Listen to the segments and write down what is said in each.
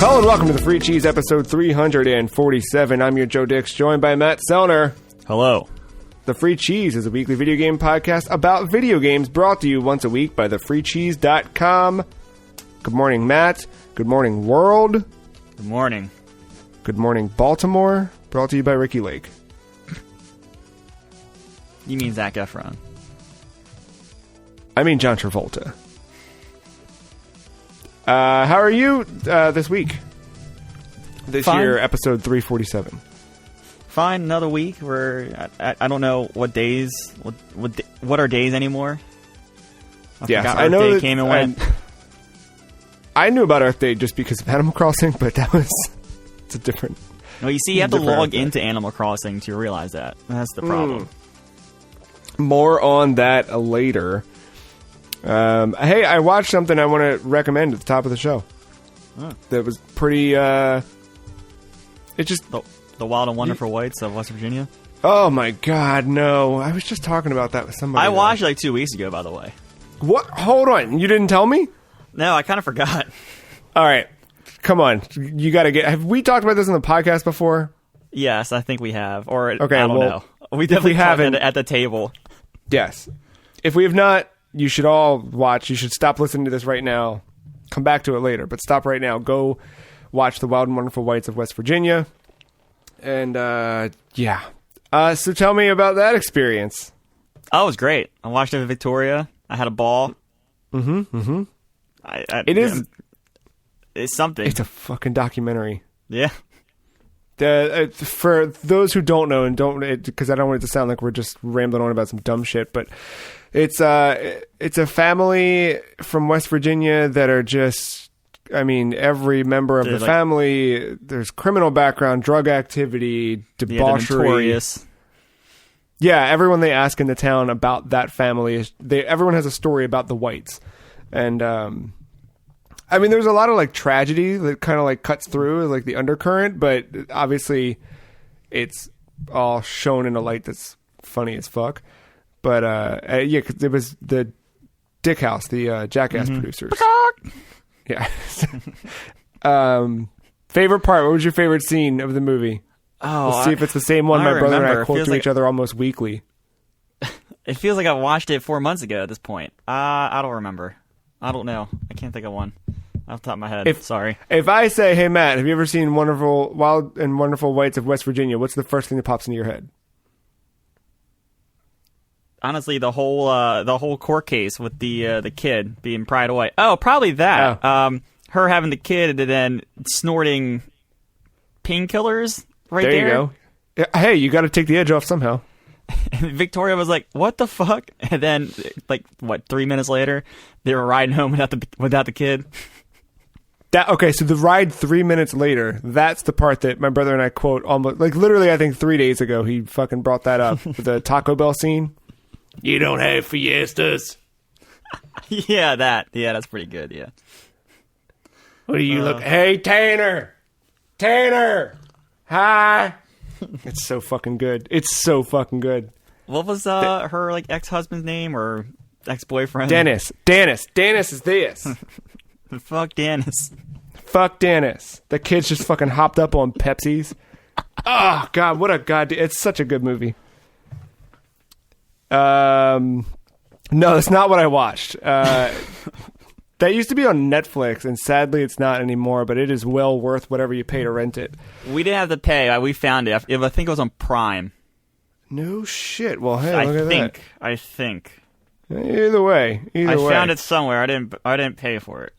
Hello and welcome to the Free Cheese episode 347. I'm your Joe Dix, joined by Matt Sellner. Hello. The Free Cheese is a weekly video game podcast about video games brought to you once a week by thefreecheese.com. Good morning, Matt. Good morning, world. Good morning. Good morning, Baltimore. Brought to you by Ricky Lake. You mean Zac Efron? I mean John Travolta. How are you this week? This Fine. year, episode 347. Fine, another week. I don't know what days, what are days anymore. Yes, forgot I know Earth Day that came and went. I knew about Earth Day just because of Animal Crossing, but it's a different. Well, you see, you have to log into Animal Crossing to realize that. That's the problem. More on that later. Hey, I watched something I want to recommend at the top of the show. That was pretty. It just the Wild and Wonderful Whites of West Virginia. Oh my God, no! I was just talking about that with somebody. I watched it like 2 weeks ago, by the way. What? Hold on, you didn't tell me? No, I kind of forgot. All right, come on, you got to get. Have we talked about this on the podcast before? Yes, I think we have. Or okay, I don't know. We definitely haven't at the table. Yes, if we have not. You should all watch. You should stop listening to this right now. Come back to it later, but stop right now. Go watch The Wild and Wonderful Whites of West Virginia. And, yeah. So tell me about that experience. Oh, it was great. I watched it with Victoria. I had a ball. Mm-hmm. It's something. It's a fucking documentary. Yeah. For those who don't know, and because I don't want it to sound like we're just rambling on about some dumb shit, but it's a family from West Virginia that are just, I mean, every member of the family, there's criminal background, drug activity, debauchery. Yeah, notorious. Yeah, everyone they ask in the town about that family, everyone has a story about the Whites. And, I mean, there's a lot of, like, tragedy that kind of, like, cuts through, like, the undercurrent, but obviously it's all shown in a light that's funny as fuck. But, yeah, 'cause it was the Dick House, the Jackass producers. Yeah. Favorite part? What was your favorite scene of the movie? Oh, Let's see if it's the same one. My brother and I quote to each other almost weekly. It feels like I watched it 4 months ago at this point. I don't remember. I don't know. I can't think of one off the top of my head. Sorry. If I say, hey, Matt, have you ever seen Wild and Wonderful Whites of West Virginia? What's the first thing that pops into your head? Honestly, the whole court case with the kid being pried away. Oh, probably that. Oh. Her having the kid and then snorting painkillers right there. There you go. Yeah, hey, you got to take the edge off somehow. And Victoria was like, "What the fuck?" And then, 3 minutes later, they were riding home without the kid. Okay, so the ride 3 minutes later, that's the part that my brother and I quote almost, like, literally, I think 3 days ago, he fucking brought that up. The Taco Bell scene. You don't have fiestas. Yeah, that's pretty good, yeah. What do you look? Hey, Tanner! Hi! It's so fucking good. What was her, like, ex-husband's name or ex-boyfriend? Dennis. Dennis is this. Fuck Dennis. Fuck Dennis. The kid's just fucking hopped up on Pepsis. Oh, God, what a goddamn... It's such a good movie. No, that's not what I watched. That used to be on Netflix, and sadly it's not anymore, but it is well worth whatever you pay to rent it. We didn't have to pay. We found it. I think it was on Prime. No shit. Well, hey, look at that. I think. Either way. I found it somewhere. I didn't pay for it.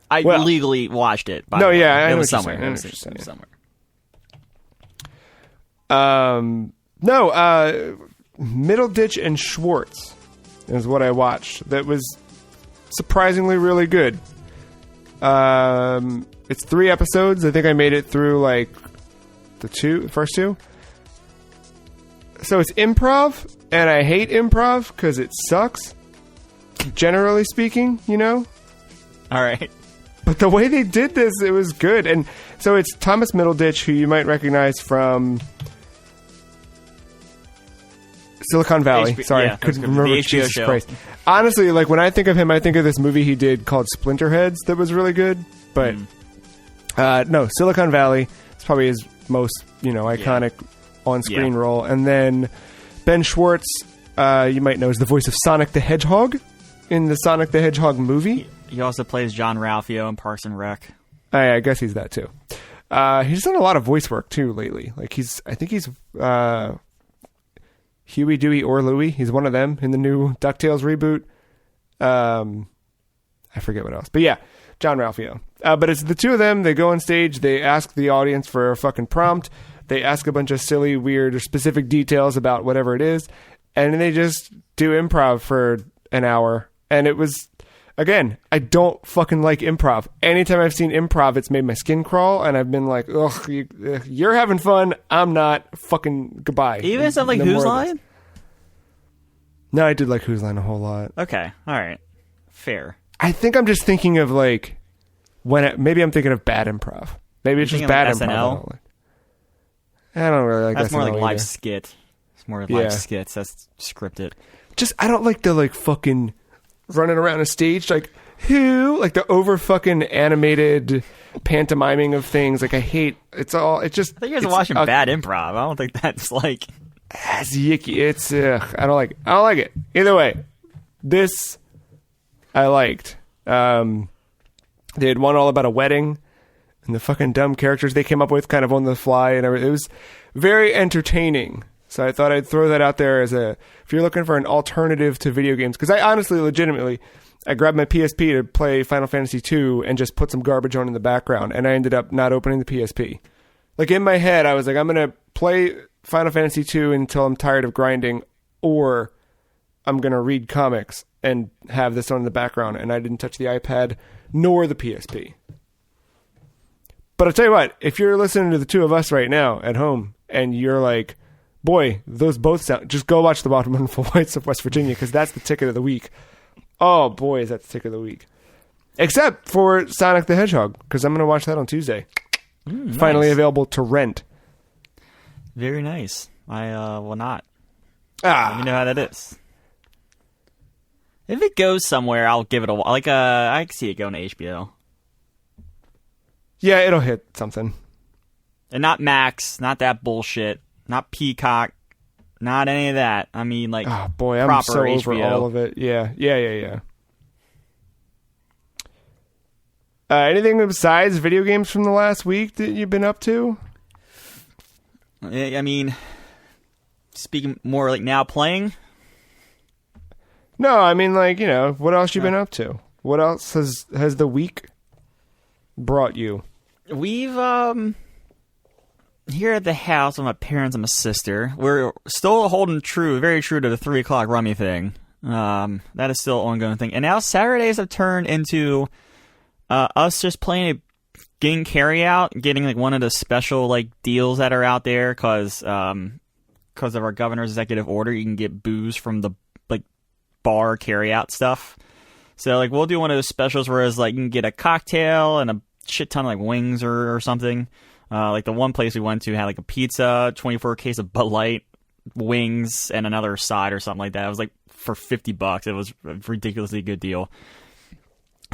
I legally watched it. No, yeah, I know it was what somewhere. It was somewhere. Middleditch and Schwartz is what I watched. That was surprisingly really good. It's 3 episodes. I think I made it through like the first two. So it's improv, and I hate improv because it sucks. Generally speaking, you know. All right. But the way they did this, it was good. And so it's Thomas Middleditch, who you might recognize from Silicon Valley. Sorry, yeah, couldn't remember. the HBO Jesus show. Christ. Honestly, like when I think of him, I think of this movie he did called Splinterheads that was really good. But no, Silicon Valley is probably his most iconic on-screen role. And then Ben Schwartz, you might know, is the voice of Sonic the Hedgehog in the Sonic the Hedgehog movie. He also plays John Ralphio in Parks and Rec. I guess he's that too. He's done a lot of voice work too lately. Like I think he's Huey, Dewey, or Louie. He's one of them in the new DuckTales reboot. I forget what else, but yeah, John Ralphio. But it's the two of them. They go on stage. They ask the audience for a fucking prompt. They ask a bunch of silly, weird, or specific details about whatever it is, and they just do improv for an hour. And it was, again, I don't fucking like improv. Anytime I've seen improv, it's made my skin crawl, and I've been like, ugh, you're having fun. I'm not. Fucking goodbye. Even stuff like Whose Line? No, I did like Whose Line a whole lot. Okay, all right. Fair. I think I'm just thinking of like, maybe I'm thinking of bad improv. Maybe it's just bad improv. I don't really like that. That's more like live skit. It's more like live skits. That's scripted. Just, I don't like the like fucking running around a stage like who, like the over fucking animated pantomiming of things. Like I hate. It just. I think you guys are watching bad improv. I don't think that's like. It's yicky. It's I don't like it. Either way, this I liked. They had one all about a wedding. And the fucking dumb characters they came up with kind of on the fly and everything. It was very entertaining. So I thought I'd throw that out there as if you're looking for an alternative to video games. Because I honestly, legitimately, I grabbed my PSP to play Final Fantasy II and just put some garbage on in the background. And I ended up not opening the PSP. Like in my head, I was like, I'm going to play Final Fantasy II until I'm tired of grinding. Or I'm going to read comics and have this on in the background. And I didn't touch the iPad nor the PSP. But I'll tell you what, if you're listening to the two of us right now at home and you're like, boy, those both sound, just go watch The Wonderful Whites of West Virginia because that's the ticket of the week. Oh boy, is that the ticket of the week. Except for Sonic the Hedgehog because I'm going to watch that on Tuesday. Finally available to rent. Very nice. I will not. Let me know how that is. If it goes somewhere, I'll give it a... Like, I can see it going to HBO. Yeah, it'll hit something. And not Max, not that bullshit, not Peacock, not any of that. I mean, like, oh boy, I'm proper so over HBO. all of it. Yeah. Anything besides video games from the last week that you've been up to? I mean, speaking more like now playing? No, I mean, like, what else you been up to? What else has the week brought you? We've, here at the house with my parents and my sister, we're still holding very true to the 3 o'clock rummy thing. That is still an ongoing thing. And now Saturdays have turned into us just playing a game carryout, getting like one of the special like deals that are out there because of our governor's executive order, you can get booze from the like bar carryout stuff. So like we'll do one of those specials where it's like you can get a cocktail and a shit ton of like wings or something. Like the one place we went to had like a pizza, 24 case of Bud Light, wings, and another side or something like that. It was like for $50. It was a ridiculously good deal.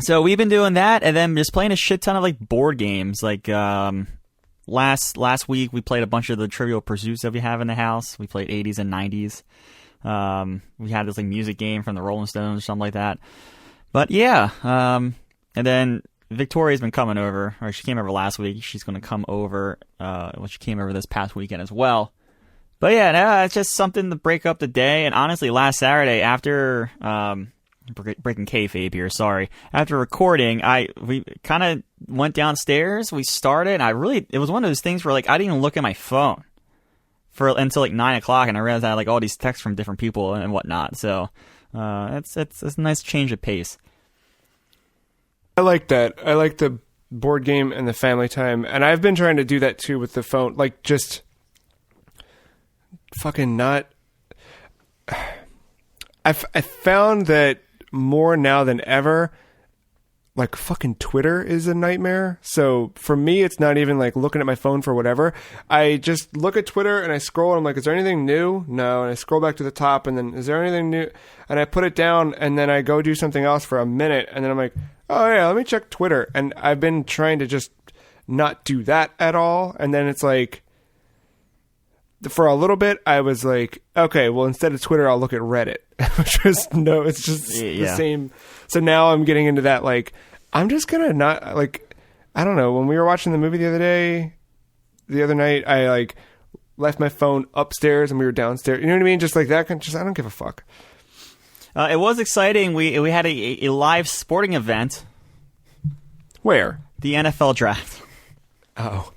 So we've been doing that, and then just playing a shit ton of like board games. Like last week we played a bunch of the Trivial Pursuits that we have in the house. We played 80s and 90s. We had this like music game from the Rolling Stones or something like that. But yeah, and then Victoria's been coming over, or she came over last week. She's going to come over, she came over this past weekend as well. But yeah, no, it's just something to break up the day. And honestly, last Saturday after, breaking kayfabe here, sorry. After recording, we kind of went downstairs, we started, and it was one of those things where like I didn't even look at my phone until like 9 o'clock, and I realized I had like all these texts from different people and whatnot. So, it's a nice change of pace. I like that. I like the board game and the family time. And I've been trying to do that too with the phone. Like just fucking not. I found that more now than ever, like fucking Twitter is a nightmare. So for me, it's not even like looking at my phone for whatever. I just look at Twitter and I scroll and I'm like, is there anything new? No. And I scroll back to the top and then is there anything new? And I put it down and then I go do something else for a minute and then I'm like, oh yeah, let me check Twitter. And I've been trying to just not do that at all. And then it's like, for a little bit, I was like, okay, well, instead of Twitter, I'll look at Reddit. Which was, no, it's just the same. So now I'm getting into that, like, I'm just going to not, like, I don't know. When we were watching the movie the other night, I, like, left my phone upstairs and we were downstairs. You know what I mean? Just like that. I don't give a fuck. It was exciting. We had a live sporting event. Where? The NFL draft. Oh.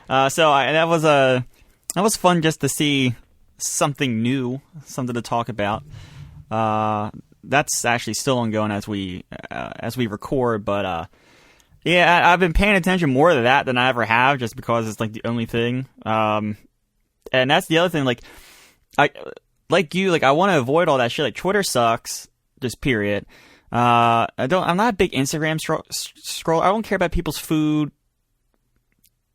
That was fun just to see something new, something to talk about. That's actually still ongoing as we record, but yeah, I've been paying attention more to that than I ever have, just because it's like the only thing. And that's the other thing. Like, I want to avoid all that shit. Like, Twitter sucks, just period. I'm not a big Instagram scroll. I don't care about people's food,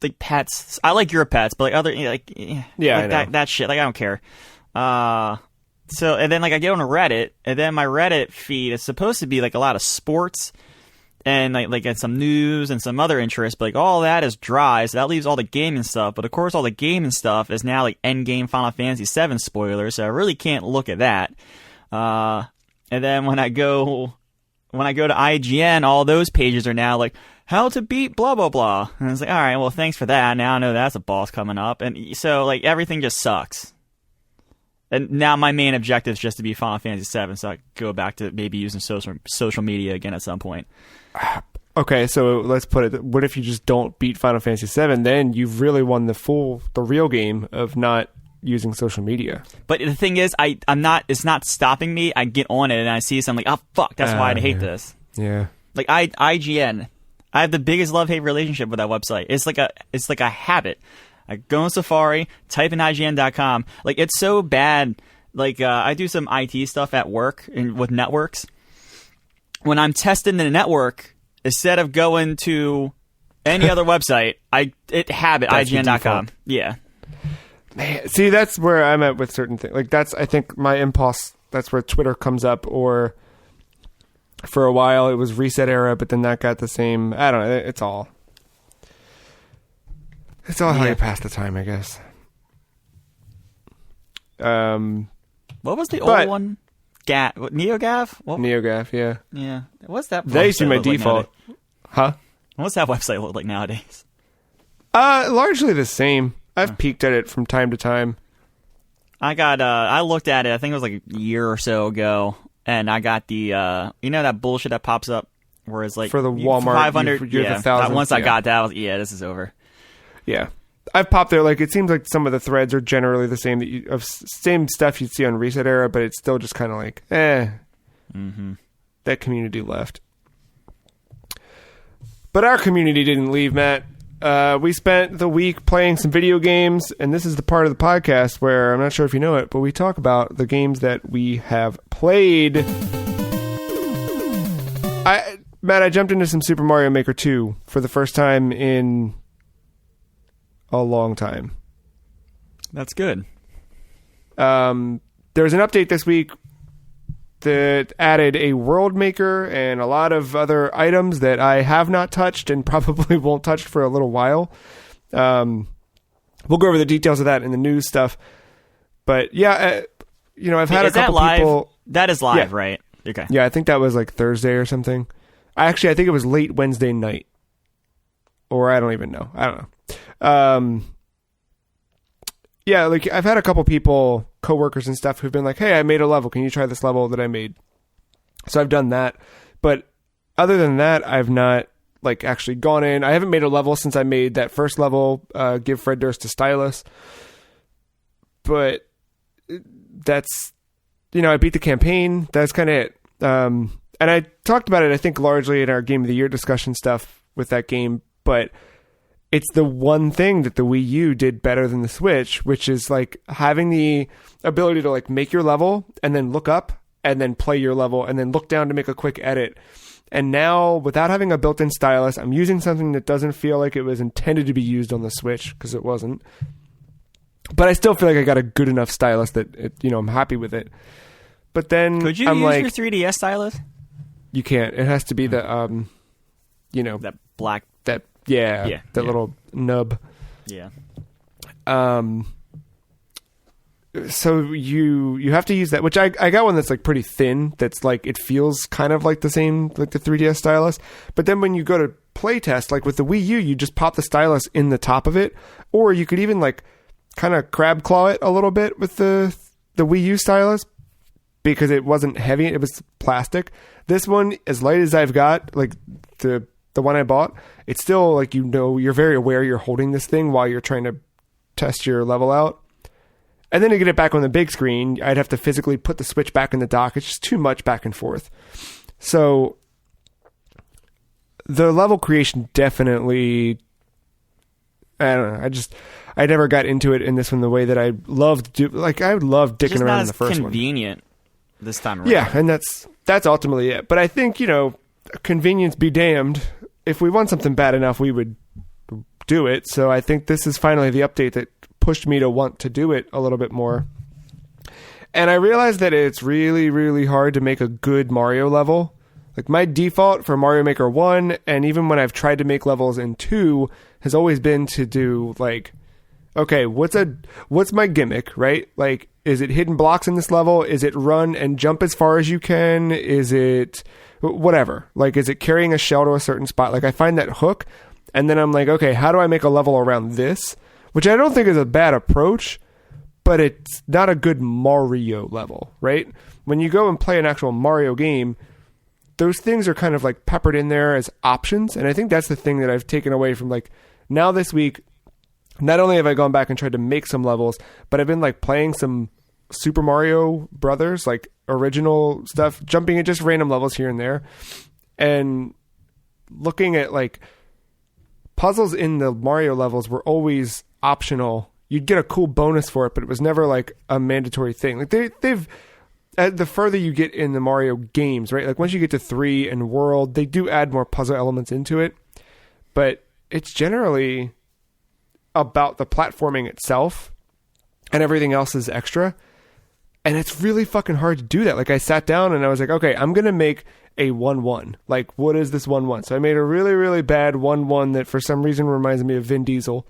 like pets. I like your pets, but like other, like, yeah, like that shit. Like, I don't care. So, and then like I get on Reddit, and then my Reddit feed is supposed to be like a lot of sports and like some news and some other interests, but like all that is dry, so that leaves all the gaming stuff. But of course, all the gaming stuff is now like endgame Final Fantasy VII spoilers, so I really can't look at that. And then when I go to IGN, all those pages are now like how to beat blah blah blah, and I was like, all right, well, thanks for that. Now I know that's a boss coming up, and so like everything just sucks. And now my main objective is just to be Final Fantasy VII, so I can go back to maybe using social media again at some point. Okay, so let's put it. What if you just don't beat Final Fantasy VII? Then you've really won the real game of not using social media. But the thing is, I'm not. It's not stopping me. I get on it and I see something like, oh fuck, that's why I hate this. Yeah. Like IGN, I have the biggest love-hate relationship with that website. It's like a habit. I go on Safari, type in IGN.com. Like, it's so bad. Like, I do some IT stuff at work with networks. When I'm testing the network, instead of going to any other website, IGN.com. Yeah. Man, see, that's where I'm at with certain things. Like, I think my impulse, that's where Twitter comes up, or for a while it was Reset Era, but then that got the same. I don't know. It's all how you pass the time, I guess. What was the old one? NeoGAF? NeoGAF, yeah. Yeah. What's that? That used to be my default. Huh? What's that website look like nowadays? Largely the same. I've peeked at it from time to time. I looked at it, I think it was like a year or so ago, and I got the, that bullshit that pops up where it's like, for the Walmart, 500, you're the 1,000. Once I got that, I was, this is over. Yeah. I've popped there. Like, it seems like some of the threads are generally the same, same stuff you'd see on Reset Era, but it's still just kind of like, Mm-hmm. That community left. But our community didn't leave, Matt. We spent the week playing some video games, and this is the part of the podcast where, I'm not sure if you know it, but we talk about the games that we have played. Matt, I jumped into some Super Mario Maker 2 for the first time in a long time. That's good. There was an update this week that added a world maker and a lot of other items that I have not touched and probably won't touch for a little while. We'll go over the details of that in the news stuff. But yeah, I've had a couple people. That is live, right? Okay. Yeah, I think that was like Thursday or something. I think it was late Wednesday night. Or I don't even know. I don't know. Yeah, like I've had a couple people, coworkers and stuff, who've been like, hey, I made a level. Can you try this level that I made? So I've done that. But other than that, I've not like actually gone in. I haven't made a level since I made that first level, Give Fred Durst to Stylus. But that's, I beat the campaign. That's kind of it. And I talked about it, I think, largely in our Game of the Year discussion stuff with that game. But it's the one thing that the Wii U did better than the Switch, which is like having the ability to like make your level and then look up and then play your level and then look down to make a quick edit. And now, without having a built-in stylus, I'm using something that doesn't feel like it was intended to be used on the Switch, because it wasn't. But I still feel like I got a good enough stylus that I'm happy with it. But then could you use your 3DS stylus? You can't. It has to be the that black. That little nub. Yeah. So you have to use that, which I got one that's like pretty thin. That's like, it feels kind of like the same, like the 3DS stylus. But then when you go to play test, like with the Wii U, you just pop the stylus in the top of it, or you could even like kind of crab claw it a little bit with the Wii U stylus because it wasn't heavy. It was plastic. This one, as light as I've got, like the one I bought, it's still like, you're very aware you're holding this thing while you're trying to test your level out. And then to get it back on the big screen, I'd have to physically put the Switch back in the dock. It's just too much back and forth. So the level creation definitely, I don't know. I never got into it in this one the way that I loved like I loved dicking around in the first one. It's convenient this time around. Yeah, and that's ultimately it. But I think, convenience be damned. If we want something bad enough, we would do it. So I think this is finally the update that pushed me to want to do it a little bit more. And I realized that it's really, really hard to make a good Mario level. Like my default for Mario Maker 1, and even when I've tried to make levels in 2, has always been to do like, okay, what's my gimmick, right? Like, is it hidden blocks in this level? Is it run and jump as far as you can? Is it whatever? Like, is it carrying a shell to a certain spot? Like, I find that hook, and then I'm like, okay, how do I make a level around this? Which I don't think is a bad approach, but it's not a good Mario level, right? When you go and play an actual Mario game, those things are kind of like peppered in there as options. And I think that's the thing that I've taken away from like now this week. Not only have I gone back and tried to make some levels, but I've been like playing some Super Mario Brothers, like original stuff, jumping at just random levels here and there, and looking at like puzzles in the Mario levels were always optional. You'd get a cool bonus for it, but it was never like a mandatory thing. Like they've the further you get in the Mario games, right? Like once you get to 3 and World, they do add more puzzle elements into it, but it's generally about the platforming itself, and everything else is extra. And it's really fucking hard to do that. Like I sat down and I was like, okay, I'm gonna make a 1-1. Like, what is this 1-1? So I made a really, really bad 1-1 that for some reason reminds me of Vin Diesel.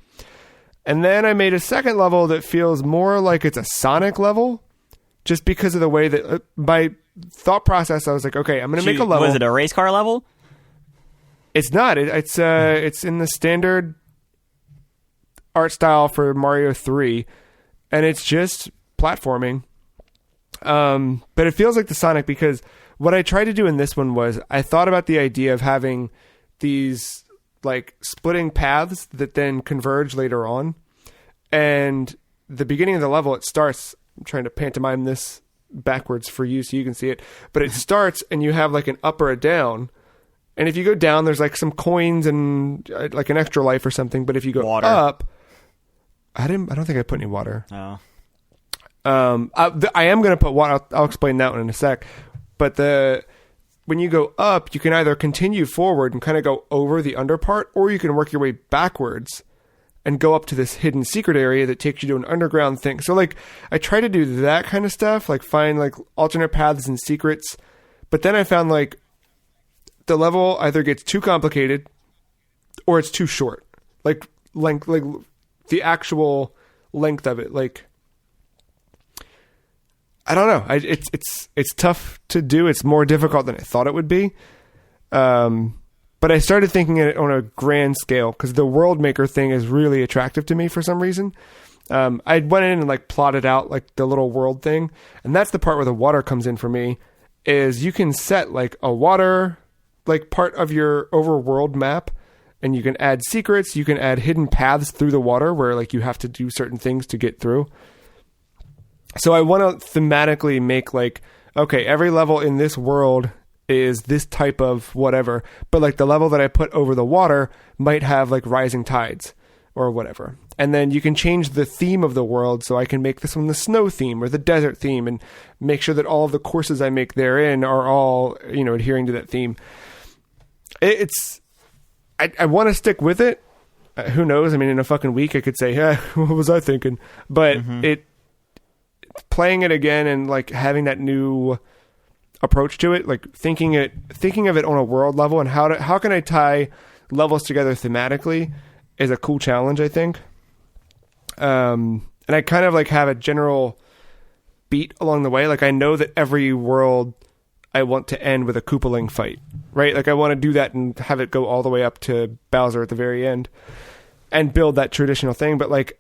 And then I made a second level that feels more like it's a Sonic level, just because of the way that my thought process, I was like, okay, I'm going to make a level. Was it a race car level? It's not. It's in the standard art style for Mario 3, and it's just platforming. But it feels like the Sonic, because what I tried to do in this one was I thought about the idea of having these like splitting paths that then converge later on. And the beginning of the level, it starts, I'm trying to pantomime this backwards for you so you can see it, but it starts and you have like an up or a down. And if you go down, there's like some coins and like an extra life or something. But if you go up, I don't think I put any water. Oh. I am going to put water. I'll explain that one in a sec. But when you go up, you can either continue forward and kind of go over the under part, or you can work your way backwards and go up to this hidden secret area that takes you to an underground thing. So like I try to do that kind of stuff, like find like alternate paths and secrets. But then I found like the level either gets too complicated or it's too short. Like the actual length of it, like I don't know. It's tough to do. It's more difficult than I thought it would be. But I started thinking it on a grand scale because the World Maker thing is really attractive to me for some reason. I went in and like plotted out like the little world thing, and that's the part where the water comes in for me. Is you can set like a water like part of your overworld map, and you can add secrets. You can add hidden paths through the water where like you have to do certain things to get through. So I want to thematically make like, okay, every level in this world is this type of whatever, but like the level that I put over the water might have like rising tides or whatever. And then you can change the theme of the world. So I can make this one the snow theme or the desert theme, and make sure that all of the courses I make therein are all, adhering to that theme. I want to stick with it. Who knows? I mean, in a fucking week I could say, yeah, what was I thinking? But playing it again and like having that new approach to it, like thinking of it on a world level, and how can I tie levels together thematically is a cool challenge, I think. And I kind of like have a general beat along the way. Like I know that every world I want to end with a Koopaling fight, right? Like I want to do that and have it go all the way up to Bowser at the very end and build that traditional thing. But like,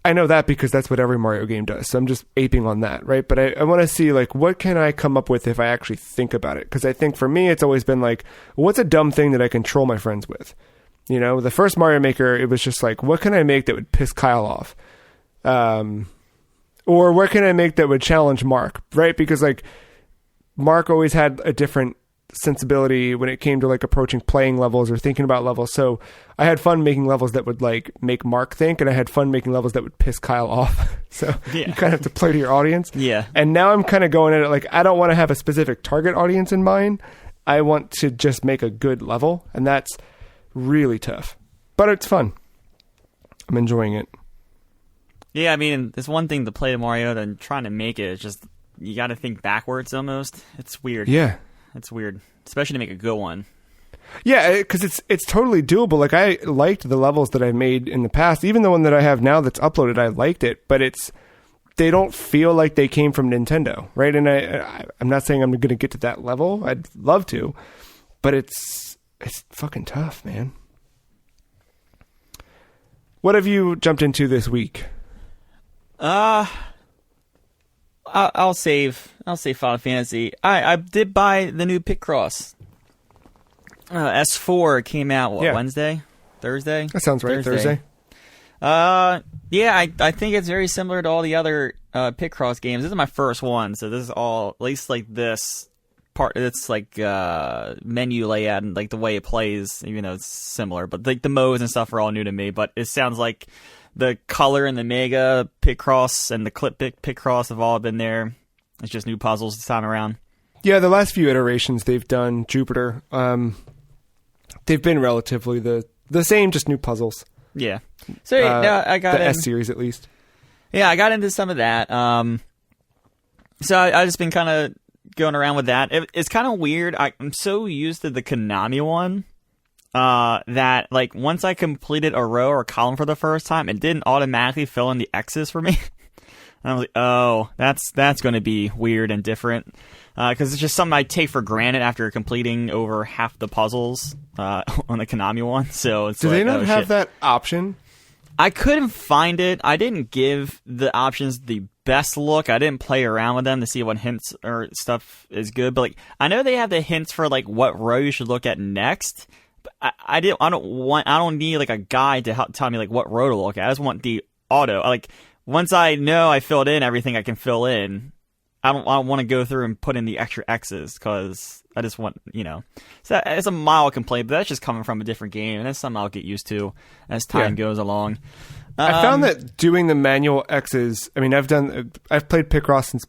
I know that because that's what every Mario game does. So I'm just aping on that, right? But I want to see like, what can I come up with if I actually think about it? Because I think for me, it's always been like, what's a dumb thing that I can troll my friends with? You know, the first Mario Maker, it was just like, what can I make that would piss Kyle off? Or what can I make that would challenge Mark, right? Because like Mark always had a different sensibility when it came to like approaching playing levels or thinking about levels. So I had fun making levels that would like make Mark think, and I had fun making levels that would piss Kyle off. So you kind of have to play to your audience. Yeah. And now I'm kind of going at it like, I don't want to have a specific target audience in mind. I want to just make a good level, and that's really tough, but it's fun. I'm enjoying it. Yeah, I mean, it's one thing to play Mario, then trying to make it, it's just, you got to think backwards almost. It's weird. Yeah. It's weird, especially to make a good one. Yeah, because it's totally doable. Like I liked the levels that I made in the past. Even the one that I have now that's uploaded, I liked it, but they don't feel like they came from Nintendo, right? And I'm not saying I'm going to get to that level. I'd love to, but it's fucking tough, man. What have you jumped into this week? I'll save Final Fantasy. I did buy the new Picross. S4 came out Wednesday, Thursday. That sounds right. Thursday. Yeah, I think it's very similar to all the other Picross games. This is my first one, so this is all at least like this part. It's like menu layout and like the way it plays, even though it's similar. But like the modes and stuff are all new to me. But it sounds like the color and the Mega Picross and the Clip Picross have all been there. It's just new puzzles this time around. Yeah, the last few iterations they've done, Jupiter, they've been relatively the same, just new puzzles. Yeah. So I got the S series at least. Yeah, I got into some of that. So I just been kind of going around with that. It's kind of weird. I'm so used to the Konami one that like once I completed a row or column for the first time, it didn't automatically fill in the X's for me. And I was like, oh, that's going to be weird and different. Because it's just something I take for granted after completing over half the puzzles on the Konami one. So it's do they not have that option? I couldn't find it. I didn't give the options the best look. I didn't play around with them to see what hints or stuff is good. But like, I know they have the hints for like what row you should look at next. But I don't need like a guide to help tell me like what row to look at. I just want the auto. Like once I know I filled in everything I can fill in. I don't want to go through and put in the extra X's because I just want, So it's a mild complaint, but that's just coming from a different game, and that's something I'll get used to as time goes along. I found that doing the manual X's, I mean, I've played Picross since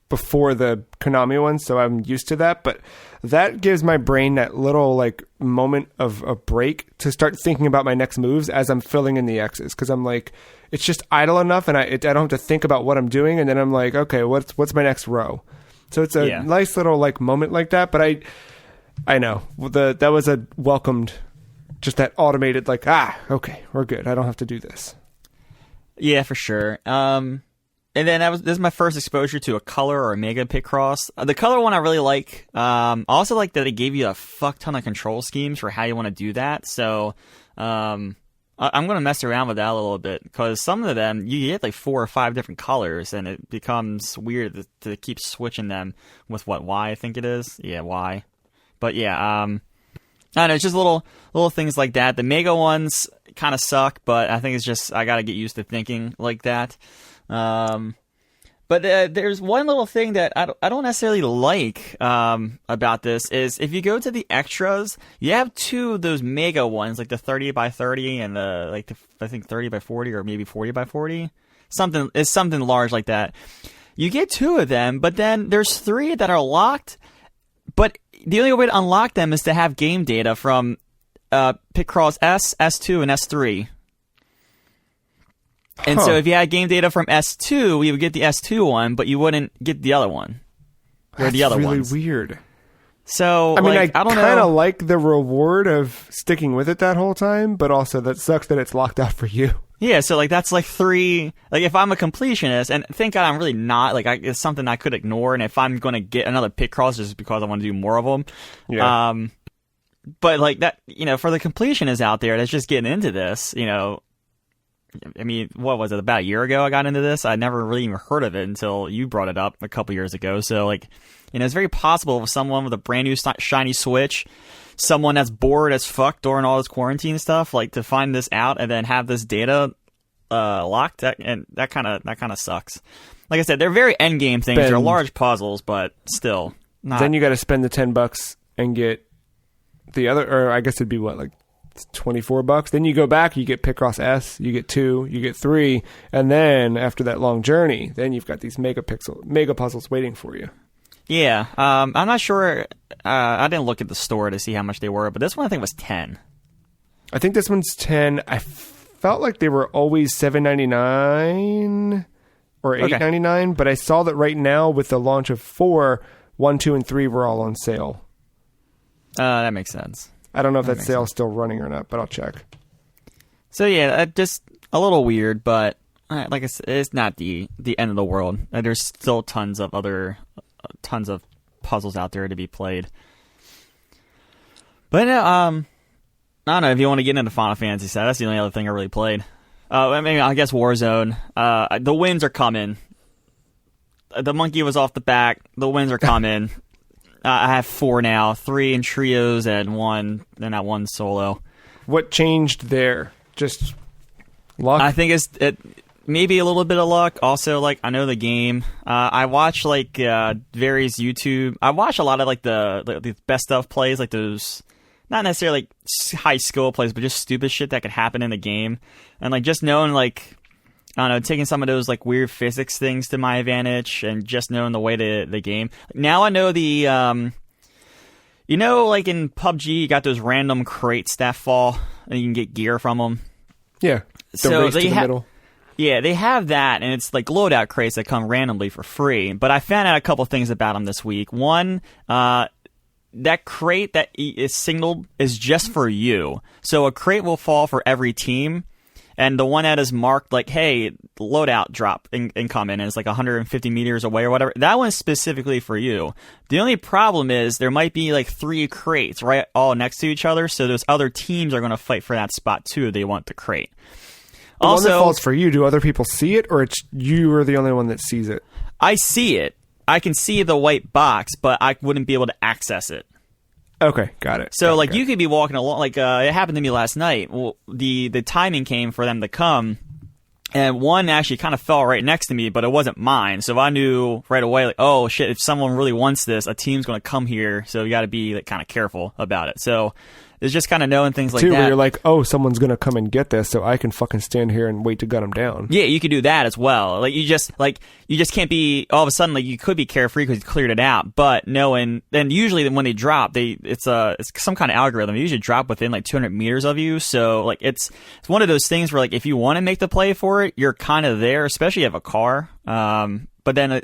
before the Konami one, so I'm used to that, but that gives my brain that little like moment of a break to start thinking about my next moves as I'm filling in the X's, because I'm like, it's just idle enough, and I don't have to think about what I'm doing, and then I'm like, okay, what's my next row? So it's a nice little like moment like that. But I know that was a welcomed, just that automated like, okay, we're good. I don't have to do this. Yeah, for sure. And then this is my first exposure to a color or a Mega Picross. The color one I really like. I also like that it gave you a fuck ton of control schemes for how you want to do that. So I'm going to mess around with that a little bit, because some of them, you get like 4 or 5 different colors, and it becomes weird to keep switching them with Y I think it is. Yeah, Y. But yeah, I don't know, it's just little things like that. The Mega ones kind of suck, but I think it's just, I got to get used to thinking like that. But there's one little thing that I don't necessarily like about this is if you go to the extras, you have 2 of those Mega ones, like the 30 by 30 and I think 30 by 40 or maybe 40 by 40. It's something large like that. You get 2 of them, but then there's 3 that are locked. But the only way to unlock them is to have game data from Picross S, S2, and S3. And so if you had game data from S2, you would get the S2 one, but you wouldn't get the other one. Or the other really ones. weird. So, I mean, like, I don't kind know. of like the reward of sticking with it that whole time, but also that sucks that it's locked out for you. Yeah, so like that's like 3. Like if I'm a completionist, and thank God I'm really not. Like it's something I could ignore, and if I'm going to get another Picross just because I want to do more of them, Yeah. But like that, for the completionists out there that's just getting into this, I mean, what was it? About a year ago I got into this. I never really even heard of it until you brought it up a couple years ago. So like, it's very possible for someone with a brand new shiny Switch, someone that's bored as fuck during all this quarantine stuff, like to find this out and then have this data locked. That kind of sucks. Like I said, they're very end game things. They're large puzzles, but still not. Then you got to spend the $10 and get the other, or I guess it'd be what, like $24. Then you go back, you get Picross S, you get 2, you get 3, and then after that long journey, then you've got these mega puzzles waiting for you. Yeah, I'm not sure. I didn't look at the store to see how much they were, but this one I think was 10. I think this one's 10. I felt like they were always $7.99 or $8.99, but I saw that right now with the launch of 4, 1, 2, and 3 were all on sale. That makes sense. I don't know if that sale's still running or not, but I'll check. So yeah, just a little weird, but like I said, it's not the end of the world. There's still tons of puzzles out there to be played. But I don't know if you want to get into Final Fantasy VII. That's the only other thing I really played. I guess Warzone. The wins are coming. The monkey was off the back. The wins are coming. I have 4 now, 3 in trios and 1, and that 1 solo. What changed there? Just luck? I think it maybe a little bit of luck. Also, like, I know the game. I watch like various YouTube. I watch a lot of like the best stuff plays, like those, not necessarily like high skill plays, but just stupid shit that could happen in the game. And like just knowing, like, I don't know, taking some of those like weird physics things to my advantage, and just knowing the way to the game. Now I know the like in PUBG, you got those random crates that fall, and you can get gear from them. Yeah. So race to the middle. Yeah, they have that, and it's like loadout crates that come randomly for free. But I found out a couple things about them this week. One, that crate that is signaled is just for you. So a crate will fall for every team. And the one that is marked like, hey, loadout drop incoming, and it's like 150 meters away or whatever, that one's specifically for you. The only problem is there might be like 3 crates right all next to each other, so those other teams are going to fight for that spot too. They want the crate. The Also, one that falls for you, do other people see it, or it's you are the only one that sees it? I see it. I can see the white box, but I wouldn't be able to access it. Okay, got it. So, like, you could be walking along, like, it happened to me last night. Well, the timing came for them to come, and one actually kind of fell right next to me, but it wasn't mine. So I knew right away, like, oh, shit, if someone really wants this, a team's going to come here, so you got to be, like, kind of careful about it. So it's just kind of knowing things like that. Where you're like, oh, someone's going to come and get this, so I can fucking stand here and wait to gun them down. Yeah, you could do that as well. Like, you just can't be, all of a sudden, like, you could be carefree because you cleared it out, but knowing, then usually when they drop, it's some kind of algorithm. They usually drop within, like, 200 meters of you, so, like, it's one of those things where, like, if you want to make the play for it, you're kind of there, especially if you have a car. But then,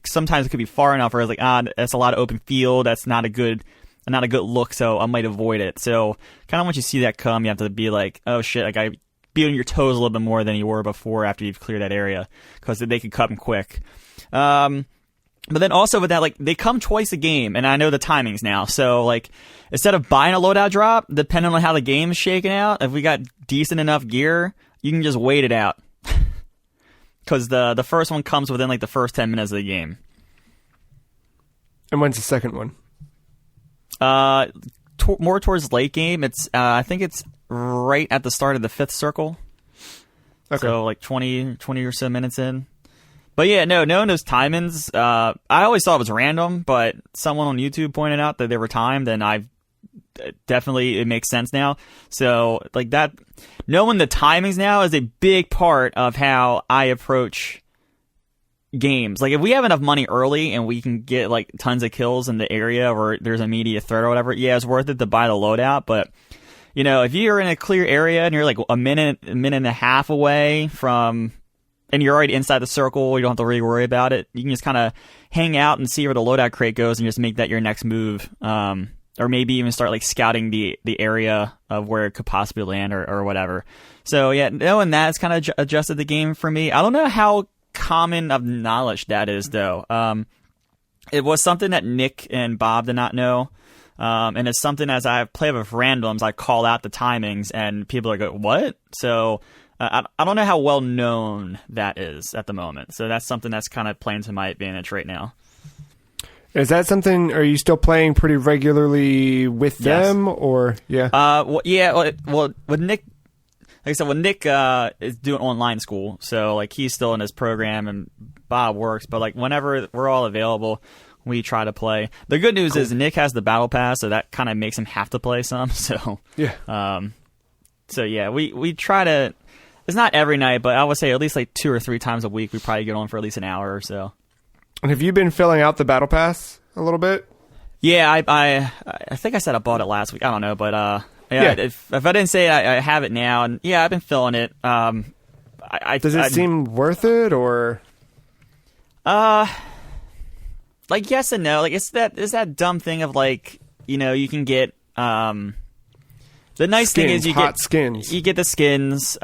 sometimes it could be far enough where it's like, that's a lot of open field, that's not a good look, so I might avoid it. So kind of once you see that come, you have to be like, oh shit, like I be on your toes a little bit more than you were before after you've cleared that area, because they can cut them quick. But then also with that, like, they come twice a game, and I know the timings now. So like, instead of buying a loadout drop, depending on how the game is shaking out, if we got decent enough gear, you can just wait it out. Because the first one comes within like the first 10 minutes of the game. And when's the second one? More towards late game. It's I think it's right at the start of the 5th circle. Okay. So like 20 or so minutes in. But yeah, no, knowing those timings, I always thought it was random, but someone on YouTube pointed out that they were timed, and it makes sense now. So like that, knowing the timings now is a big part of how I approach games. Like, if we have enough money early and we can get like tons of kills in the area or there's immediate threat or whatever, yeah, it's worth it to buy the loadout. But if you're in a clear area and you're like a minute and a half away from and you're already inside the circle, you don't have to really worry about it. You can just kind of hang out and see where the loadout crate goes and just make that your next move. Or maybe even start like scouting the area of where it could possibly land or whatever. So yeah, knowing that has kind of adjusted the game for me. I don't know how common of knowledge that is though. It was something that Nick and Bob did not know. And it's something as I play with randoms, I call out the timings and people are going, what? So I don't know how well known that is at the moment. So that's something that's kind of playing to my advantage right now. Is that something? Are you still playing pretty regularly with them, or yeah? Well, with Nick, like I said, Nick is doing online school, so like he's still in his program, and Bob works. But like whenever we're all available, we try to play. The good news is Nick has the battle pass, so that kind of makes him have to play some. So yeah, we try to. It's not every night, but I would say at least like 2 or 3 times a week. We probably get on for at least an hour or so. And have you been filling out the battle pass a little bit? Yeah, I think I said I bought it last week. I don't know, but if I didn't say it, I have it now, and yeah, I've been filling it. Does it seem worth it, or? Like yes and no. Like it's that dumb thing of like, you know, you can get the nice skins, thing is you hot skins. You get the skins.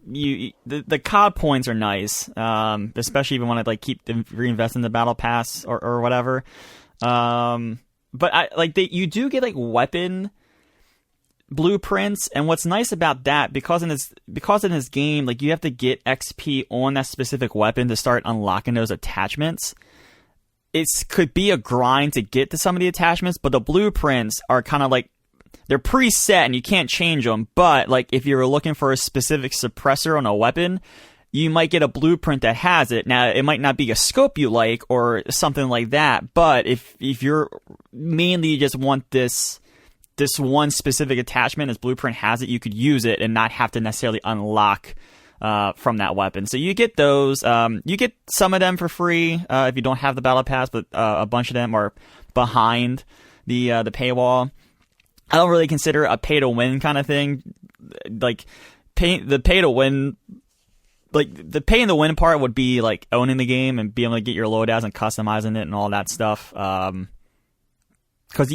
The COD points are nice, especially if you want to like keep reinvest in the battle pass or whatever. But you do get like weapon blueprints, and what's nice about that, because in this game, like you have to get XP on that specific weapon to start unlocking those attachments. It could be a grind to get to some of the attachments, but the blueprints are kind of like, they're preset and you can't change them, but like if you're looking for a specific suppressor on a weapon, you might get a blueprint that has it. Now, it might not be a scope you like or something like that, but if you're mainly just want this one specific attachment, this blueprint has it, you could use it and not have to necessarily unlock from that weapon. So you get those. You get some of them for free if you don't have the battle pass, but a bunch of them are behind the paywall. I don't really consider it a pay-to-win kind of thing. Like, the pay-to-win... Like, the pay-in-the-win part would be, like, owning the game and being able to get your loadouts and customizing it and all that stuff. Because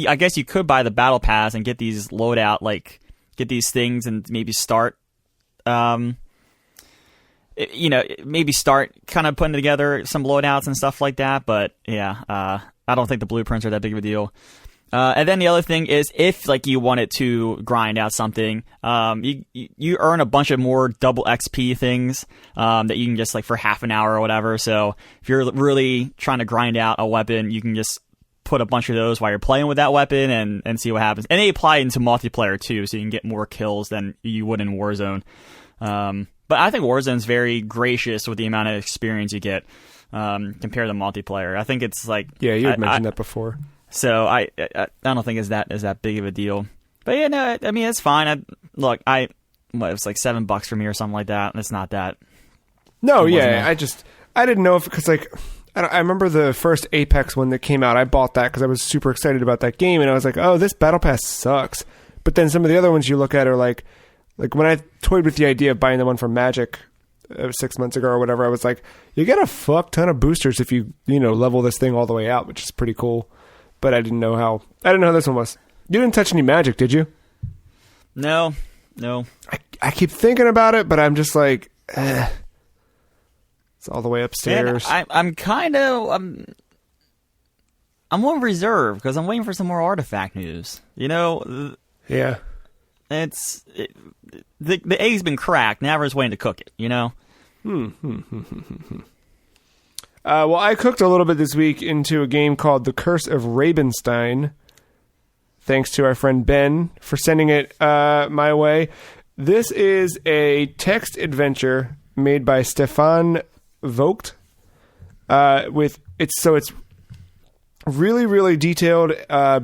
I guess you could buy the battle pass and get these loadout, like, get these things and maybe start... maybe start kind of putting together some loadouts and stuff like that. But, yeah, I don't think the blueprints are that big of a deal. And then the other thing is, if like you wanted to grind out something, you earn a bunch of more double XP things that you can just like for half an hour or whatever. So if you're really trying to grind out a weapon, you can just put a bunch of those while you're playing with that weapon and see what happens. And they apply into multiplayer too, so you can get more kills than you would in Warzone. But I think Warzone's very gracious with the amount of experience you get compared to multiplayer. I think it's like, yeah, you had mentioned that before. So I don't think is that big of a deal. But yeah, no, I mean it's fine. It was like $7 for me or something like that, and it's not that. No, yeah, I didn't know if, because like I remember the first Apex one that came out. I bought that because I was super excited about that game, and I was like, oh, this battle pass sucks. But then some of the other ones you look at are like when I toyed with the idea of buying the one from Magic 6 months ago or whatever, I was like, you get a fuck ton of boosters if you level this thing all the way out, which is pretty cool. But I didn't know how this one was. You didn't touch any Magic, did you? No. I keep thinking about it, but I'm just like, it's all the way upstairs. And I'm on reserve because I'm waiting for some more Artifact news. Yeah. The egg's been cracked. Now we're just waiting to cook it. Well, I cooked a little bit this week into a game called The Curse of Rabenstein. Thanks to our friend Ben for sending it my way. This is a text adventure made by Stefan Vogt. It's really, really detailed,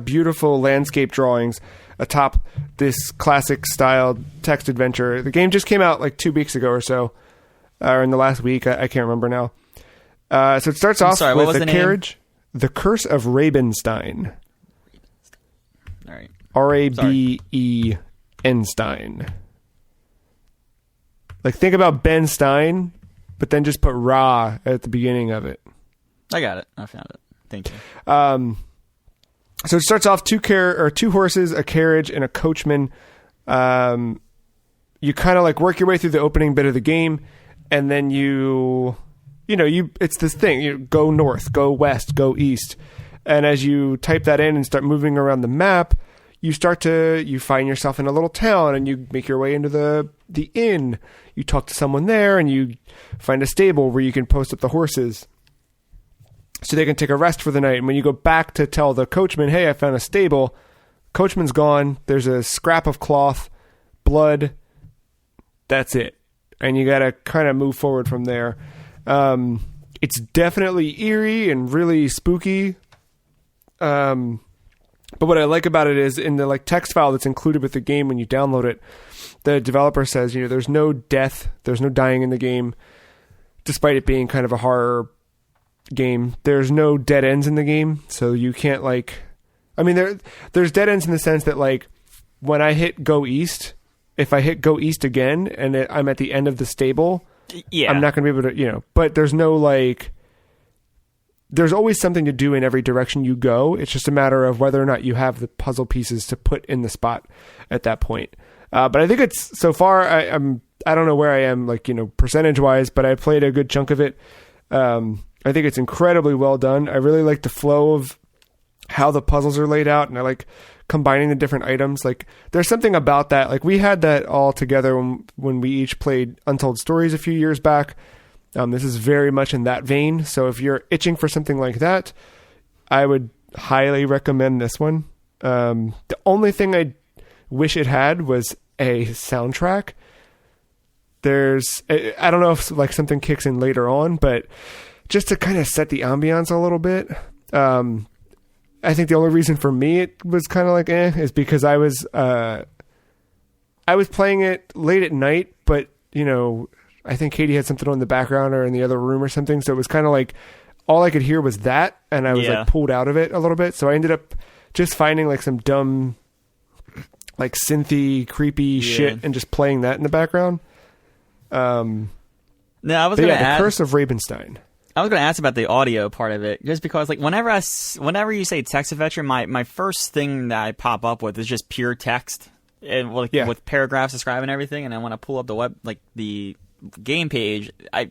beautiful landscape drawings atop this classic style text adventure. The game just came out like 2 weeks ago or so, or in the last week. I can't remember now. So it starts off with a carriage. The Curse of Rabenstein. All right. Rabenstein. Like, think about Ben Stein, but then just put Ra at the beginning of it. I got it. I found it. Thank you. So it starts off two horses, a carriage, and a coachman. You kind of like work your way through the opening bit of the game, and then it's this thing. You go north, go west, go east, and as you type that in and start moving around the map, you find yourself in a little town, and you make your way into the inn. You talk to someone there, and you find a stable where you can post up the horses so they can take a rest for the night. And when you go back to tell the coachman, hey, I found a stable, coachman's gone. There's a scrap of cloth, blood. That's it. And you got to kind of move forward from there. It's definitely eerie and really spooky. But what I like about it is in the like text file that's included with the game when you download it, the developer says, there's no death, there's no dying in the game, despite it being kind of a horror game. There's no dead ends in the game, so you can't there's dead ends in the sense that like when I hit go east, if I hit go east again and I'm at the end of the stable, I'm not going to be able to, but there's no like, there's always something to do in every direction you go. It's just a matter of whether or not you have the puzzle pieces to put in the spot at that point. But I think it's, so far, I don't know where I am, like, percentage wise, but I played a good chunk of it. I think it's incredibly well done. I really like the flow of how the puzzles are laid out, and I like combining the different items. Like, there's something about that. Like, we had that all together when we each played Untold Stories a few years back. This is very much in that vein. So if you're itching for something like that, I would highly recommend this one. The only thing I wish it had was a soundtrack. I don't know if like something kicks in later on, but just to kind of set the ambiance a little bit. I think the only reason for me it was kind of like is because I was playing it late at night, but I think Katie had something on in the background or in the other room or something, so it was kind of like all I could hear was that, and I was like pulled out of it a little bit. So I ended up just finding like some dumb, like synthy, creepy shit and just playing that in the background. I was going to add the Curse of Rabenstein. I was going to ask about the audio part of it, just because like whenever you say text adventure, my first thing that I pop up with is just pure text and with paragraphs describing everything, and then when I pull up the game page, I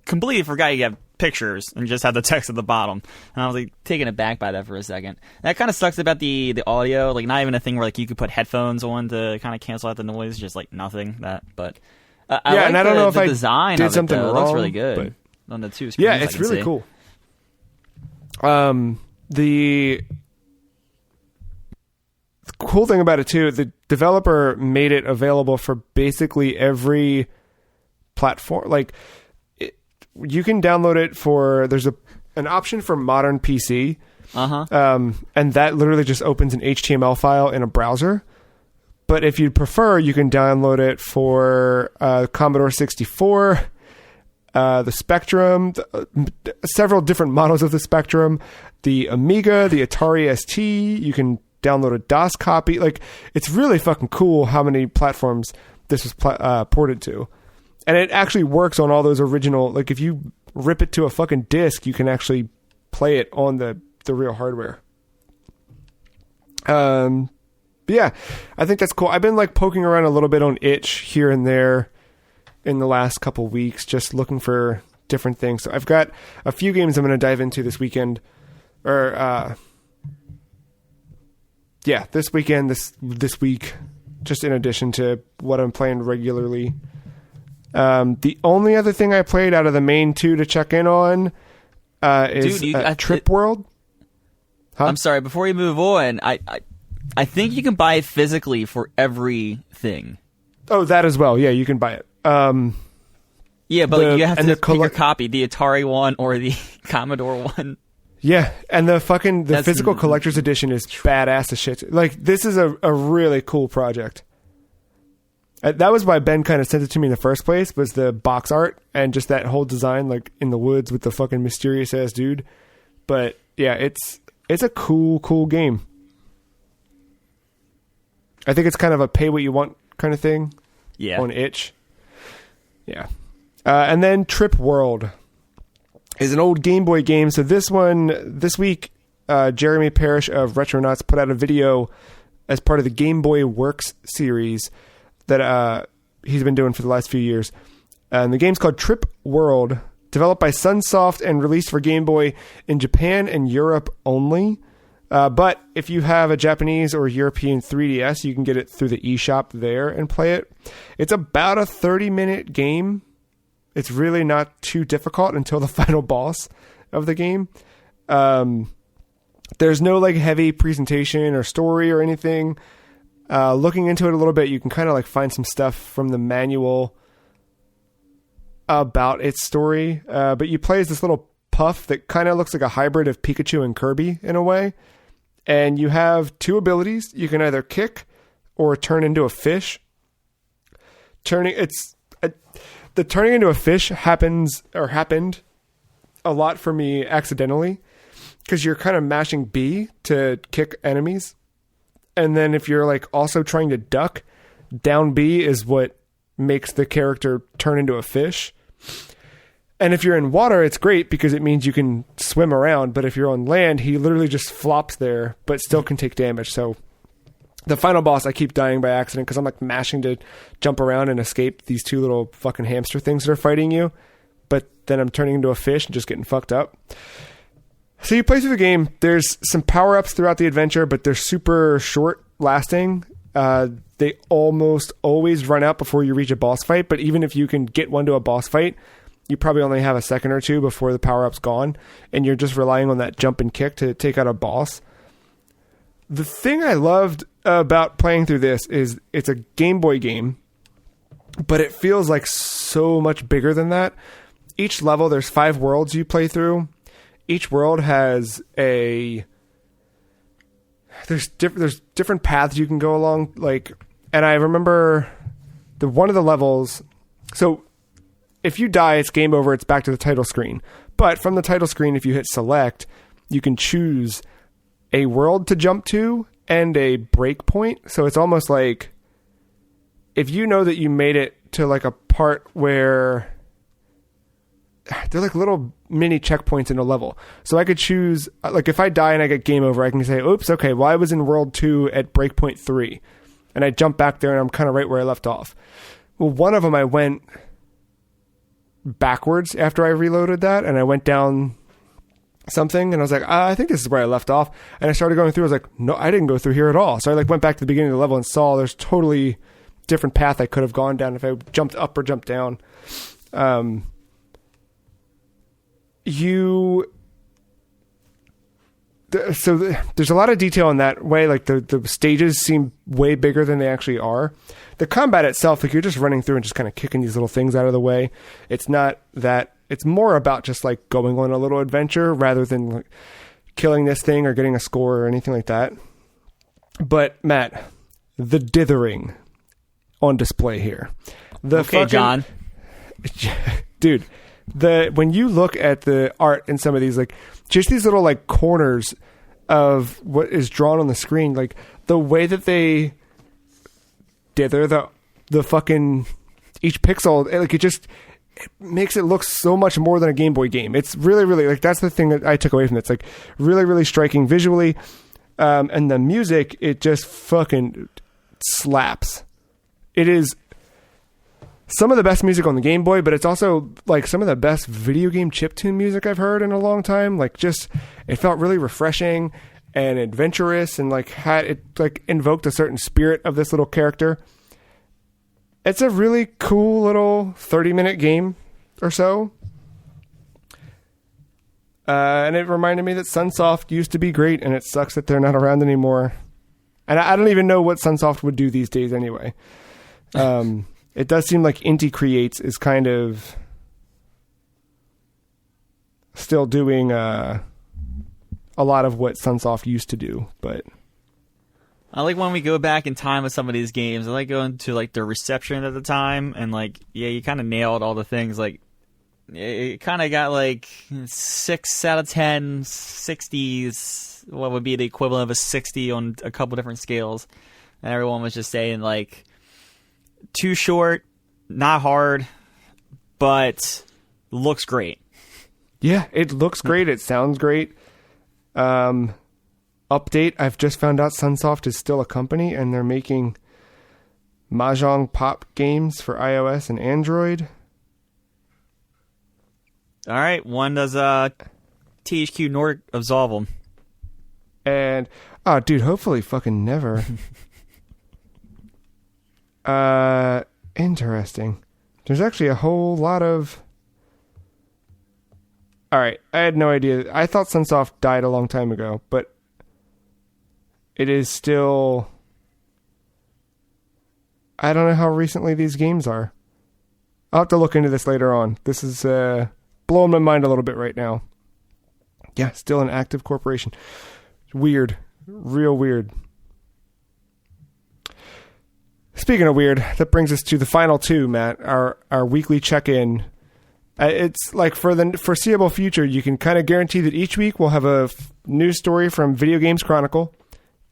completely forgot you have pictures and just have the text at the bottom, and I was like taken aback by that for a second. That kind of sucks about the audio, like not even a thing where like you could put headphones on to kind of cancel out the noise, just like nothing that. But I like and I don't know if I design did of something wrong. It looks really good on the two screens. Yeah, it's really cool. The cool thing about it too, the developer made it available for basically every platform. Like you can download it there's an option for modern PC, and that literally just opens an HTML file in a browser. But if you'd prefer, you can download it for Commodore 64, the Spectrum, several different models of the Spectrum, the Amiga, the Atari ST. You can download a DOS copy. Like, it's really fucking cool how many platforms this was ported to. And it actually works on all those original, like if you rip it to a fucking disc, you can actually play it on the real hardware. But yeah, I think that's cool. I've been like poking around a little bit on itch here and there in the last couple weeks, just looking for different things. So I've got a few games I'm going to dive into this weekend, or this weekend, this week, just in addition to what I'm playing regularly. The only other thing I played out of the main two to check in on is Trip World. Huh? I'm sorry, before you move on, I think you can buy it physically for everything. Oh, that as well. Yeah, you can buy it. Yeah, but you have to pick your copy, the Atari one or the Commodore one. Yeah, and the physical collector's edition is badass as shit. Like, this is a really cool project. That was why Ben kind of sent it to me in the first place, was the box art and just that whole design, like in the woods with the fucking mysterious ass dude. But yeah, it's a cool game. I think it's kind of a pay what you want kind of thing. Yeah. On itch. Yeah. And then Trip World is an old Game Boy game. So this week, Jeremy Parrish of Retronauts put out a video as part of the Game Boy Works series that he's been doing for the last few years. And the game's called Trip World, developed by Sunsoft and released for Game Boy in Japan and Europe only. But if you have a Japanese or European 3DS, you can get it through the eShop there and play it. It's about a 30-minute game. It's really not too difficult until the final boss of the game. There's no like heavy presentation or story or anything. Looking into it a little bit, you can kind of like find some stuff from the manual about its story. But you play as this little puff that kind of looks like a hybrid of Pikachu and Kirby in a way. And you have two abilities. You can either kick or turn into a fish. The turning into a fish happened a lot for me accidentally, because you're kind of mashing B to kick enemies. And then if you're like also trying to duck, down B is what makes the character turn into a fish. And if you're in water, it's great because it means you can swim around. But if you're on land, he literally just flops there, but still can take damage. So the final boss, I keep dying by accident because I'm like mashing to jump around and escape these two little fucking hamster things that are fighting you. But then I'm turning into a fish and just getting fucked up. So you play through the game. There's some power-ups throughout the adventure, but they're super short-lasting. They almost always run out before you reach a boss fight. But even if you can get one to a boss fight, you probably only have a second or two before the power-up's gone. And you're just relying on that jump and kick to take out a boss. The thing I loved about playing through this is it's a Game Boy game, but it feels like so much bigger than that. Each level, there's 5 worlds you play through. Each world has there's different paths you can go along. And I remember one of the levels. So if you die, it's game over. It's back to the title screen. But from the title screen, if you hit select, you can choose a world to jump to and a breakpoint. So it's almost like if you know that you made it to like a part where they're like little mini checkpoints in a level. So I could choose, like if I die and I get game over, I can say, oops, okay, well I was in world 2 at breakpoint 3. And I jump back there and I'm kind of right where I left off. Well, one of them I went backwards after I reloaded that, and I went down something and I was like, I think this is where I left off. And I started going through. I was like, no, I didn't go through here at all. So I like went back to the beginning of the level and saw there's totally different path I could have gone down if I jumped up or jumped down. There's a lot of detail in that way. Like the stages seem way bigger than they actually are. The combat itself, like you're just running through and just kind of kicking these little things out of the way. It's not that. It's more about just like going on a little adventure rather than like killing this thing or getting a score or anything like that. But Matt, the dithering on display here. John. Dude, when you look at the art in some of these, like just these little like corners of what is drawn on the screen, like the way that they dither the fucking each pixel, like it makes it look so much more than a Game Boy game. It's really, really like that's the thing that I took away from it. It's like really, really striking visually, and the music, it just fucking slaps. It is some of the best music on the Game Boy, but it's also like some of the best video game chiptune music I've heard in a long time. Like just, it felt really refreshing and adventurous, and like had it like invoked a certain spirit of this little character. It's a really cool little 30-minute game or so. And it reminded me that Sunsoft used to be great, and it sucks that they're not around anymore. And I don't even know what Sunsoft would do these days anyway. It does seem like Inti Creates is kind of still doing a lot of what Sunsoft used to do, but I like when we go back in time with some of these games. I like going to like the reception at the time, and like, yeah, you kind of nailed all the things. Like, it kind of got like 6 out of 10, 60s. What would be the equivalent of a 60 on a couple different scales? And everyone was just saying like, too short, not hard, but looks great. Yeah, it looks great. It sounds great. Update, I've just found out Sunsoft is still a company, and they're making Mahjong Pop games for iOS and Android. All right, when does THQ Nordic absolve them? And, oh, dude, hopefully fucking never. Interesting. There's actually a whole lot of... All right, I had no idea. I thought Sunsoft died a long time ago, but it is still... I don't know how recently these games are. I'll have to look into this later on. This is blowing my mind a little bit right now. Yeah, still an active corporation. Weird. Real weird. Speaking of weird, that brings us to the final two, Matt, our weekly check-in. It's like for the foreseeable future, you can kind of guarantee that each week we'll have a news story from Video Games Chronicle,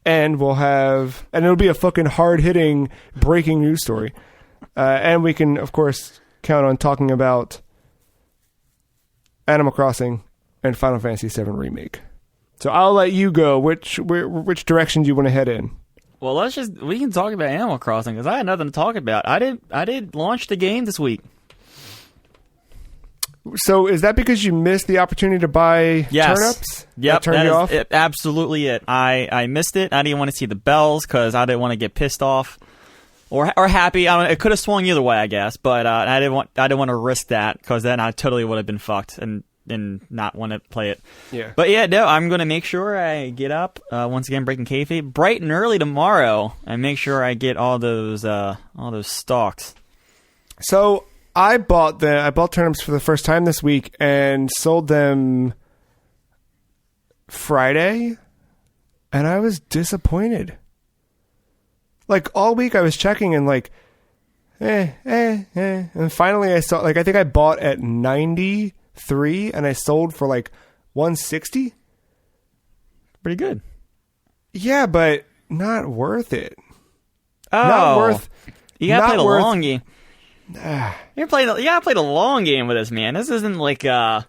and it'll be a fucking hard-hitting, breaking news story. And we can, of course, count on talking about Animal Crossing and Final Fantasy VII Remake. So I'll let you go. Which direction do you want to head in? Well, we can talk about Animal Crossing because I had nothing to talk about. I did launch the game this week. So is that because you missed the opportunity to buy turnips? Yep, turned you off? Absolutely it. I missed it. I didn't want to see the bells because I didn't want to get pissed off or happy. I don't know, it could have swung either way, I guess. But I didn't want to risk that because then I totally would have been fucked and not want to play it. Yeah. But yeah, no, I'm going to make sure I get up once again, breaking kayfabe, bright and early tomorrow, and make sure I get all those stalks. So I bought turnips for the first time this week and sold them Friday, and I was disappointed. Like all week I was checking and like, and finally I saw, like, I think I bought at 93 and I sold for like 160. Pretty good. Yeah, but not worth it. Oh, not worth. You gotta play the long game. You gotta play the long game with this, man. This isn't like a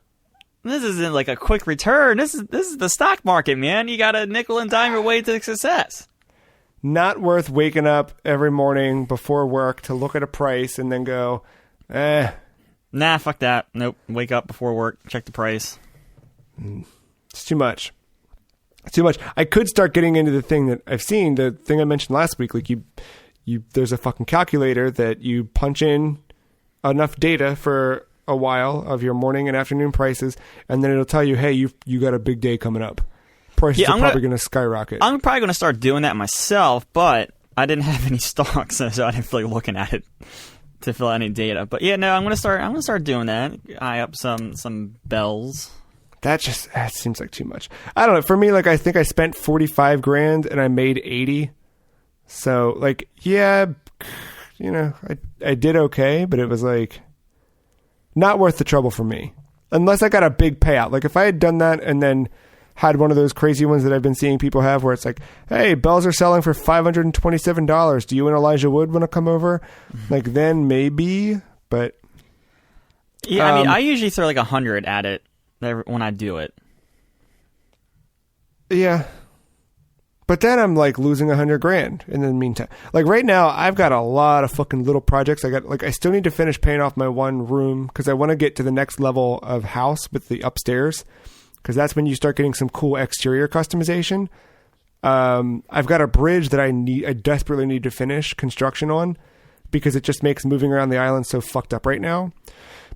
quick return. This is the stock market, man. You gotta nickel and dime your way to success. Not worth waking up every morning before work to look at a price and then go, Nah, fuck that. Nope. Wake up before work, check the price. It's too much. It's too much. I could start getting into the thing that I've seen, the thing I mentioned last week. Like there's a fucking calculator that you punch in enough data for a while of your morning and afternoon prices, and then it'll tell you, hey, you got a big day coming up. Prices are probably going to skyrocket. I'm probably going to start doing that myself, but I didn't have any stocks, so I didn't feel like looking at it to fill out any data. But yeah, no, I'm going to start doing that. Eye up some bells. That seems like too much. I don't know. For me, like, I think I spent 45 grand and I made 80. So, like, yeah, you know, I did okay, but it was like not worth the trouble for me. Unless I got a big payout. Like, if I had done that and then had one of those crazy ones that I've been seeing people have where it's like, hey, bells are selling for $527. Do you and Elijah Wood want to come over? Like, then maybe, but... Yeah, I mean, I usually throw like 100 at it when I do it. Yeah. But then I'm like losing 100 grand in the meantime. Like right now, I've got a lot of fucking little projects. I still need to finish paying off my one room because I want to get to the next level of house with the upstairs. Because that's when you start getting some cool exterior customization. I've got a bridge that I desperately need to finish construction on because it just makes moving around the island so fucked up right now.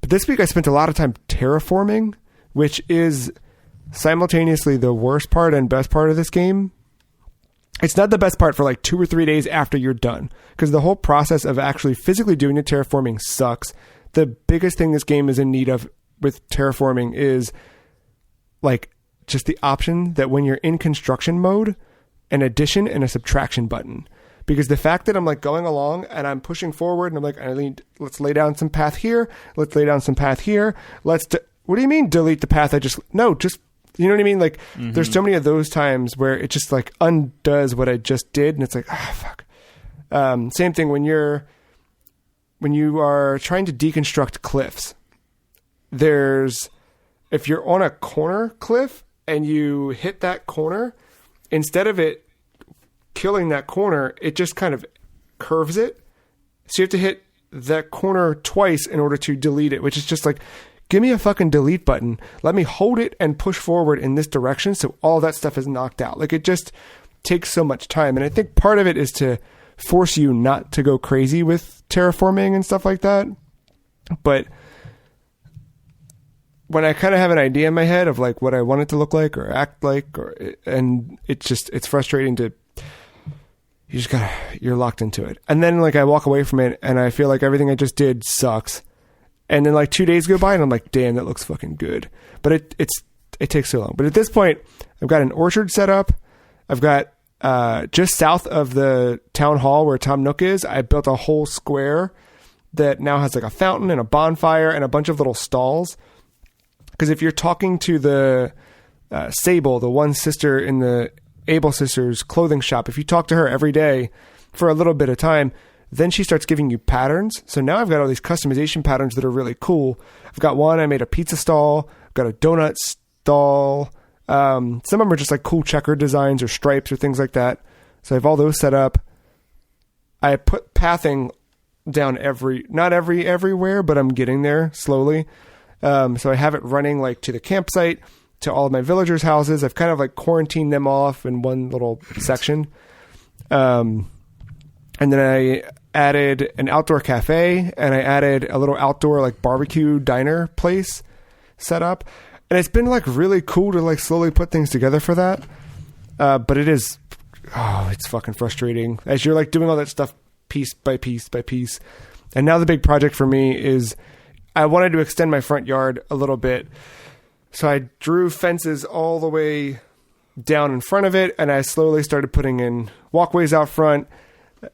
But this week I spent a lot of time terraforming, which is simultaneously the worst part and best part of this game. It's not the best part for like 2 or 3 days after you're done, because the whole process of actually physically doing the terraforming sucks. The biggest thing this game is in need of with terraforming is like just the option that when you're in construction mode, an addition and a subtraction button. Because the fact that I'm like going along and I'm pushing forward and I'm like, let's lay down some path here. Let's lay down some path here. What do you mean delete the path? Just, you know what I mean? Like there's so many of those times where it just like undoes what I just did. And it's like, fuck. Same thing when you're when you are trying to deconstruct cliffs, if you're on a corner cliff and you hit that corner, instead of it killing that corner, it just kind of curves it. So you have to hit that corner twice in order to delete it, which is just like, give me a fucking delete button. Let me hold it and push forward in this direction so all that stuff is knocked out. Like, it just takes so much time. And I think part of it is to force you not to go crazy with terraforming and stuff like that. But when I kind of have an idea in my head of like what I want it to look like or act like, and it's frustrating to, you're locked into it. And then like I walk away from it and I feel like everything I just did sucks. And then like 2 days go by and I'm like, damn, that looks fucking good. But it takes so long. But at this point, I've got an orchard set up. I've got just south of the town hall where Tom Nook is, I built a whole square that now has like a fountain and a bonfire and a bunch of little stalls. Because if you're talking to the Sable, the one sister in the Able Sisters clothing shop, if you talk to her every day for a little bit of time, then she starts giving you patterns. So now I've got all these customization patterns that are really cool. I've got one, I made a pizza stall. I've got a donut stall. Some of them are just like cool checker designs or stripes or things like that. So I have all those set up. I put pathing down not everywhere, but I'm getting there slowly. So I have it running like to the campsite, to all of my villagers' houses. I've kind of like quarantined them off in one little section. And then I added an outdoor cafe and I added a little outdoor like barbecue diner place set up. And it's been like really cool to like slowly put things together for that. But it's fucking frustrating as you're like doing all that stuff piece by piece by piece. And now the big project for me is I wanted to extend my front yard a little bit. So I drew fences all the way down in front of it. And I slowly started putting in walkways out front.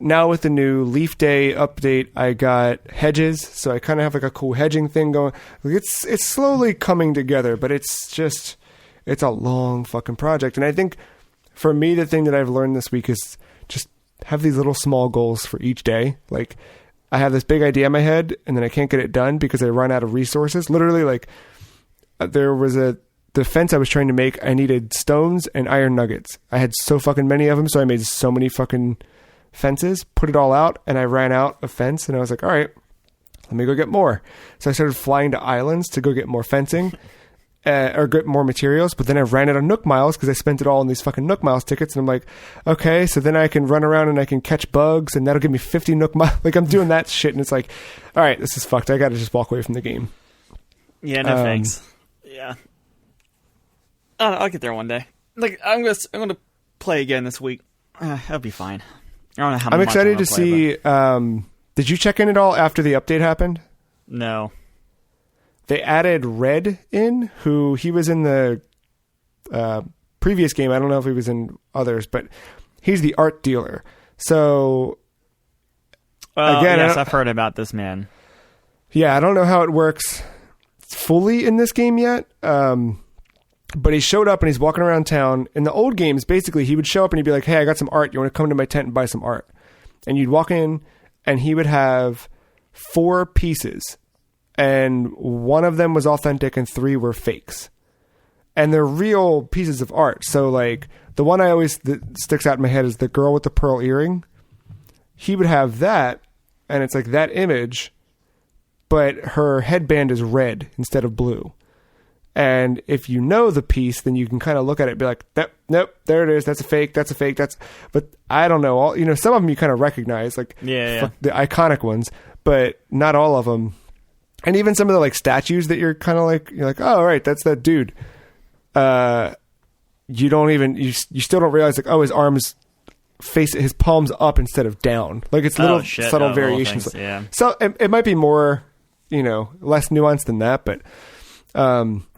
Now with the new Leaf Day update, I got hedges. So I kind of have like a cool hedging thing going. It's slowly coming together, but it's a long fucking project. And I think for me, the thing that I've learned this week is just have these little small goals for each day. Like I have this big idea in my head and then I can't get it done because I run out of resources. Literally, like there was the fence I was trying to make. I needed stones and iron nuggets. I had so fucking many of them. So I made so many fucking fences, put it all out, and I ran out of fence, and I was like, all right, let me go get more. So I started flying to islands to go get more fencing or get more materials, but then I ran out of Nook Miles because I spent it all on these fucking Nook Miles tickets, and I'm like, okay, so then I can run around and I can catch bugs, and that'll give me 50 Nook Miles. Like, I'm doing that shit, and it's like, all right, this is fucked. I gotta just walk away from the game. Yeah, no thanks. Yeah. I'll get there one day. Like, I'm gonna play again this week. That'll be fine. I don't know how I'm much excited to see. Did you check in at all after the update happened? No. They added Red in, who he was in the previous game. I don't know if he was in others, but he's the art dealer. So again, yes, I've heard about this man. Yeah, I don't know how it works fully in this game yet. But he showed up and he's walking around town. In the old games, basically, he would show up and he'd be like, hey, I got some art. You want to come to my tent and buy some art? And you'd walk in and he would have 4 pieces. And one of them was authentic and 3 were fakes. And they're real pieces of art. So, like, the one that sticks out in my head is the girl with the pearl earring. He would have that, and it's like that image, but her headband is red instead of blue. And if you know the piece, then you can kind of look at it and be like, nope, there it is. That's a fake. But I don't know. Some of them you kind of recognize, like the iconic ones, but not all of them. And even some of the like statues that you're kind of like, you're like, oh, right, that's that dude. You still don't realize like, oh, his arms his palms up instead of down. Like it's little subtle variations. Yeah. So it might be more, less nuanced than that, but,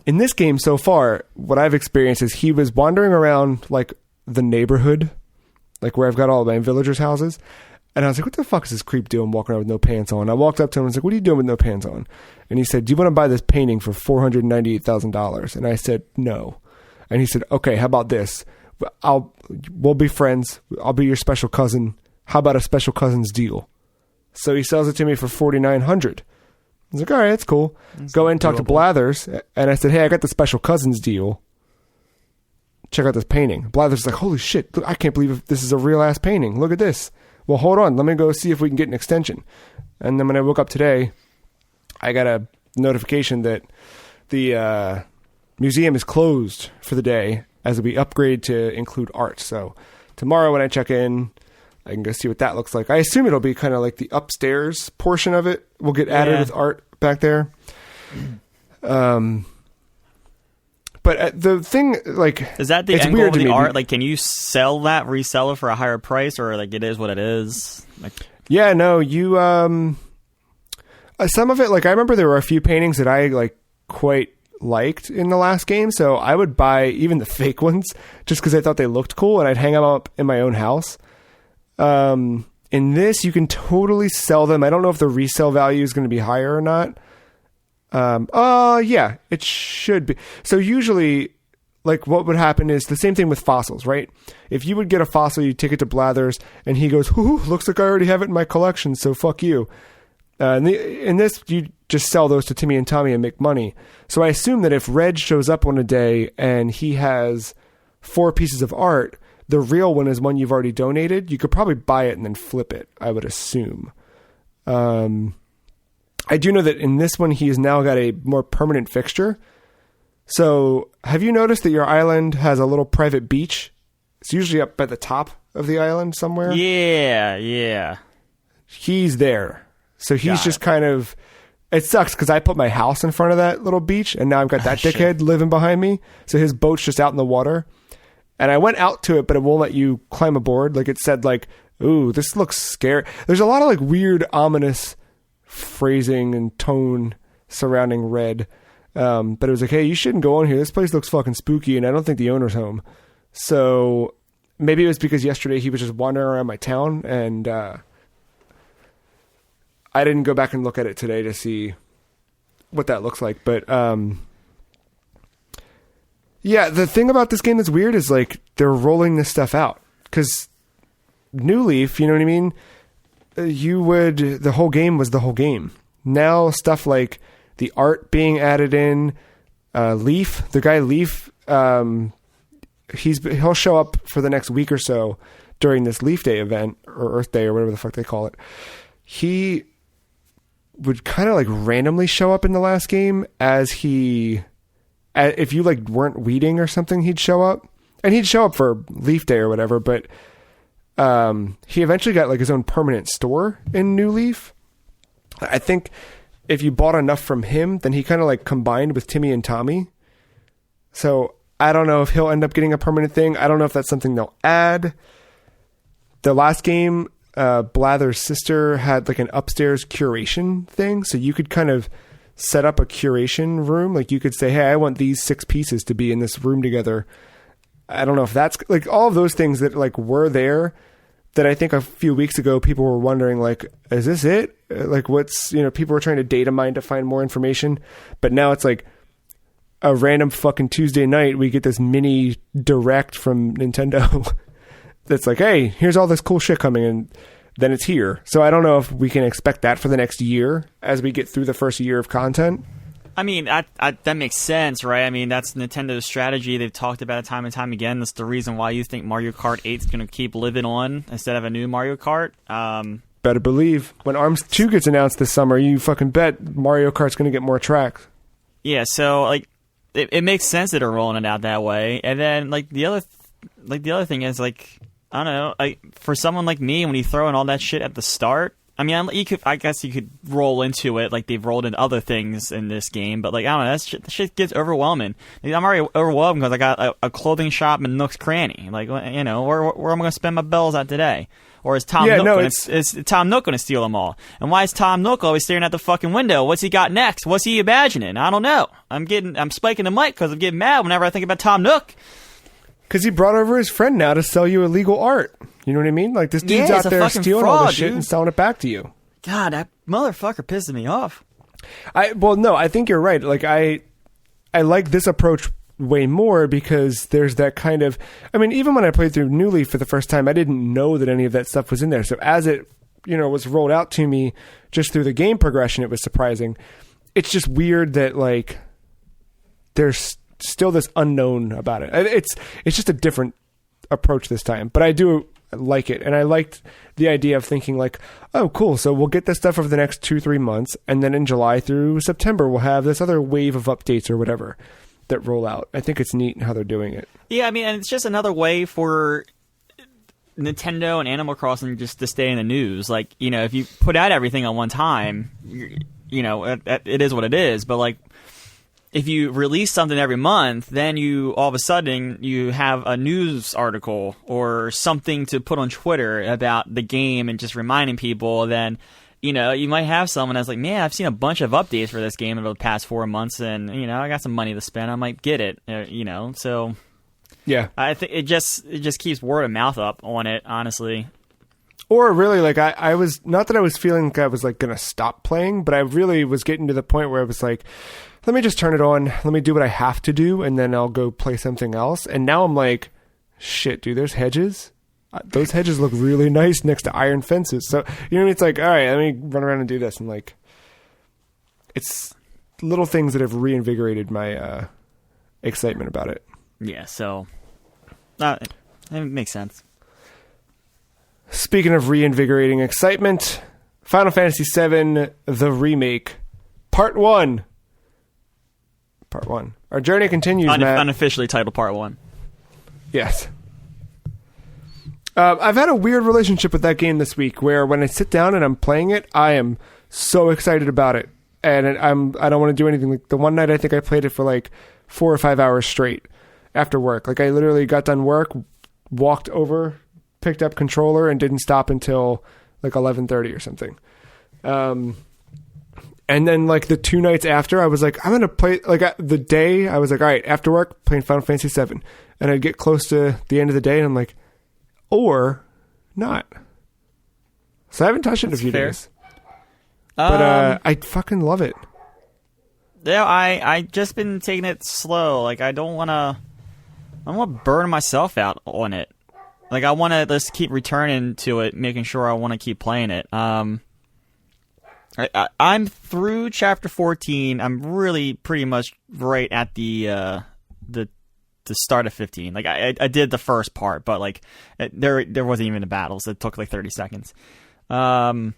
in this game so far, what I've experienced is he was wandering around like the neighborhood, like where I've got all of my villagers' houses. And I was like, what the fuck is this creep doing walking around with no pants on? I walked up to him and was like, what are you doing with no pants on? And he said, do you want to buy this painting for $498,000? And I said, no. And he said, okay, how about this? We'll be friends. I'll be your special cousin. How about a special cousin's deal? So he sells it to me for $4,900. I was like, all right, that's cool. Go in and talk to Blathers. And I said, hey, I got the special cousins deal. Check out this painting. Blathers is like, holy shit, I can't believe this is a real ass painting. Look at this. Well, hold on. Let me go see if we can get an extension. And then when I woke up today, I got a notification that the museum is closed for the day as we upgrade to include art. So tomorrow when I check in, I can go see what that looks like. I assume it'll be kind of like the upstairs portion of it will get added with art back there. But the thing, like, is that the end goal of the art? Like, can you sell that, resell it for a higher price, or like it is what it is? Like, yeah, no, you some of it, like I remember there were a few paintings that I like quite liked in the last game, so I would buy even the fake ones just because I thought they looked cool, and I'd hang them up in my own house. In this, you can totally sell them. I don't know if the resale value is going to be higher or not. Yeah, it should be. So usually, like what would happen is the same thing with fossils, right? If you would get a fossil, you take it to Blathers, and he goes, "Ooh, looks like I already have it in my collection, so fuck you." In this, you just sell those to Timmy and Tommy and make money. So I assume that if Reg shows up on a day and he has 4 pieces of art, the real one is one you've already donated. You could probably buy it and then flip it, I would assume. I do know that in this one, he's now got a more permanent fixture. So have you noticed that your island has a little private beach? It's usually up at the top of the island somewhere. Yeah. He's there. So he's just kind of... It sucks because I put my house in front of that little beach, and now I've got that dickhead living behind me. So his boat's just out in the water. And I went out to it, but it won't let you climb aboard. Like it said, like, ooh, this looks scary. There's a lot of like weird, ominous phrasing and tone surrounding Red. But it was like, hey, you shouldn't go on here. This place looks fucking spooky, and I don't think the owner's home. So maybe it was because yesterday he was just wandering around my town, and I didn't go back and look at it today to see what that looks like. But yeah, the thing about this game that's weird is like they're rolling this stuff out. Because New Leaf, you know what I mean? The whole game was the whole game. Now stuff like the art being added in, Leaf, the guy Leaf, he'll show up for the next week or so during this Leaf Day event, or Earth Day, or whatever the fuck they call it. He would kind of like randomly show up in the last game if you like weren't weeding or something, he'd show up, and he'd show up for Leaf Day or whatever. But he eventually got like his own permanent store in New Leaf. I think if you bought enough from him, then he kind of like combined with Timmy and Tommy. So I don't know if he'll end up getting a permanent thing. I don't know if that's something they'll add. The last game, Blather's sister had like an upstairs curation thing. So you could kind of set up a curation room. Like you could say, hey, I want these 6 pieces to be in this room together. I don't know if that's like all of those things that like were there that I think a few weeks ago people were wondering, like, is this it? Like what's, people were trying to data mine to find more information, but now it's like a random fucking Tuesday night we get this mini direct from Nintendo that's like, hey, here's all this cool shit coming, and then it's here. So I don't know if we can expect that for the next year as we get through the first year of content. I mean, that makes sense, right? I mean, that's Nintendo's strategy. They've talked about it time and time again. That's the reason why you think Mario Kart 8 is going to keep living on instead of a new Mario Kart. Better believe. When ARMS 2 gets announced this summer, you fucking bet Mario Kart's going to get more tracks. Yeah, so, like, it makes sense that they're rolling it out that way. And then, like, the other thing is, like, I don't know, for someone like me, when you throw in all that shit at the start, I mean, I guess you could roll into it like they've rolled in other things in this game, but like I don't know, that shit gets overwhelming. Like, I'm already overwhelmed because I got a clothing shop in Nook's Cranny. Like, where am I going to spend my bells at today? Or is Tom Nook going to steal them all? And why is Tom Nook always staring at the fucking window? What's he got next? What's he imagining? I don't know. I'm spiking the mic because I'm getting mad whenever I think about Tom Nook. Because he brought over his friend now to sell you illegal art. You know what I mean? Like, this dude's out there stealing all this shit and selling it back to you. God, that motherfucker pisses me off. I think you're right. Like, I like this approach way more because there's that kind of... I mean, even when I played through New Leaf for the first time, I didn't know that any of that stuff was in there. So as it was rolled out to me just through the game progression, it was surprising. It's just weird that like there's still this unknown about it. It's just a different approach this time, but I do like it, and I liked the idea of thinking like, oh cool, so we'll get this stuff over the next 2-3 months, and then in July through September we'll have this other wave of updates or whatever that roll out. I think it's neat how they're doing it. Yeah, I mean, and it's just another way for Nintendo and Animal Crossing just to stay in the news. Like, if you put out everything at one time, it is what it is, but like if you release something every month, then you all of a sudden you have a news article or something to put on Twitter about the game and just reminding people. Then, you might have someone that's like, man, I've seen a bunch of updates for this game over the past 4 months, and I got some money to spend. I might get it. So yeah, I think it just keeps word of mouth up on it, honestly. Or really, like I was not that I was feeling like I was like gonna stop playing, but I really was getting to the point where I was like, let me just turn it on, let me do what I have to do, and then I'll go play something else. And now I'm like, shit, dude, there's hedges. Those hedges look really nice next to iron fences. So it's like, all right, let me run around and do this. And like, it's little things that have reinvigorated my excitement about it. Yeah, so it makes sense. Speaking of reinvigorating excitement, Final Fantasy VII, the remake, Part 1. Our journey continues, Matt. Unofficially titled Part 1. Yes. I've had a weird relationship with that game this week, where when I sit down and I'm playing it, I am so excited about it, and I don't want to do anything. Like the one night, I think I played it for like 4 or 5 hours straight after work. Like I literally got done work, walked over, picked up controller, and didn't stop until like 11:30 or something. And then like the 2 nights after, I was like, I'm gonna play. Like the day, I was like, all right, after work, playing Final Fantasy VII, and I'd get close to the end of the day, and I'm like, or not. So I haven't touched it in a few days, but I fucking love it. Yeah, I just been taking it slow. Like I don't want to burn myself out on it. Like I want to just keep returning to it, making sure I want to keep playing it. I'm through chapter 14. I'm really pretty much right at the start of 15. Like I did the first part, but like there wasn't even a battle, so it took like 30 seconds. I've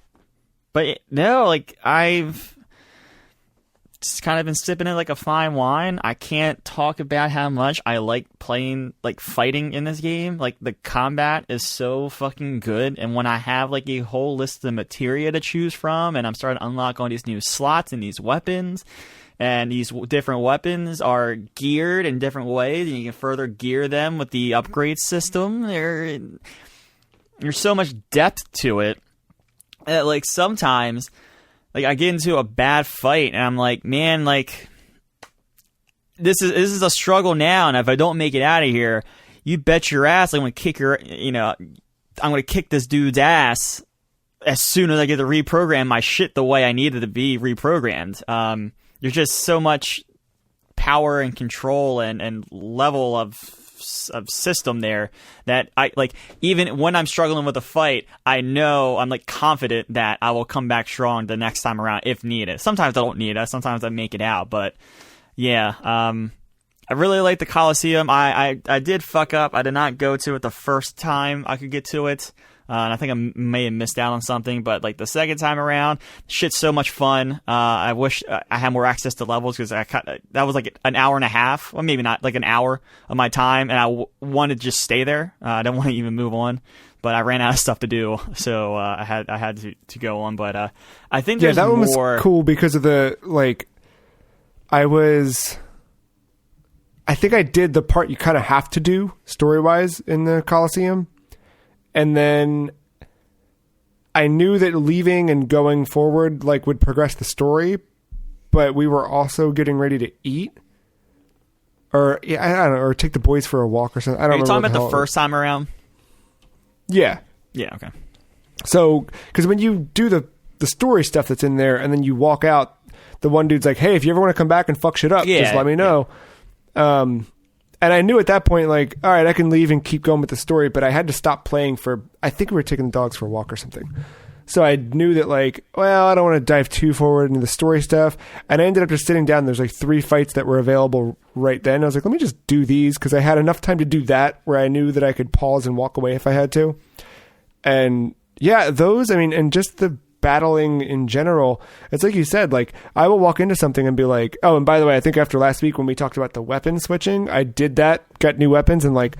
just kind of been sipping it like a fine wine. I can't talk about how much I like playing, like fighting in this game. Like the combat is so fucking good, and when I have like a whole list of materia to choose from, and I'm starting to unlock all these new slots and these weapons, and these different weapons are geared in different ways, and you can further gear them with the upgrade system. There's so much depth to it that like sometimes, like I get into a bad fight and I'm like, man, like this is a struggle now, and if I don't make it out of here, you bet your ass I'm gonna kick I'm gonna kick this dude's ass as soon as I get to reprogram my shit the way I need it to be reprogrammed. There's just so much power and control and level of system there that I like. Even when I'm struggling with a fight, I know I'm like confident that I will come back strong the next time around if needed. Sometimes I don't need it. Sometimes I make it out. But yeah, I really like the Coliseum. I did fuck up. I did not go to it the first time I could get to it. And I think I may have missed out on something, but like the second time around, shit's so much fun. I wish I had more access to levels, because that was like an hour and a half, well maybe not, like an hour of my time, and I wanted to just stay there. I didn't want to even move on, but I ran out of stuff to do, so I had to go on. But I think there's that one more... was cool because of the like. I think I did the part you kind of have to do story wise in the Coliseum. And then I knew that leaving and going forward like would progress the story, but we were also getting ready to eat, or I don't know, or take the boys for a walk or something. I don't know. Are you talking about the first time around? Yeah. Yeah. Okay. So, because when you do the story stuff that's in there, and then you walk out, the one dude's like, "Hey, if you ever want to come back and fuck shit up, just let me know." Yeah. And I knew at that point, like, all right, I can leave and keep going with the story, but I had to stop playing for, I think we were taking the dogs for a walk or something. So I knew that, like, well, I don't want to dive too forward into the story stuff. And I ended up just sitting down. There's like 3 fights that were available right then. I was like, let me just do these, because I had enough time to do that where I knew that I could pause and walk away if I had to. And yeah, those, I mean, and just the battling in general, it's like you said, like, I will walk into something and be like, oh, and by the way, I think after last week when we talked about the weapon switching, I did that, got new weapons, and like,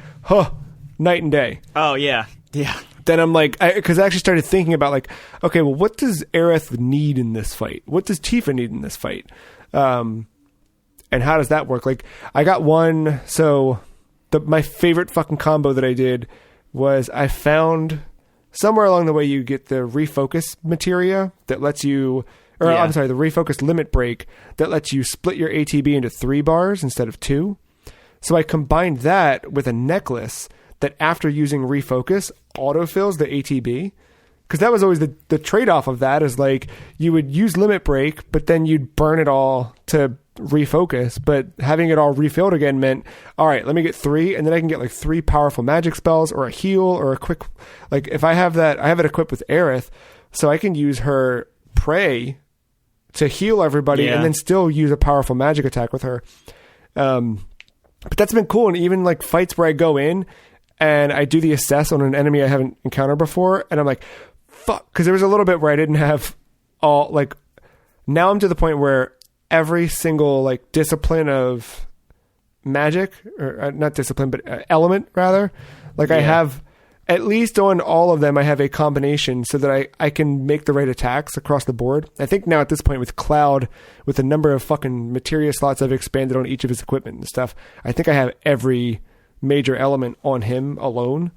night and day. Oh, yeah. Yeah. Then I'm like, because I actually started thinking about, like, okay, well, what does Aerith need in this fight? What does Tifa need in this fight? And how does that work? Like, I got one, so my favorite fucking combo that I did was I found somewhere along the way you get the refocus materia that lets you, or I'm sorry, the refocus limit break that lets you split your ATB into 3 bars instead of 2. So I combined that with a necklace that after using refocus autofills the ATB, because that was always the trade-off of that, is like you would use limit break, but then you'd burn it all to refocus, but having it all refilled again meant, all right, let me get 3, and then I can get like 3 powerful magic spells or a heal or a quick, like if I have that, I have it equipped with Aerith, so I can use her Prey to heal everybody and then still use a powerful magic attack with her. But that's been cool. And even like fights where I go in and I do the assess on an enemy I haven't encountered before, and I'm like, fuck, because there was a little bit where I didn't have all, like, now I'm to the point where every single like discipline of magic, or not discipline, but element rather, like I have, at least on all of them, I have a combination so that I can make the right attacks across the board. I think now at this point with Cloud, with the number of fucking materia slots I've expanded on each of his equipment and stuff, I think I have every major element on him alone.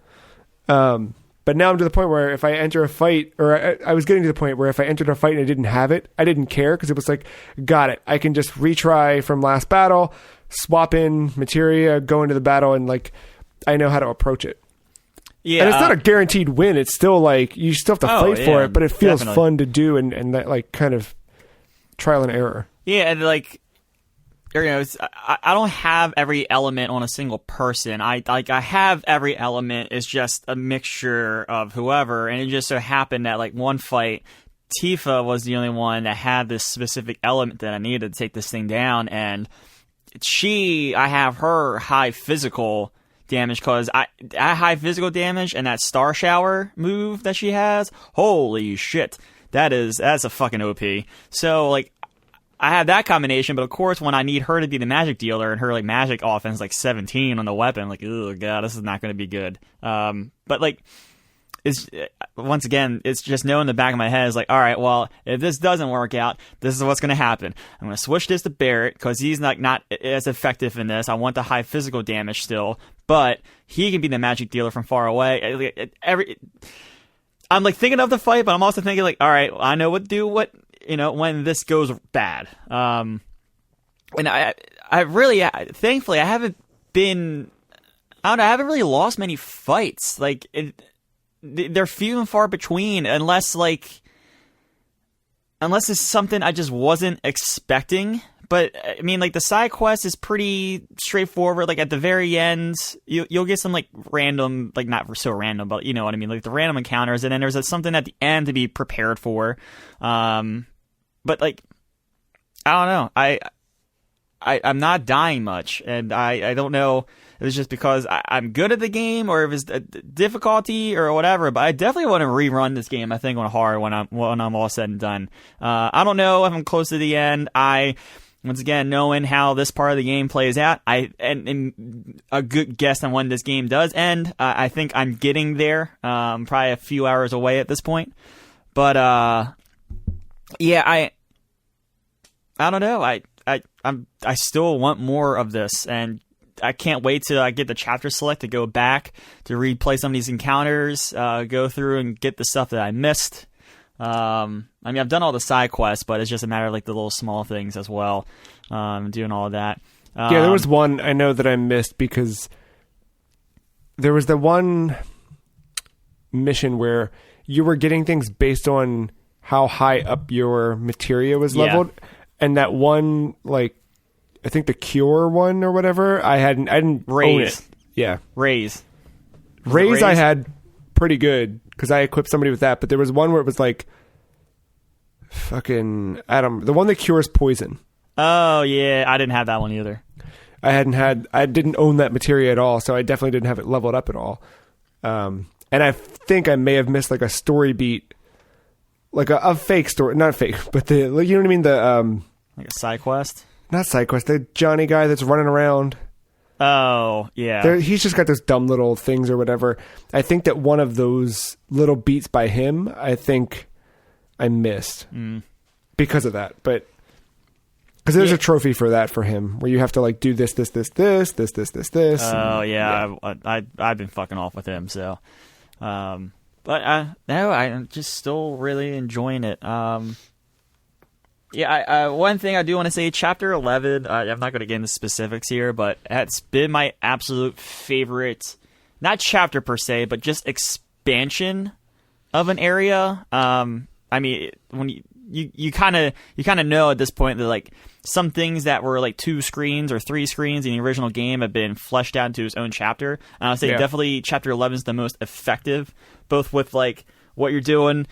But now I'm to the point where if I enter a fight, or I was getting to the point where if I entered a fight and I didn't have it, I didn't care, because it was like, got it. I can just retry from last battle, swap in materia, go into the battle, and like, I know how to approach it. Yeah, and it's not a guaranteed win. It's still like, you still have to fight for it, but it feels fun to do, and that like kind of trial and error. Yeah, and like, you know, I don't have every element on a single person. I have every element. It's just a mixture of whoever, and it just so happened that like one fight, Tifa was the only one that had this specific element that I needed to take this thing down, and I have her high physical damage, because I high physical damage, and that Star Shower move that she has, holy shit, that's a fucking OP. So like, I have that combination, but of course, when I need her to be the magic dealer and her like magic offense like 17 on the weapon, like, oh god, this is not going to be good. But like, it's once again, it's just knowing in the back of my head is like, all right, well, if this doesn't work out, this is what's going to happen. I'm going to switch this to Barrett, because he's not as effective in this. I want the high physical damage still, but he can be the magic dealer from far away. I'm like thinking of the fight, but I'm also thinking like, all right, I know what to do. You know, when this goes bad. And I really, thankfully, I haven't really lost many fights. Like, they're few and far between, unless it's something I just wasn't expecting. But, I mean, like, the side quest is pretty straightforward. Like, at the very end, you'll get some, like, random, like, not so random, but you know what I mean? Like, the random encounters, and then there's something at the end to be prepared for. But like, I don't know. I'm not dying much, and I don't know if it's just because I'm good at the game, or if it's difficulty or whatever. But I definitely want to rerun this game, I think, on hard when I'm all said and done. I don't know if I'm close to the end. Once again, knowing how this part of the game plays out, and a good guess on when this game does end, I think I'm getting there. Probably a few hours away at this point. But yeah, I don't know. I still want more of this, and I can't wait till I get the chapter select to go back to replay some of these encounters, go through and get the stuff that I missed. I mean, I've done all the side quests, but it's just a matter of like the little small things as well. Doing all of that. Yeah, there was one I know that I missed, because there was the one mission where you were getting things based on how high up your materia was leveled. Yeah. And that one, like, I think the cure one or whatever, I didn't Raise. own it. Yeah. Raise I had pretty good, because I equipped somebody with that. But there was one where it was like fucking Adam, the one that cures poison. Oh yeah, I didn't have that one either. I didn't own that materia at all, so I definitely didn't have it leveled up at all. And I think I may have missed like a story beat, like a fake story, not fake, but you know what I mean? The like a side quest. Not side quest. The Johnny guy that's running around. Oh, yeah. He's just got those dumb little things or whatever. I think that one of those little beats by him, I think I missed because of that. But because there's a trophy for that for him, where you have to like do this. Oh yeah. I've been fucking off with him. So, but no, I'm just still really enjoying it. Yeah, one thing I do want to say, Chapter 11, I'm not going to get into specifics here, but it's been my absolute favorite, not chapter per se, but just expansion of an area. I mean, when you kind of know at this point that like some things that were like 2 screens or 3 screens in the original game have been fleshed out into its own chapter. And I'll say definitely Chapter 11 is the most effective, both with like what you're doing,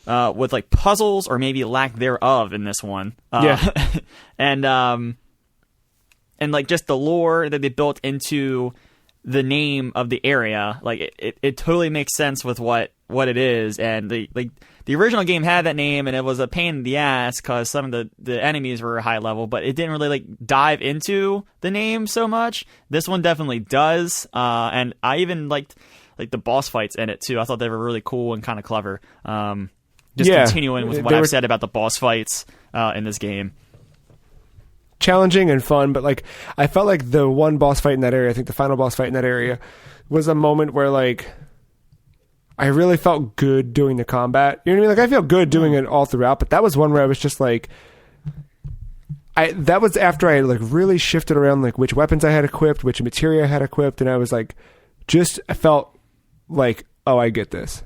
with like puzzles or maybe lack thereof in this one. And like just the lore that they built into the name of the area, like it totally makes sense with what it is. And the original game had that name, and it was a pain in the ass because some of the enemies were high level, but it didn't really like dive into the name so much. This one definitely does, and I even liked like the boss fights in it too. I thought they were really cool and kind of clever. Continuing with what I've said about the boss fights in this game. Challenging and fun, but like I felt like the one boss fight in that area, I think the final boss fight in that area, was a moment where like I really felt good doing the combat. You know what I mean? Like I feel good doing it all throughout, but that was one where I was just like, that was after I like really shifted around like which weapons I had equipped, which materia I had equipped, and I was like, I felt like, oh, I get this.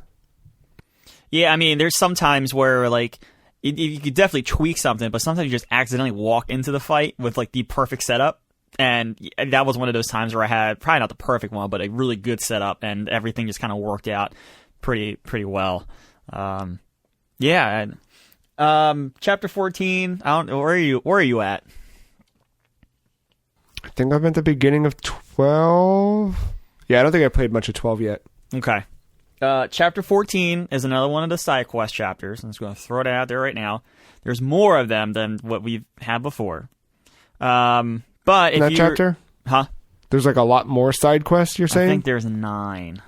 Yeah, I mean, there's some times where like you could definitely tweak something, but sometimes you just accidentally walk into the fight with like the perfect setup, and that was one of those times where I had probably not the perfect one, but a really good setup, and everything just kind of worked out pretty well. Chapter 14. I don't know, where are you at? I think I'm at the beginning of 12. Yeah, I don't think I played much of 12 yet. Okay. Chapter 14 is another one of the side quest chapters. I'm just going to throw it out there right now. There's more of them than what we've had before. But if that chapter? Huh? There's like a lot more side quests, you're saying? I think there's 9.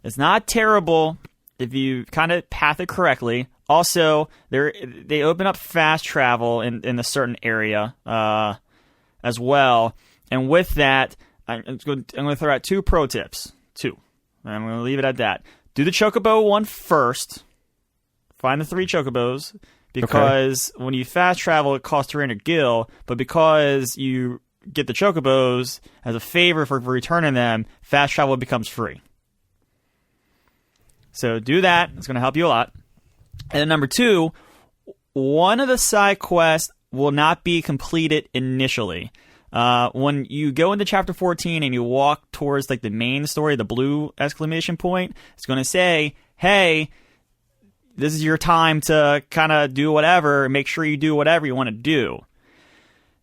It's not terrible if you kind of path it correctly. Also, they open up fast travel in a certain area as well. And with that, I'm going to throw out 2 pro tips. 2. I'm going to leave it at that. Do the chocobo one first. Find the 3 chocobos. Because when you fast travel, it costs 300 gil. But because you get the chocobos as a favor for returning them, fast travel becomes free. So do that. It's going to help you a lot. And then number 2, one of the side quests will not be completed initially. When you go into chapter 14 and you walk towards like the main story, the blue exclamation point, it's going to say, hey, this is your time to kind of do whatever. Make sure you do whatever you want to do.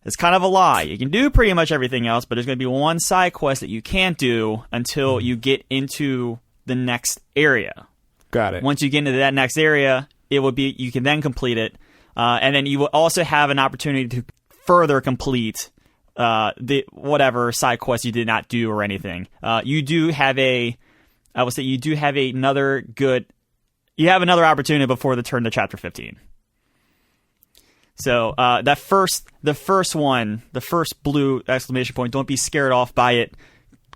It's kind of a lie. You can do pretty much everything else, but there's going to be one side quest that you can't do until you get into the next area. Got it. Once you get into that next area, you can then complete it. And then you will also have an opportunity to further complete the whatever side quest you did not do or anything. You have another opportunity before the turn to chapter 15. So the first blue exclamation point, don't be scared off by it.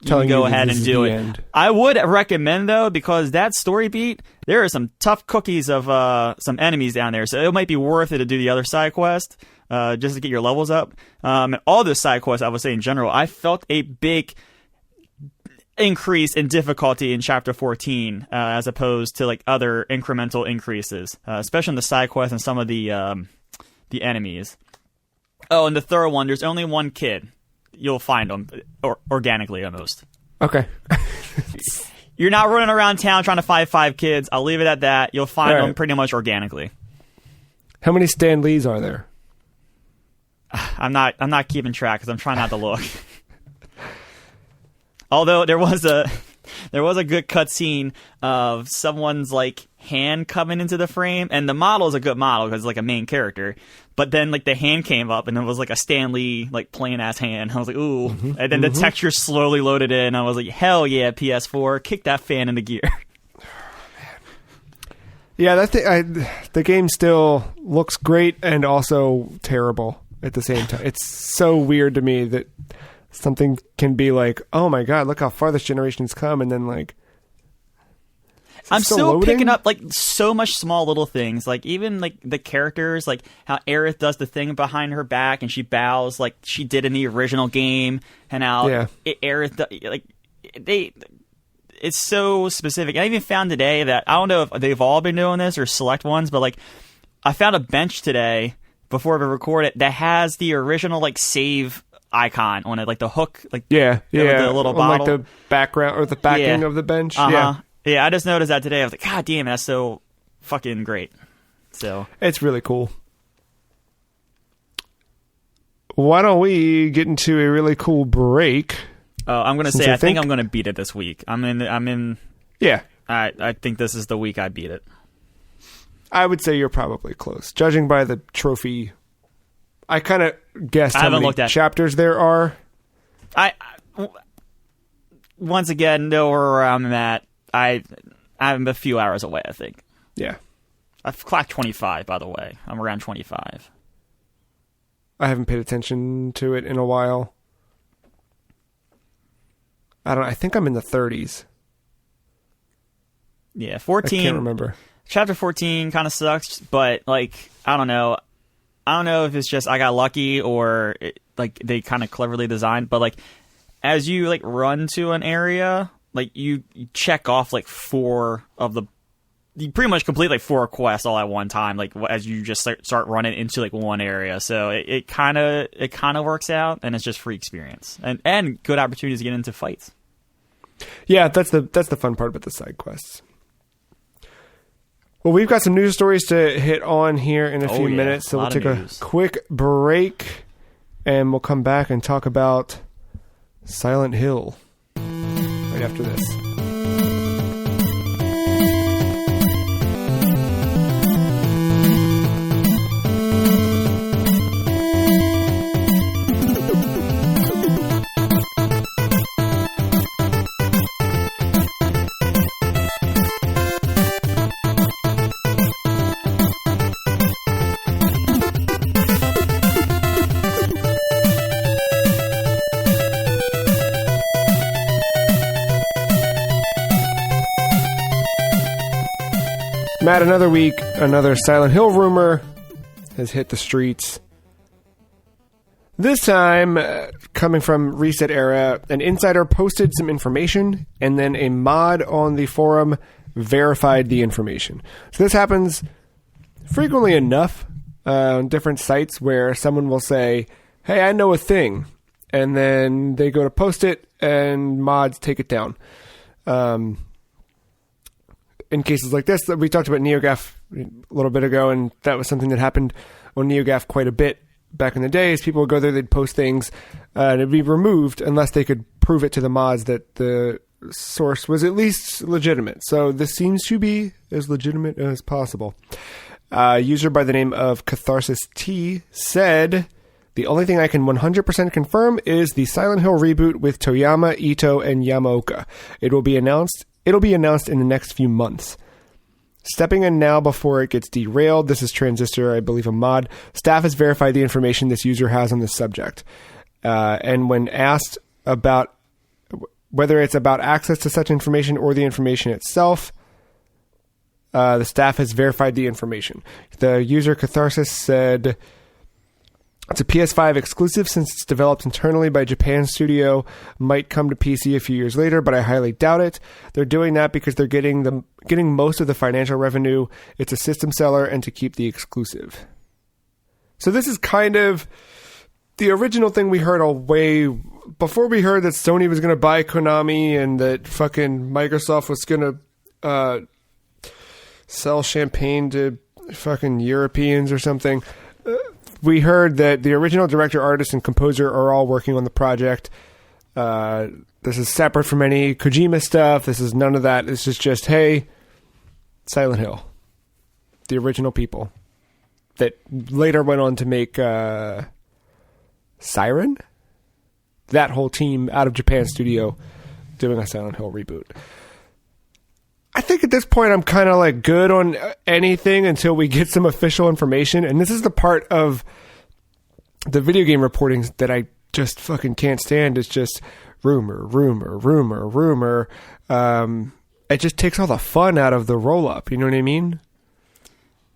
You can go ahead and do it. End. I would recommend, though, because that story beat, there are some tough cookies of some enemies down there, so it might be worth it to do the other side quest just to get your levels up. All those side quests, I would say in general, I felt a big increase in difficulty in chapter 14 as opposed to like other incremental increases, especially in the side quests and some of the enemies. Oh, and the third one, there's only one kid. You'll find them organically almost. Okay. You're not running around town trying to find 5 kids. I'll leave it at that. You'll find All right. them pretty much organically. How many Stan Lees are there? I'm not keeping track because I'm trying not to look. Although there was a good cutscene of someone's like hand coming into the frame, and the model is a good model because it's like a main character. But then like the hand came up, and it was like a Stan Lee like plain ass hand. I was like, ooh. And then the texture slowly loaded in. I was like, hell yeah, PS4, kick that fan into gear. Yeah, the game still looks great and also terrible at the same time. It's so weird to me that something can be like, oh my god, look how far this generation's come, and then like I'm still loading? picking up like so much small little things, like even like the characters, like how Aerith does the thing behind her back and she bows like she did in the original game, and how Aerith like it's so specific. I even found today that I don't know if they've all been doing this or select ones, but like I found a bench today before we record it that has the original like save icon on it, like the hook, like the little bottle, like the background or the backing of the bench. Yeah, I just noticed that today. I was like, God damn, that's so fucking great. So it's really cool. Why don't we get into a really cool break? Oh, I'm gonna say I think I'm gonna beat it this week. I'm in. Yeah. I think this is the week I beat it. I would say you're probably close, judging by the trophy. I kind of guessed how many chapters there are. I once again know where I'm at. I'm a few hours away, I think. Yeah. I've clocked 25, by the way. I'm around 25. I haven't paid attention to it in a while. I think I'm in the 30s. Yeah, 14. I can't remember. Chapter 14 kind of sucks, but like I don't know if it's just I got lucky or like they kind of cleverly designed, but like as you like run to an area, like you check off like you pretty much complete like 4 quests all at one time, like as you just start running into like one area. So it kind of works out, and it's just free experience and good opportunities to get into fights. Yeah, that's the fun part about the side quests. Well, we've got some news stories to hit on here in a few minutes, so we'll take a quick break, and we'll come back and talk about Silent Hill right after this. Matt, another week, another Silent Hill rumor has hit the streets. This time, coming from Reset Era, an insider posted some information, and then a mod on the forum verified the information. So this happens frequently enough on different sites where someone will say, hey, I know a thing, and then they go to post it, and mods take it down. In cases like this, we talked about NeoGAF a little bit ago, and that was something that happened on NeoGAF quite a bit back in the days. People would go there, they'd post things, and it'd be removed unless they could prove it to the mods that the source was at least legitimate. So this seems to be as legitimate as possible. A user by the name of Catharsis T said, the only thing I can 100% confirm is the Silent Hill reboot with Toyama, Ito, and Yamaoka. It'll be announced in the next few months. Stepping in now before it gets derailed. This is Transistor, I believe a mod. Staff has verified the information this user has on this subject. And when asked about whether it's about access to such information or the information itself, the staff has verified the information. The user Catharsis said, it's a PS5 exclusive since it's developed internally by Japan Studio. Might come to PC a few years later, but I highly doubt it. They're doing that because they're getting most of the financial revenue. It's a system seller and to keep the exclusive. So this is kind of the original thing we heard a way before we heard that Sony was going to buy Konami and that fucking Microsoft was going to sell champagne to fucking Europeans or something, we heard that the original director, artist, and composer are all working on the project. This is separate from any Kojima stuff. This is none of that. This is just, hey, Silent Hill. The original people that later went on to make Siren. That whole team out of Japan studio doing a Silent Hill reboot. I think at this point I'm kind of like good on anything until we get some official information. And this is the part of the video game reporting that I just fucking can't stand. It's just rumor. It just takes all the fun out of the roll up. You know what I mean?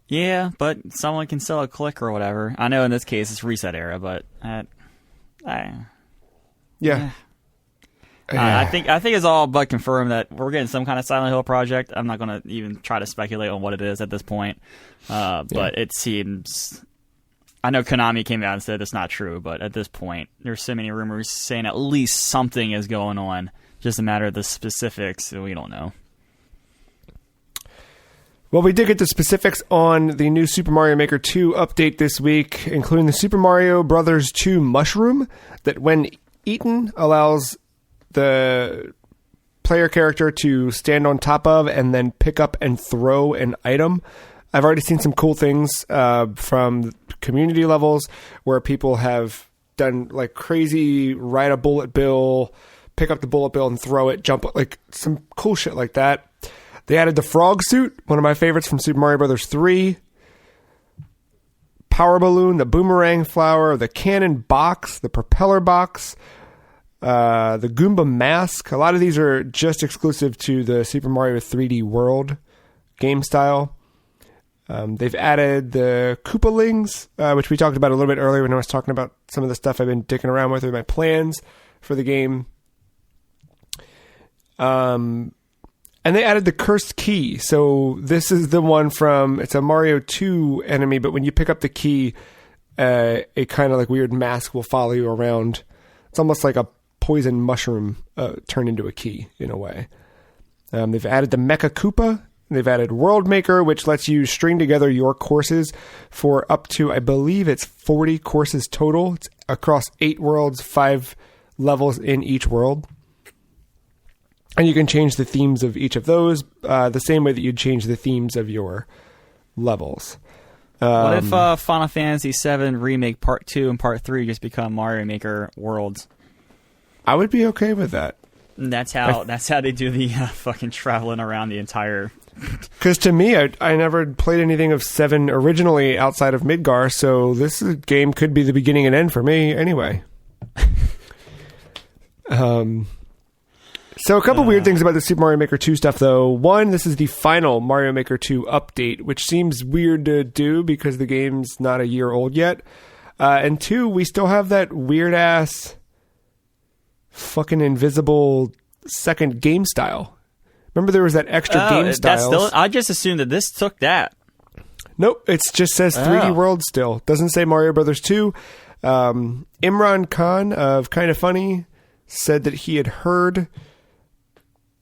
Yeah, but someone can sell a click or whatever. I know in this case it's Reset Era, but yeah. I think it's all but confirmed that we're getting some kind of Silent Hill project. I'm not going to even try to speculate on what it is at this point. But it seems... I know Konami came out and said it's not true, but at this point, there's so many rumors saying at least something is going on. Just a matter of the specifics, we don't know. Well, we did get the specifics on the new Super Mario Maker 2 update this week, including the Super Mario Bros. 2 mushroom that, when eaten, allows the player character to stand on top of and then pick up and throw an item. I've already seen some cool things from community levels where people have done like crazy ride a bullet bill, pick up the bullet bill and throw it, jump, like some cool shit like that. They added the frog suit, one of my favorites from Super Mario Bros. 3. Power balloon, the boomerang flower, the cannon box, the propeller box, the Goomba mask. A lot of these are just exclusive to the Super Mario 3D World game style. They've added the Koopalings, which we talked about a little bit earlier when I was talking about some of the stuff I've been dicking around with my plans for the game. And they added the cursed key. So this is the one from, it's a Mario 2 enemy, but when you pick up the key, a kind of like weird mask will follow you around. It's almost like a poison mushroom turned into a key in a way. They've added the Mecha Koopa. They've added World Maker, which lets you string together your courses for up to, I believe it's 40 courses total. It's across 8 worlds, 5 levels in each world. And you can change the themes of each of those the same way that you'd change the themes of your levels. What if Final Fantasy VII Remake Part 2 and Part 3 just become Mario Maker Worlds? I would be okay with that. That's how they do the fucking traveling around the entire... Because to me, I never played anything of 7 originally outside of Midgar, so this game could be the beginning and end for me anyway. So a couple weird things about the Super Mario Maker 2 stuff, though. One, this is the final Mario Maker 2 update, which seems weird to do because the game's not a year old yet. And 2, we still have that weird-ass fucking invisible second game style. Remember there was that extra game style? I just assumed that this took that. Nope, it just says 3D World still. Doesn't say Mario Brothers 2. Imran Khan of Kinda Funny said that he had heard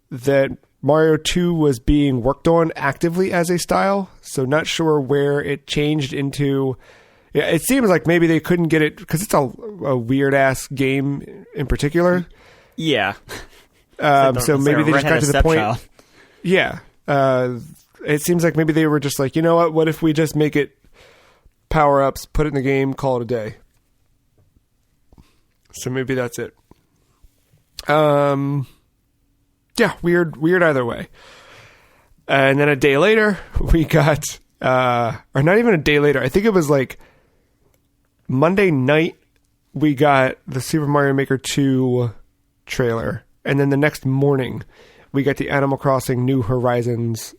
that Mario 2 was being worked on actively as a style, so not sure where it changed into. Yeah, it seems like maybe they couldn't get it because it's a weird-ass game in particular. Yeah. So maybe they just got to the point. Child. Yeah. It seems like maybe they were just like, you know what if we just make it power-ups, put it in the game, call it a day. So maybe that's it. Yeah, weird either way. And then a day later, we got, or not even a day later, I think it was like Monday night, we got the Super Mario Maker 2 trailer. And then the next morning, we got the Animal Crossing New Horizons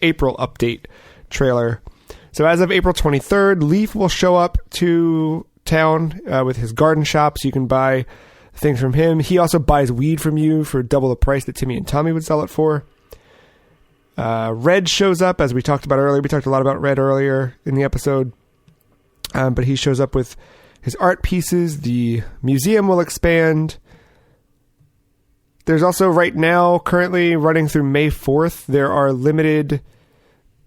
April update trailer. So as of April 23rd, Leaf will show up to town with his garden shop, so you can buy things from him. He also buys weed from you for double the price that Timmy and Tommy would sell it for. Red shows up, as we talked about earlier. We talked a lot about Red earlier in the episode. But he shows up with his art pieces. The museum will expand. There's also right now, currently running through May 4th, there are limited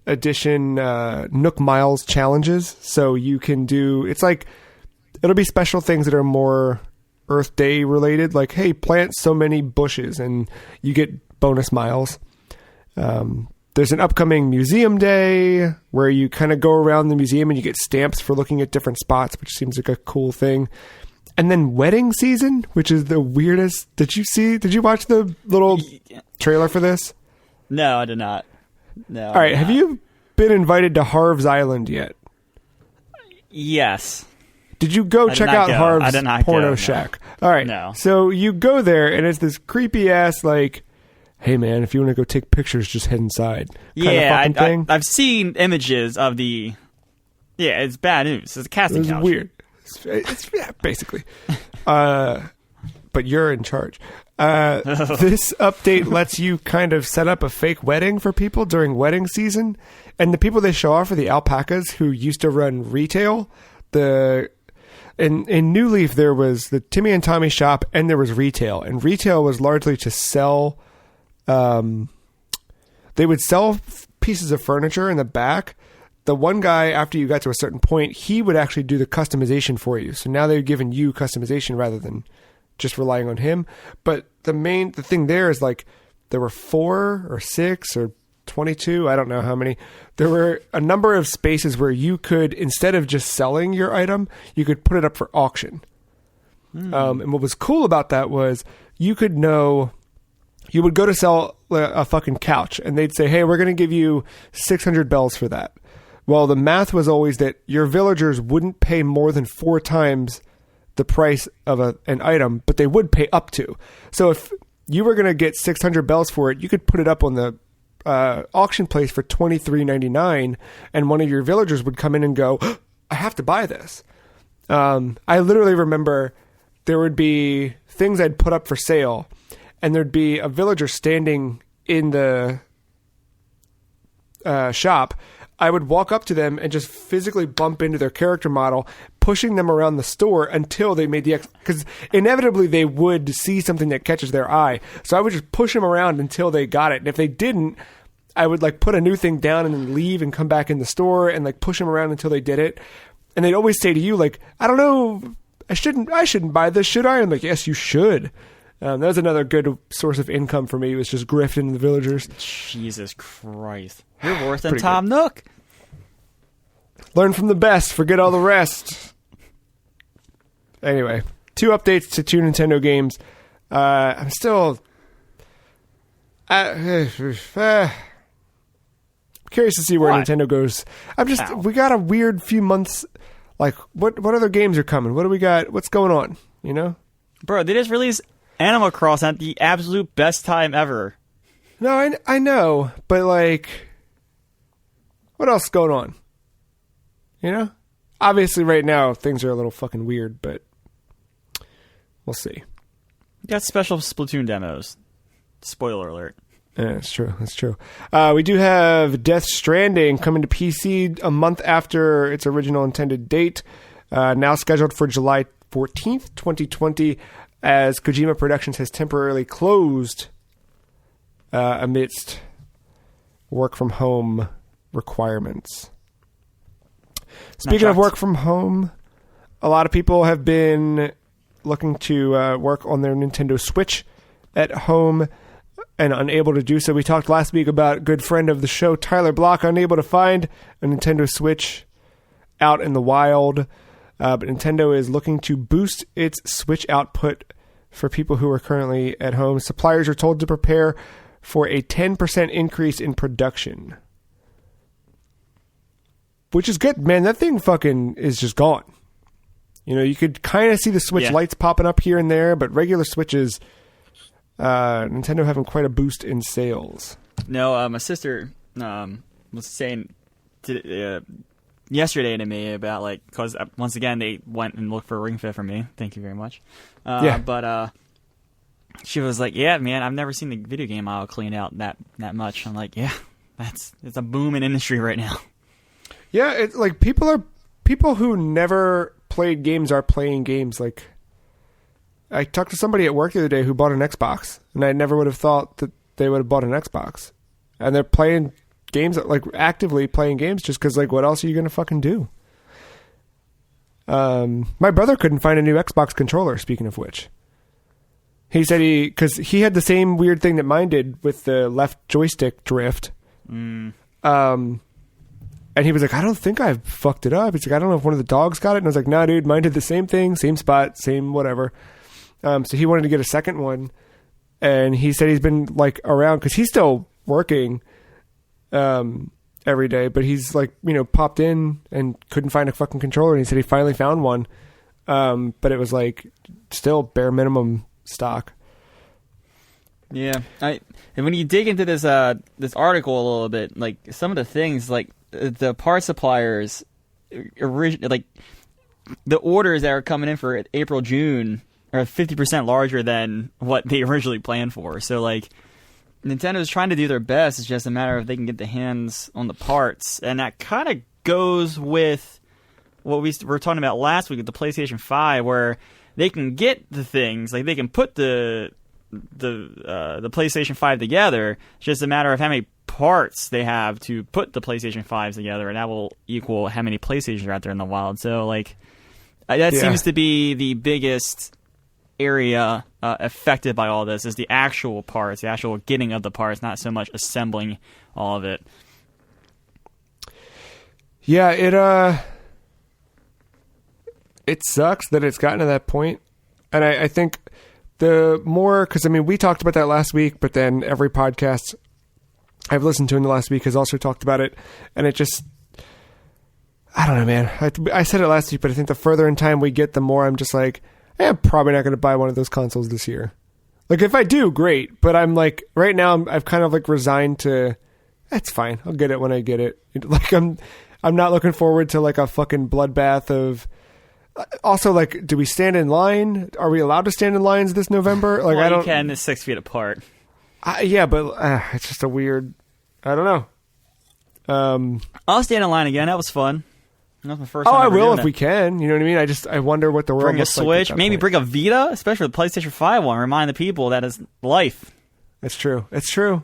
edition Nook Miles challenges. So you can do, it's like, it'll be special things that are more Earth Day related, like, hey, plant so many bushes and you get bonus miles. There's an upcoming museum day where you kind of go around the museum and you get stamps for looking at different spots, which seems like a cool thing. And then wedding season, which is the weirdest. Did you watch the little trailer for this? No, I did not. No. All right. Have you been invited to Harv's Island yet? Yes. Did you go check out Harv's Porno Shack? All right. No. So you go there and it's this creepy ass, like, hey man, if you want to go take pictures, just head inside. I've seen images of the. Yeah, it's bad news. It's a casting couch. It's weird. It's yeah, basically. But you're in charge. This update lets you kind of set up a fake wedding for people during wedding season. And the people they show off are the alpacas who used to run retail. In New Leaf, there was the Timmy and Tommy shop and there was retail. And retail was largely to sell... they would sell pieces of furniture in the back. The one guy, after you got to a certain point, he would actually do the customization for you. So now they've given you customization rather than just relying on him. But the thing there is like there were 4 or 6 or 22, I don't know how many. There were a number of spaces where you could, instead of just selling your item, you could put it up for auction. And what was cool about that was you could know... You would go to sell a fucking couch, and they'd say, hey, we're going to give you 600 bells for that. Well, the math was always that your villagers wouldn't pay more than 4 times the price of an item, but they would pay up to. So if you were going to get 600 bells for it, you could put it up on the auction place for $23.99, and one of your villagers would come in and go, I have to buy this. I literally remember there would be things I'd put up for sale, and there'd be a villager standing in the shop. I would walk up to them and just physically bump into their character model, pushing them around the store until they made because inevitably they would see something that catches their eye. So I would just push them around until they got it. And if they didn't, I would like put a new thing down and then leave and come back in the store and like push them around until they did it. And they'd always say to you, like, I don't know, I shouldn't buy this, should I? I'm like, yes, you should. That was another good source of income for me, was just grifting the villagers. Jesus Christ. You're worse than Tom Nook. Learn from the best, forget all the rest. Anyway, 2 updates to 2 Nintendo games. I'm still... curious to see where Nintendo goes. We got a weird few months. Like, what other games are coming? What do we got? What's going on? You know? Bro, they just released Animal Crossing at the absolute best time ever. No, I know, but like, what else is going on? You know? Obviously, right now, things are a little fucking weird, but we'll see. You got special Splatoon demos. Spoiler alert. Yeah, that's true. That's true. We do have Death Stranding coming to PC a month after its original intended date. Now scheduled for July 14th, 2020, as Kojima Productions has temporarily closed amidst work from home requirements. Speaking of work from home, a lot of people have been looking to work on their Nintendo Switch at home and unable to do so. We talked last week about a good friend of the show, Tyler Block, unable to find a Nintendo Switch out in the wild. But Nintendo is looking to boost its Switch output for people who are currently at home. Suppliers are told to prepare for a 10% increase in production. Which is good, man. That thing fucking is just gone. You know, you could kind of see the Switch lights popping up here and there, but regular Switches, Nintendo having quite a boost in sales. No, my sister was saying yesterday to me about, like, because once again they went and looked for a Ring Fit for me. Thank you very much. But she was like, "Yeah, man, I've never seen the video game aisle clean out that much." I'm like, "Yeah, it's a booming industry right now." Yeah, it's like people who never played games are playing games. Like, I talked to somebody at work the other day who bought an Xbox, and I never would have thought that they would have bought an Xbox. And they're playing games, like actively playing games, just because, like, what else are you going to fucking do? My brother couldn't find a new Xbox controller, speaking of which. He said because he had the same weird thing that mine did with the left joystick drift. And he was like, I don't think I fucked it up. He's like, I don't know if one of the dogs got it. And I was like, nah, dude, mine did the same thing, same spot, same whatever. So he wanted to get a second one. And he said he's been like around, because he's still working every day, but he's like, popped in and couldn't find a fucking controller. And he said he finally found one. But it was like still bare minimum stock. Yeah, and when you dig into this this article a little bit, like some of the things, like the part suppliers, like the orders that are coming in for April, June are 50% larger than what they originally planned for. So like Nintendo's trying to do their best. It's just a matter of if they can get the hands on the parts, and that kind of goes with what we were talking about last week with the PlayStation 5, where they can get the things, like they can put the PlayStation 5 together. It's just a matter of how many parts they have to put the PlayStation 5s together, and that will equal how many PlayStations are out there in the wild. So, like, that seems to be the biggest area affected by all this, is the actual parts, the actual getting of the parts, not so much assembling all of it. Yeah, it sucks that it's gotten to that point. And I think the more, because I mean, we talked about that last week, but then every podcast I've listened to in the last week has also talked about it. And it just, I don't know, man. I said it last week, but I think the further in time we get, the more I'm just like, I'm probably not going to buy one of those consoles this year. Like, if I do, great. But I'm like, right now, I've kind of like resigned to, that's fine. I'll get it when I get it. Like, I'm not looking forward to like a fucking bloodbath of. Also, like, do we stand in line? Are we allowed to stand in lines this November? Like, well, I don't. You can. It's 6 feet apart. Yeah, but it's just a weird. I don't know. I'll stand in line again. That was fun. That was my first. Oh, time I will if it. we can. You know what I mean? I wonder what the world bring a looks Switch. like Maybe bring a Vita, especially the PlayStation 5 one. Remind the people that is life. It's true. It's true.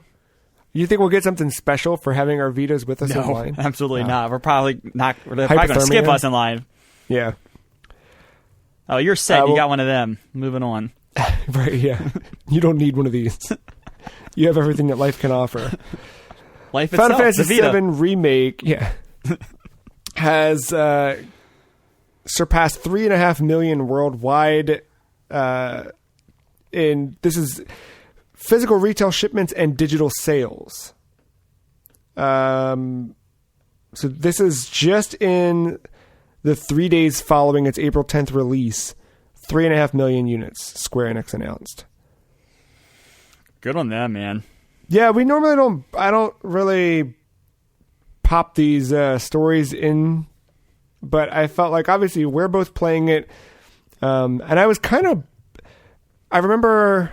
You think we'll get something special for having our Vitas with us in line? Absolutely not. We're probably not. They're probably going to skip us in line. Yeah. Oh, you're set. You got one of them. Moving on. Right, yeah. You don't need one of these. You have everything that life can offer. Life itself. Final Fantasy VII Remake, has surpassed 3.5 million worldwide. And this is physical retail shipments and digital sales. So this is just in the 3 days following its April 10th release. 3.5 million units Square Enix announced. Good on them, man. Yeah, we normally don't. I don't really pop these stories in, but I felt like obviously we're both playing it, and I was kind of. I remember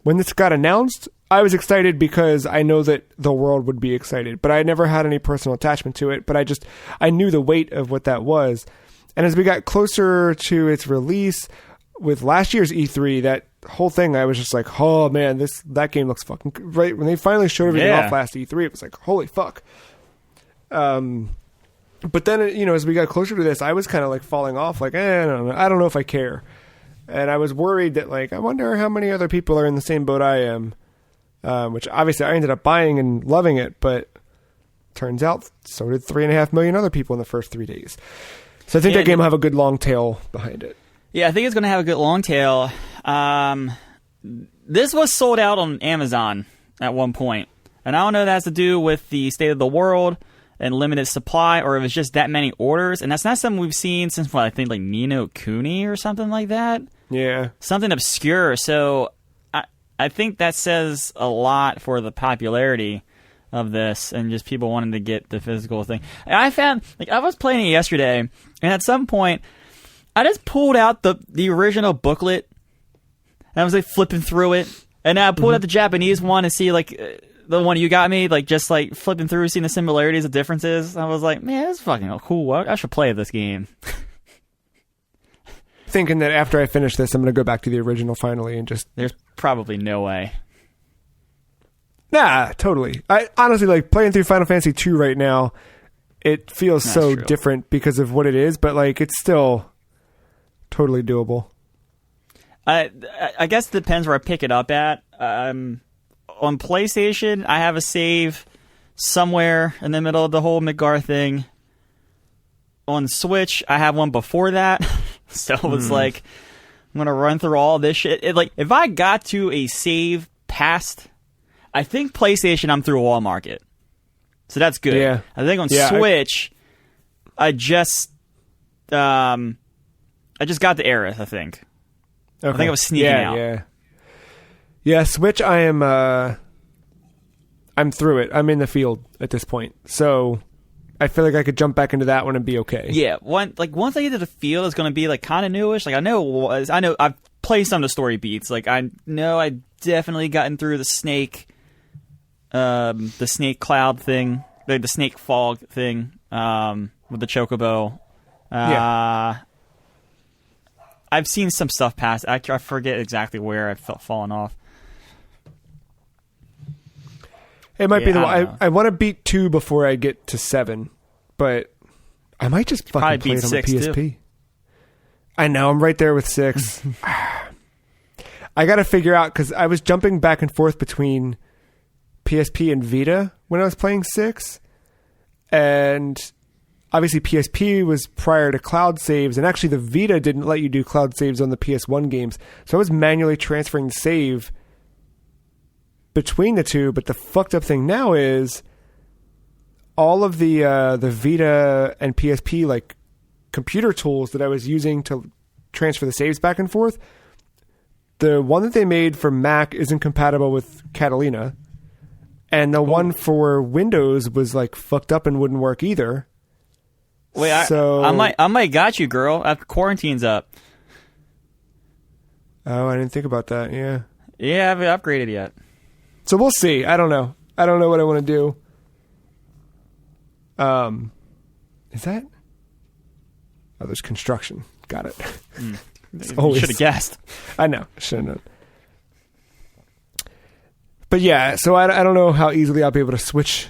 when this got announced, I was excited because I know that the world would be excited, but I never had any personal attachment to it. But I knew the weight of what that was, and as we got closer to its release with last year's E3, that whole thing, I was just like, oh man, that game looks fucking right. When they finally showed everything off last E3, it was like, holy fuck. But then, as we got closer to this, I was kind of like falling off, like, I don't know if I care. And I was worried that, like, I wonder how many other people are in the same boat I am. Which obviously I ended up buying and loving it, but turns out so did 3.5 million other people in the first 3 days. So I think that game will have a good long tail behind it. Yeah, I think it's going to have a good long tail. This was sold out on Amazon at one point. And I don't know if that has to do with the state of the world and limited supply, or if it's just that many orders. And that's not something we've seen since, I think, like Ni no Kuni or something like that. Yeah. Something obscure. So I think that says a lot for the popularity of this and just people wanting to get the physical thing. And I found, like, I was playing it yesterday, and at some point, I just pulled out the original booklet, and I was like flipping through it, and then I pulled out the Japanese one and see like the one you got me, like just like flipping through, seeing the similarities, the differences. I was like, man, this is fucking cool. I should play this game. thinking that after I finish this, I'm going to go back to the original finally and just... There's probably no way. Nah, totally. I honestly, like, playing through Final Fantasy 2 right now, it feels so different because of what it is, but, like, it's still totally doable. I guess it depends where I pick it up at. On PlayStation, I have a save somewhere in the middle of the whole Midgar thing. On Switch, I have one before that. So it's like, I'm going to run through all this shit. Like, if I got to a save past, I think PlayStation, I'm through Wall Market. So that's good. Yeah. I think on Switch, I just got the Aerith, I think. Okay. I think I was sneaking out. Yeah, Switch, I'm through it. I'm in the field at this point. So I feel like I could jump back into that one and be okay. Yeah, once I get to the field, it's going to be like kind of newish. Like I know I've played some of the story beats. Like I know I definitely gotten through the snake cloud thing, the snake fog thing, with the chocobo. I've seen some stuff pass. I forget exactly where I've fallen off. It might be the one. I want to beat 2 before I get to 7, but I might just fucking play it on the PSP. Too. I know, I'm right there with 6. I got to figure out, because I was jumping back and forth between PSP and Vita when I was playing 6, and obviously PSP was prior to cloud saves, and actually the Vita didn't let you do cloud saves on the PS1 games, so I was manually transferring the save between the two. But the fucked up thing now is all of the Vita and PSP like computer tools that I was using to transfer the saves back and forth, the one that they made for Mac isn't compatible with Catalina, and the one for Windows was like fucked up and wouldn't work either. Wait, I might got you, girl. After quarantine's up. Oh, I didn't think about that. Yeah. Yeah, I haven't upgraded yet. So we'll see. I don't know. I don't know what I want to do. Is that? Oh, there's construction. Got it. You should have guessed. I know. Should have known. But yeah, so I don't know how easily I'll be able to switch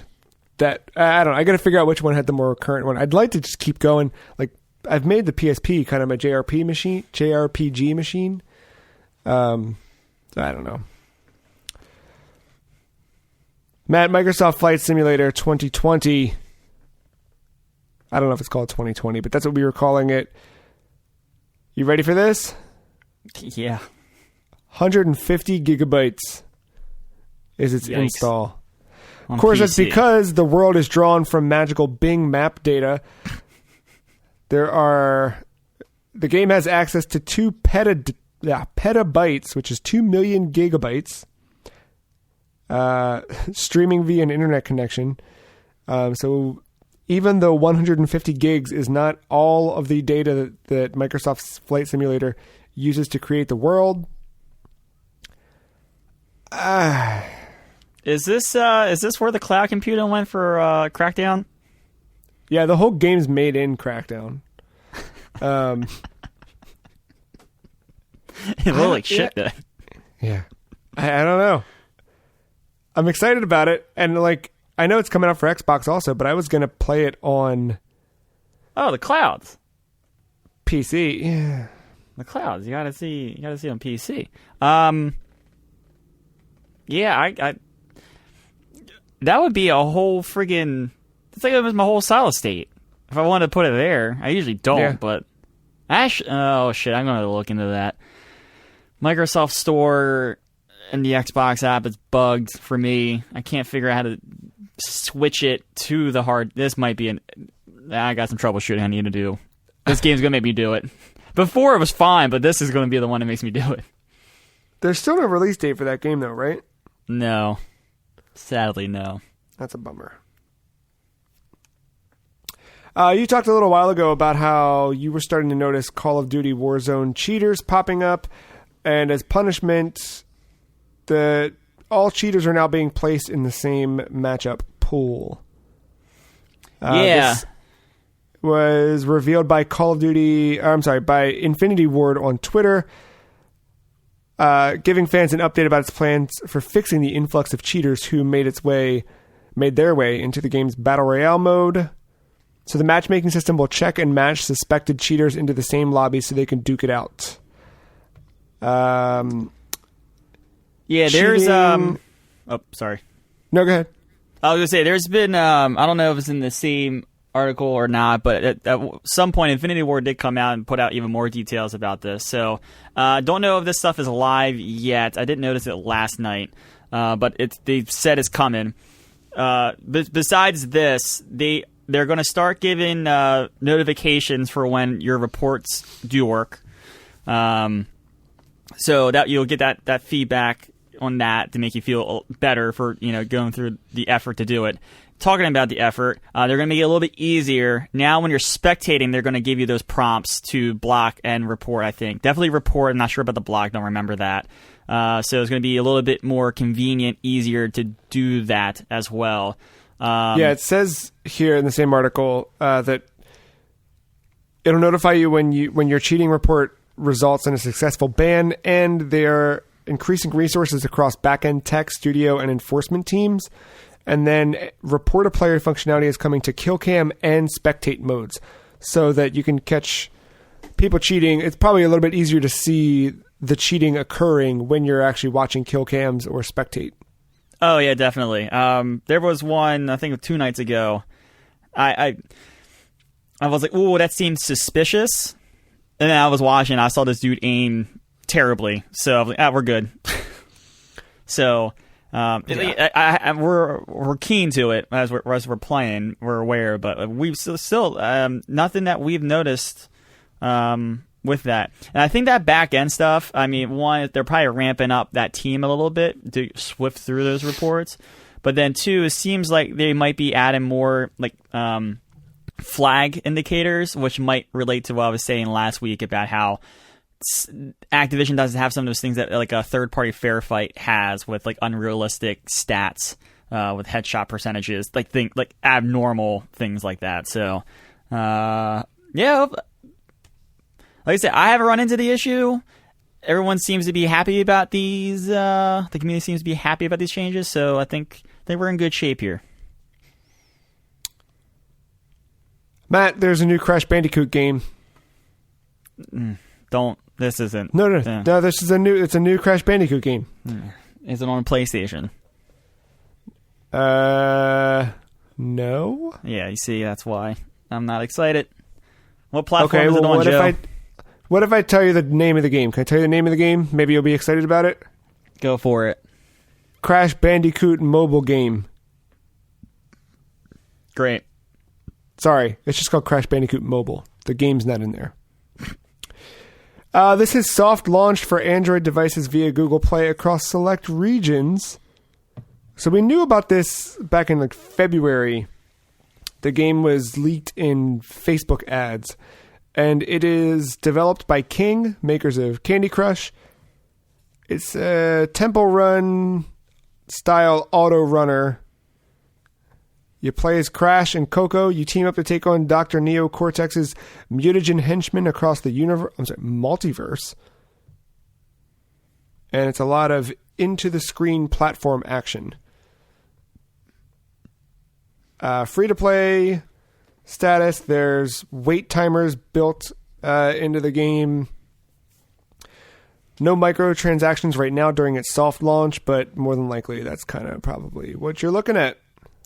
that. I don't know. I got to figure out which one had the more current one. I'd like to just keep going. Like, I've made the PSP kind of my JRPG machine. I don't know. Matt, Microsoft Flight Simulator 2020. I don't know if it's called 2020, but that's what we were calling it. You ready for this? Yeah. 150 gigabytes is its install. Of course, that's PC. because the world is drawn from magical Bing map data. The game has access to 2 petabytes, which is 2 million gigabytes, streaming via an internet connection. So even though 150 gigs is not all of the data that Microsoft's Flight Simulator uses to create the world, is this where the cloud computing went for Crackdown? Yeah, the whole game's made in Crackdown. It looked like shit, though. Yeah. I don't know. I'm excited about it, and like I know it's coming out for Xbox also, but I was gonna play it on the clouds. PC. Yeah. The clouds. You gotta see on PC. Yeah, I that would be a whole friggin'. It's like it was my whole solid state. If I wanted to put it there, I usually don't, but oh shit, I'm gonna look into that. Microsoft Store and the Xbox app is bugged for me. I can't figure out how to switch it to the hard. This might be I got some troubleshooting I need to do. This game's gonna make me do it. Before it was fine, but this is gonna be the one that makes me do it. There's still no release date for that game though, right? No. Sadly, no. That's a bummer. You talked a little while ago about how you were starting to notice Call of Duty Warzone cheaters popping up, and as punishment, all cheaters are now being placed in the same matchup pool. Yeah. was revealed by by Infinity Ward on Twitter, giving fans an update about its plans for fixing the influx of cheaters who made their way into the game's Battle Royale mode. So the matchmaking system will check and match suspected cheaters into the same lobby so they can duke it out. There's oh, sorry. No, go ahead. I was going to say, there's been, I don't know if it's in the same article or not, but at some point, Infinity Ward did come out and put out even more details about this. So, don't know if this stuff is live yet. I didn't notice it last night, but they said it's coming. Besides this, they're going to start giving notifications for when your reports do work. So that you'll get that feedback on that to make you feel better for going through the effort to do it. Talking about the effort, they're going to make it a little bit easier. Now when you're spectating, they're going to give you those prompts to block and report, I think. Definitely report. I'm not sure about the block. Don't remember that. So it's going to be a little bit more convenient, easier to do that as well. It says here in the same article that it'll notify you when your cheating report results in a successful ban, and they're increasing resources across backend tech, studio, and enforcement teams. And then report a player functionality is coming to kill cam and spectate modes so that you can catch people cheating. It's probably a little bit easier to see the cheating occurring when you're actually watching kill cams or spectate. Oh, yeah, definitely. There was one, I think 2 nights ago. I was like, ooh, that seems suspicious. And then I was watching, I saw this dude aim terribly. So I was like, we're good. So we're keen to it as we're playing. We're aware, but we've still nothing that we've noticed with that. And I think that back end stuff, I mean, one, they're probably ramping up that team a little bit to swift through those reports. But then two, it seems like they might be adding more like flag indicators, which might relate to what I was saying last week about how Activision doesn't have some of those things that like a third-party fair fight has with like unrealistic stats with headshot percentages, like abnormal things like that. So, yeah, like I said, I haven't run into the issue. Everyone seems to be happy about these. The community seems to be happy about these changes, so I think we're in good shape here. Matt, there's a new Crash Bandicoot game. This isn't. No. This is it's a new Crash Bandicoot game. Is it on PlayStation? No. Yeah, you see, that's why I'm not excited. What platform is it on, Joe? What if I tell you the name of the game? Can I tell you the name of the game? Maybe you'll be excited about it. Go for it. Crash Bandicoot mobile game. Great. Sorry, it's just called Crash Bandicoot Mobile. The game's not in there. This is soft launched for Android devices via Google Play across select regions. So we knew about this back in like February. The game was leaked in Facebook ads. And it is developed by King, makers of Candy Crush. It's a temple run style auto runner. You play as Crash and Coco. You team up to take on Dr. Neo Cortex's mutagen henchmen across the multiverse. And it's a lot of into-the-screen platform action. Free-to-play status. There's wait timers built into the game. No microtransactions right now during its soft launch, but more than likely that's kind of probably what you're looking at.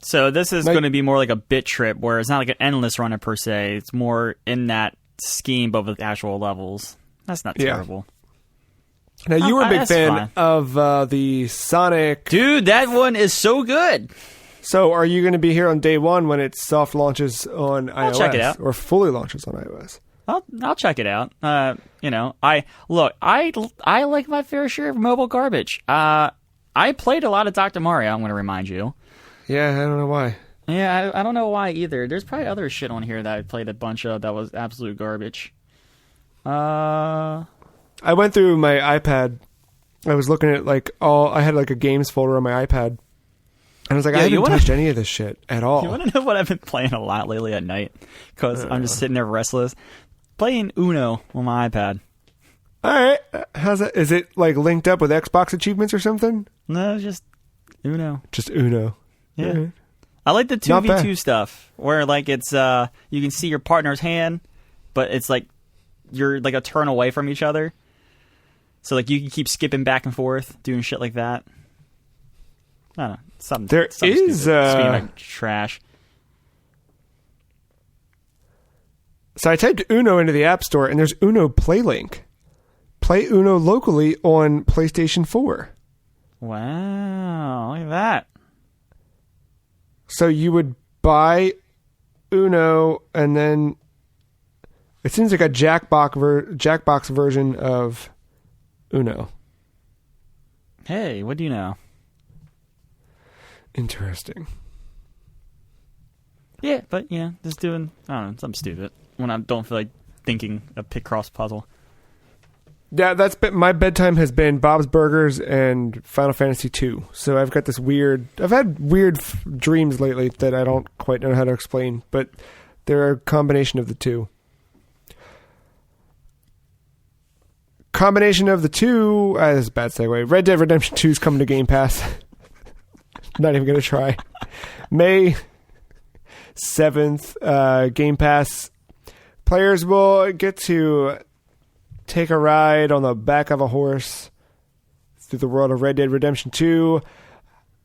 So this is going to be more like a bit trip, where it's not like an endless runner per se. It's more in that scheme, but with actual levels. That's not terrible. Now, you were a big fan of the Sonic. Dude, that one is so good. So are you going to be here on day one when it soft launches on iOS? I'll check it out. Or fully launches on iOS? I'll check it out. I like my fair share of mobile garbage. I played a lot of Dr. Mario, I'm going to remind you. Yeah, I don't know why. Yeah, I don't know why either. There's probably other shit on here that I played a bunch of that was absolute garbage. I went through my iPad. I was looking at I had like a games folder on my iPad. I was like, I haven't touched any of this shit at all. You want to know what I've been playing a lot lately at night? Because I'm just sitting there restless. Playing Uno on my iPad. All right. How's that? Is it like linked up with Xbox achievements or something? No, just Uno. Just Uno. Yeah. Right. I like the 2v2 stuff where like it's you can see your partner's hand, but it's like you're like a turn away from each other. So like you can keep skipping back and forth, doing shit like that. I don't know. Something is stupid. Speaking of trash. So I typed Uno into the App Store, and there's Uno PlayLink. Play Uno locally on PlayStation 4. Wow, look at that. So you would buy Uno, and then it seems like a Jackbox version of Uno. Hey, what do you know? Interesting. Yeah, but just doing, I don't know, something stupid when I don't feel like thinking a Picross puzzle. Yeah, my bedtime has been Bob's Burgers and Final Fantasy 2. So I've got this I've had weird dreams lately that I don't quite know how to explain, but they're a combination of the two. Combination of the two, this is a bad segue. Red Dead Redemption 2 is coming to Game Pass. Not even going to try. May 7th, Game Pass. Players will get to take a ride on the back of a horse through the world of Red Dead Redemption 2.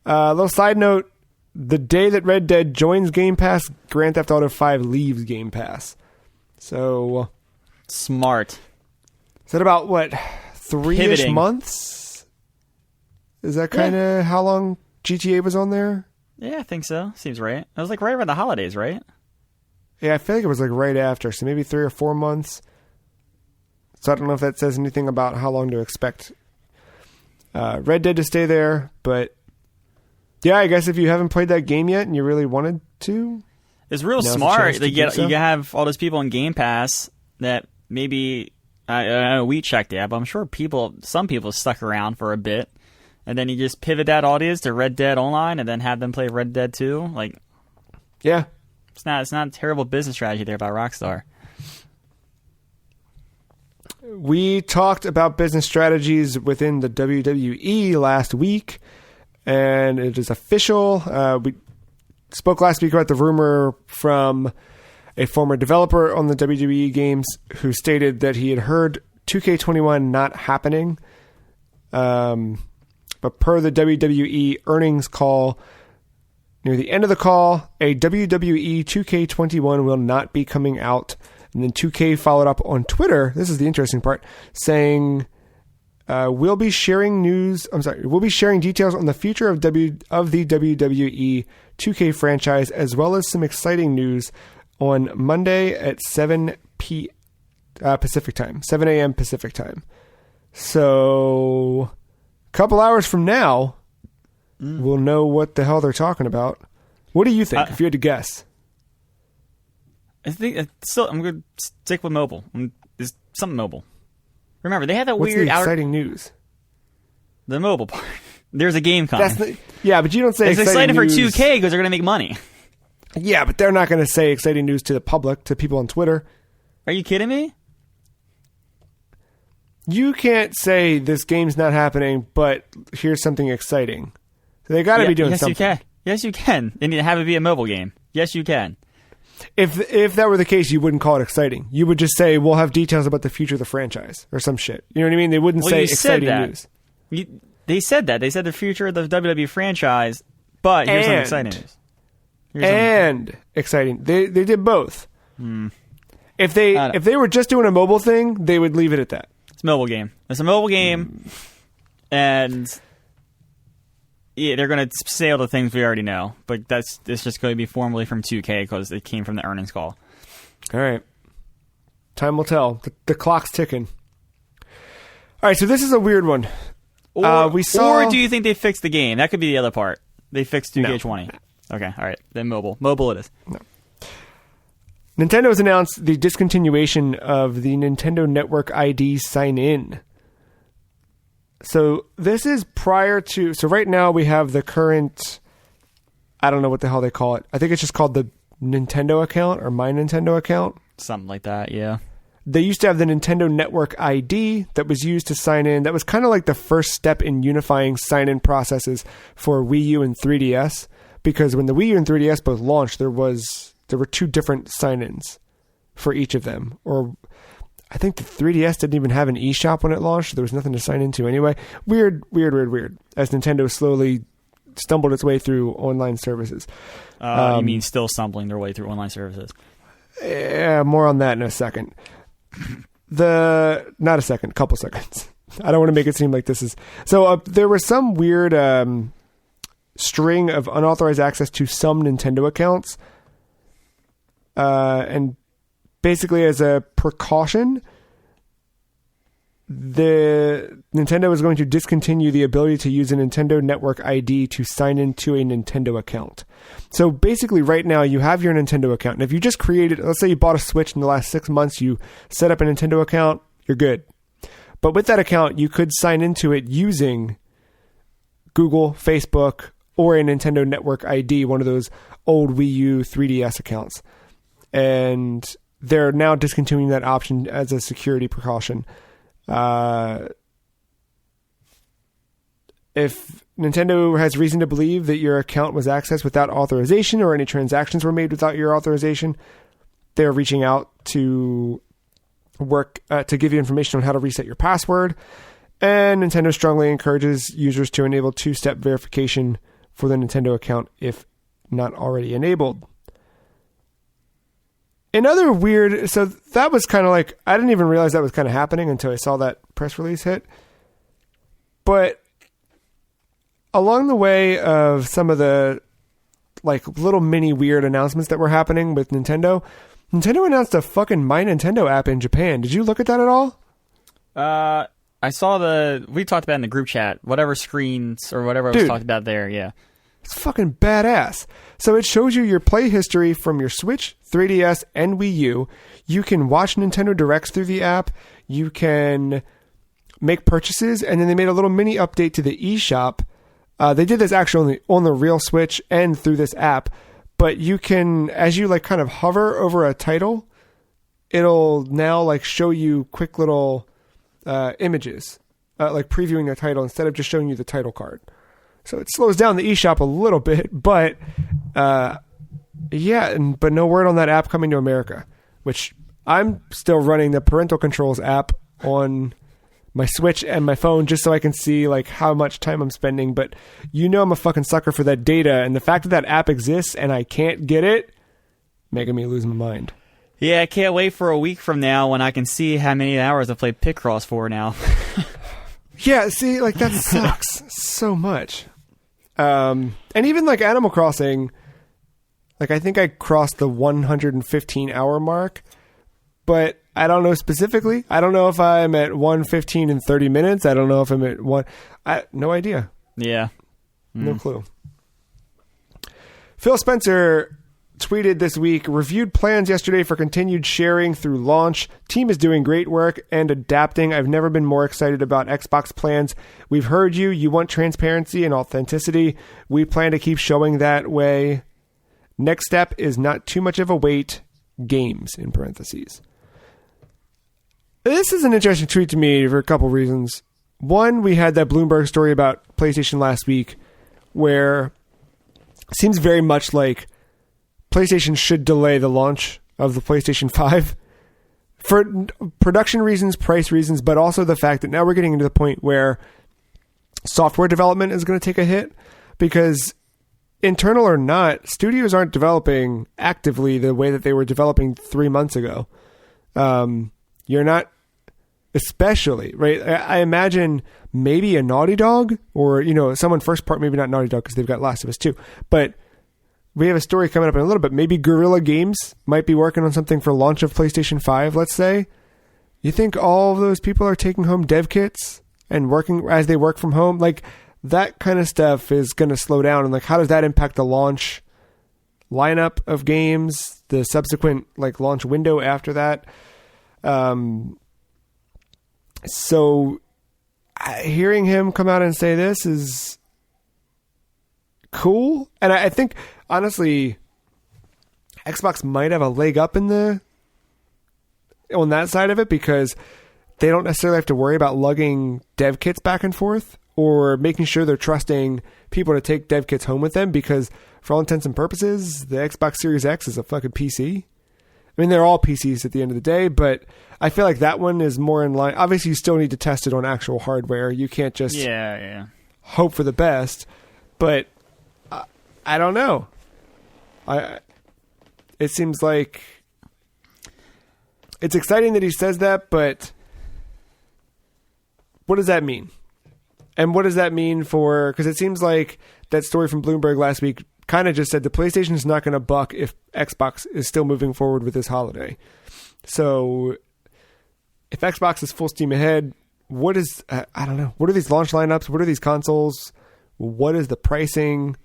A little side note, the day that Red Dead joins Game Pass, Grand Theft Auto 5 leaves Game Pass. So... Smart. Is that about, 3-ish months? Is that kind of how long GTA was on there? Yeah, I think so. Seems right. It was like right around the holidays, right? Yeah, I feel like it was like right after, so maybe 3 or 4 months. So I don't know if that says anything about how long to expect Red Dead to stay there, but yeah, I guess if you haven't played that game yet and you really wanted to, it's real smart. You have all those people in Game Pass that maybe I know we checked it, but I'm sure some people stuck around for a bit, and then you just pivot that audience to Red Dead Online, and then have them play Red Dead 2. Like, yeah, it's not a terrible business strategy there by Rockstar. We talked about business strategies within the WWE last week, and it is official. We spoke last week about the rumor from a former developer on the WWE games who stated that he had heard 2K21 not happening. But per the WWE earnings call, near the end of the call, a WWE 2K21 will not be coming out. And then 2K followed up on Twitter. This is the interesting part, saying, we'll be sharing details on the future of the WWE 2K franchise, as well as some exciting news on Monday at 7 Pacific time, 7 a.m. Pacific time. So a couple hours from now, we'll know what the hell they're talking about. What do you think, if you had to guess? I think I'm going to stick with mobile. It's something mobile. Remember, they had that What's weird... the exciting news? The mobile part. There's a game coming. Yeah, but you don't say it's exciting for 2K because they're going to make money. Yeah, but they're not going to say exciting news to the public, to people on Twitter. Are you kidding me? You can't say this game's not happening, but here's something exciting. So they got to be doing something. Yes, you can. They need to have it be a mobile game. Yes, you can. If that were the case, you wouldn't call it exciting. You would just say, we'll have details about the future of the franchise or some shit. You know what I mean? They wouldn't say exciting news. They said that. They said the future of the WWE franchise, but here's some exciting news. Exciting. They did both. If they were just doing a mobile thing, they would leave it at that. It's a mobile game. It's a mobile game, and yeah, they're going to say all the things we already know, but it's just going to be formally from 2K because it came from the earnings call. All right. Time will tell. The clock's ticking. All right, so this is a weird one. Or do you think they fixed the game? That could be the other part. They fixed 2K20. No. Okay, all right. Then mobile. Mobile it is. No. Nintendo has announced the discontinuation of the Nintendo Network ID sign-in. So this is prior to... So right now we have the current I don't know what the hell they call it. I think it's just called the Nintendo account or My Nintendo account. Something like that, yeah. They used to have the Nintendo Network ID that was used to sign in. That was kind of like the first step in unifying sign-in processes for Wii U and 3DS. Because when the Wii U and 3DS both launched, there were two different sign-ins for each of them. Or I think the 3DS didn't even have an eShop when it launched. So there was nothing to sign into anyway. Weird. As Nintendo slowly stumbled its way through online services. You mean still stumbling their way through online services? Yeah, more on that in a second. Not a second, couple seconds. I don't want to make it seem like this is... So there was some weird string of unauthorized access to some Nintendo accounts. And basically as a precaution, the Nintendo is going to discontinue the ability to use a Nintendo Network ID to sign into a Nintendo account. So basically right now you have your Nintendo account. And if you just created, let's say you bought a Switch in the last 6 months, you set up a Nintendo account, you're good. But with that account, you could sign into it using Google, Facebook, or a Nintendo Network ID, one of those old Wii U 3DS accounts. And they're now discontinuing that option as a security precaution. If Nintendo has reason to believe that your account was accessed without authorization or any transactions were made without your authorization, they're reaching out to work to give you information on how to reset your password. And Nintendo strongly encourages users to enable two-step verification for the Nintendo account if not already enabled. Another weird... So that was kind of like... I didn't even realize that was kind of happening until I saw that press release hit. But along the way of some of the like little mini weird announcements that were happening with Nintendo announced a fucking My Nintendo app in Japan. Did you look at that at all? I saw we talked about it in the group chat, whatever screens or whatever was talked about there, yeah. It's fucking badass. So it shows you your play history from your Switch, 3DS, and Wii U. You can watch Nintendo Directs through the app. You can make purchases, and then they made a little mini update to the eShop. They did this actually on the real Switch and through this app. But you can, as you like kind of hover over a title, it'll now like show you quick little images, like previewing the title instead of just showing you the title card. So it slows down the eShop a little bit, but but no word on that app coming to America, which I'm still running the parental controls app on my Switch and my phone just so I can see like how much time I'm spending. But I'm a fucking sucker for that data, and the fact that that app exists and I can't get it, making me lose my mind. Yeah, I can't wait for a week from now when I can see how many hours I've played Picross for now. Yeah, see, like that sucks so much. And even like Animal Crossing, like I think I crossed the 115 hour mark, but I don't know specifically. I don't know if I'm at 115 in 30 minutes. I don't know if I'm at no idea. Yeah. No clue. Phil Spencer tweeted this week, reviewed plans yesterday for continued sharing through launch. Team is doing great work and adapting. I've never been more excited about Xbox plans. We've heard you. You want transparency and authenticity. We plan to keep showing that way. Next step is not too much of a wait. Games, in parentheses. This is an interesting tweet to me for a couple reasons. One, we had that Bloomberg story about PlayStation last week where it seems very much like PlayStation should delay the launch of the PlayStation 5 for production reasons, price reasons, but also the fact that now we're getting into the point where software development is going to take a hit because internal or not, studios aren't developing actively the way that they were developing 3 months ago. You're not, especially, right? I imagine maybe a Naughty Dog or, someone first part, maybe not Naughty Dog because they've got Last of Us 2, but we have a story coming up in a little bit. Maybe Guerrilla Games might be working on something for launch of PlayStation 5, let's say. You think all of those people are taking home dev kits and working as they work from home? Like, that kind of stuff is going to slow down. And, like, how does that impact the launch lineup of games, the subsequent, like, launch window after that? So hearing him come out and say this is cool. And I think, honestly, Xbox might have a leg up on that side of it, because they don't necessarily have to worry about lugging dev kits back and forth or making sure they're trusting people to take dev kits home with them, because for all intents and purposes, the Xbox Series X is a fucking PC. I mean, they're all PCs at the end of the day, but I feel like that one is more in line. Obviously, you still need to test it on actual hardware. You can't just hope for the best, but I don't know. It seems like it's exciting that he says that, but what does that mean? And what does that mean for... Because it seems like that story from Bloomberg last week kind of just said the PlayStation is not going to buck if Xbox is still moving forward with this holiday. So if Xbox is full steam ahead, what is... I don't know. What are these launch lineups? What are these consoles? What is the pricing?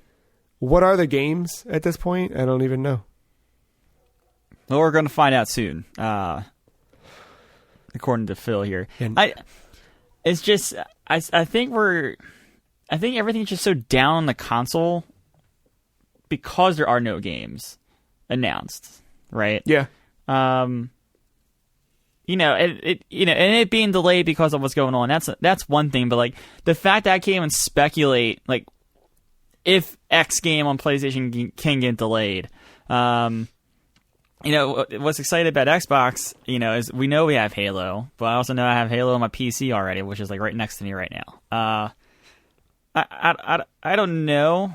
What are the games at this point? I don't even know. Well, we're going to find out soon, according to Phil here. It's just, I think everything's just so down on the console because there are no games announced, right? Yeah. And it being delayed because of what's going on, that's one thing. But like the fact that I can't even speculate, like if X game on PlayStation can get delayed. What's exciting about Xbox, is we know we have Halo, but I also know I have Halo on my PC already, which is like right next to me right now. I don't know.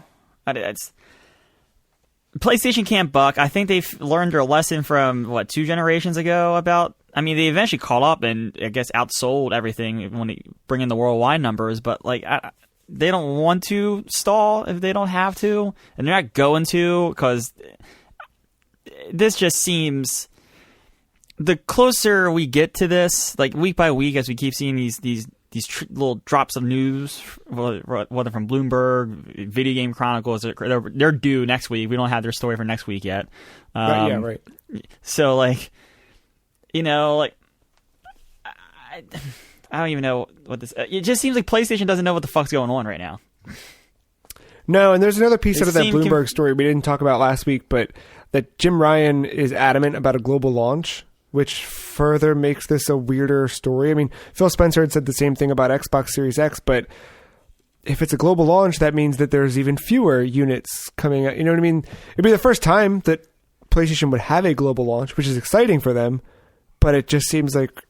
PlayStation can't buck. I think they've learned their lesson from 2 generations ago about. I mean, they eventually caught up and I guess outsold everything when they bring in the worldwide numbers, but like they don't want to stall if they don't have to, and they're not going to, because this just seems, the closer we get to this, like week by week, as we keep seeing these little drops of news, whether from Bloomberg, Video Game Chronicle, they're due next week. We don't have their story for next week yet. Right. So like, I don't even know what this. It just seems like PlayStation doesn't know what the fuck's going on right now. No, and there's another piece out of that Bloomberg story we didn't talk about last week, but that Jim Ryan is adamant about a global launch, which further makes this a weirder story. I mean, Phil Spencer had said the same thing about Xbox Series X, but if it's a global launch, that means that there's even fewer units coming out. You know what I mean? It'd be the first time that PlayStation would have a global launch, which is exciting for them, but it just seems like...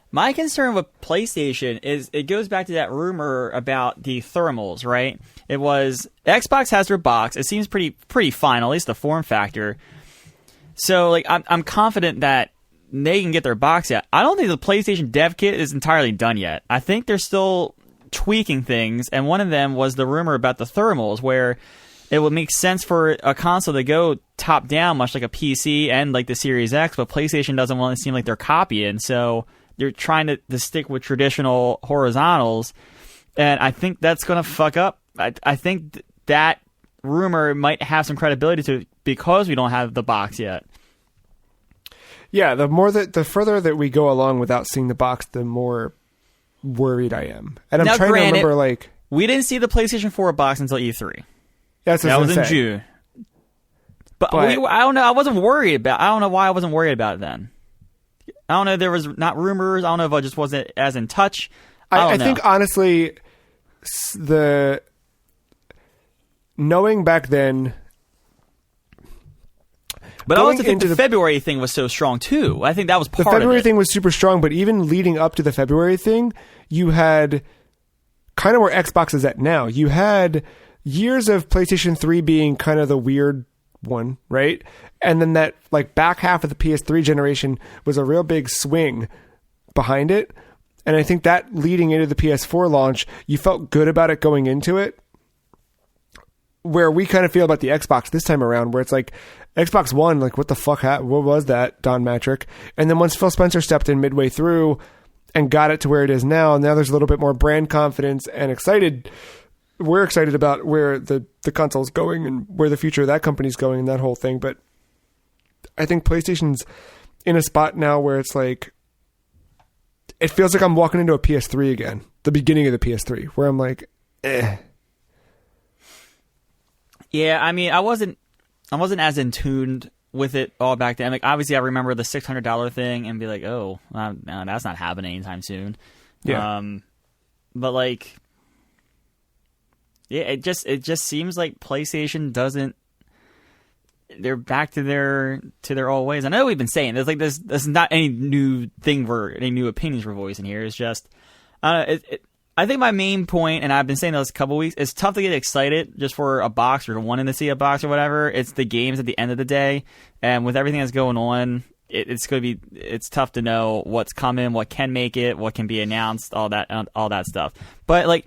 My concern with PlayStation is it goes back to that rumor about the thermals, right? It was Xbox has their box. It seems pretty fine, at least the form factor. So like I'm confident that they can get their box out. I don't think the PlayStation dev kit is entirely done yet. I think they're still tweaking things, and one of them was the rumor about the thermals, where it would make sense for a console to go top down, much like a PC and like the Series X, but PlayStation doesn't want to seem like they're copying, so they're trying to stick with traditional horizontals, and I think that's going to fuck up. I think that rumor might have some credibility to it because we don't have the box yet. Yeah, the further that we go along without seeing the box, the more worried I am. And I'm trying to remember, like... We didn't see the PlayStation 4 box until E3. That was in June. But I don't know. I wasn't worried about... I don't know why I wasn't worried about it then. I don't know if there was not rumors. I don't know if I just wasn't as in touch. I think, honestly, the... Knowing back then... But I also think the February thing was so strong, too. I think that was part of it. The February thing was super strong, but even leading up to the February thing, you had kind of where Xbox is at now. You had years of PlayStation 3 being kind of the weird one, right? And then that like back half of the PS3 generation was a real big swing behind it. And I think that leading into the PS4 launch, you felt good about it going into it. Where we kind of feel about the Xbox this time around, where it's like Xbox One, like what the fuck, what was that, Don Matrick? And then once Phil Spencer stepped in midway through and got it to where it is now there's a little bit more brand confidence and we're excited about where the console's going and where the future of that company's going and that whole thing. But I think PlayStation's in a spot now where it's like, it feels like I'm walking into a PS3 again, the beginning of the PS3, where I'm like, Yeah, I mean, I wasn't as in tuned with it all back then. Like, obviously, I remember the $600 thing and be like, oh, no, that's not happening anytime soon. Yeah. But like, yeah, it just seems like PlayStation doesn't. They're back to their old ways. I know we've been saying there's not any new thing any new opinions we're voicing here. It's just, I think my main point, and I've been saying this a couple weeks, it's tough to get excited just for a box or wanting to see a box or whatever. It's the games at the end of the day, and with everything that's going on, it's tough to know what's coming, what can make it, what can be announced, all that stuff. But like,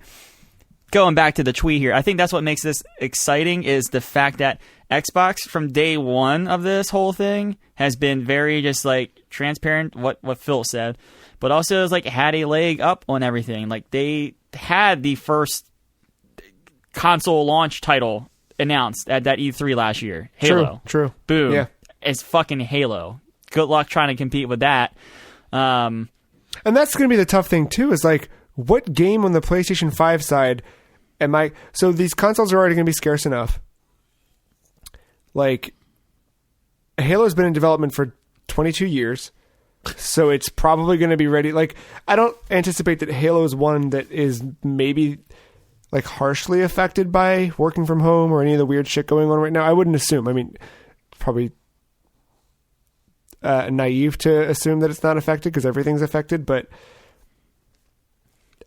going back to the tweet here, I think that's what makes this exciting is the fact that Xbox from day one of this whole thing has been very just like transparent, what Phil said, but also has like had a leg up on everything. Like they had the first console launch title announced at that E3 last year. Halo. True. Boom. Yeah. It's fucking Halo. Good luck trying to compete with that. And that's going to be the tough thing too, is like, what game on the PlayStation 5 side so these consoles are already going to be scarce enough. Like, Halo's been in development for 22 years, so it's probably going to be ready. Like, I don't anticipate that Halo is one that is maybe like harshly affected by working from home or any of the weird shit going on right now. I wouldn't assume. I mean, probably naive to assume that it's not affected because everything's affected, but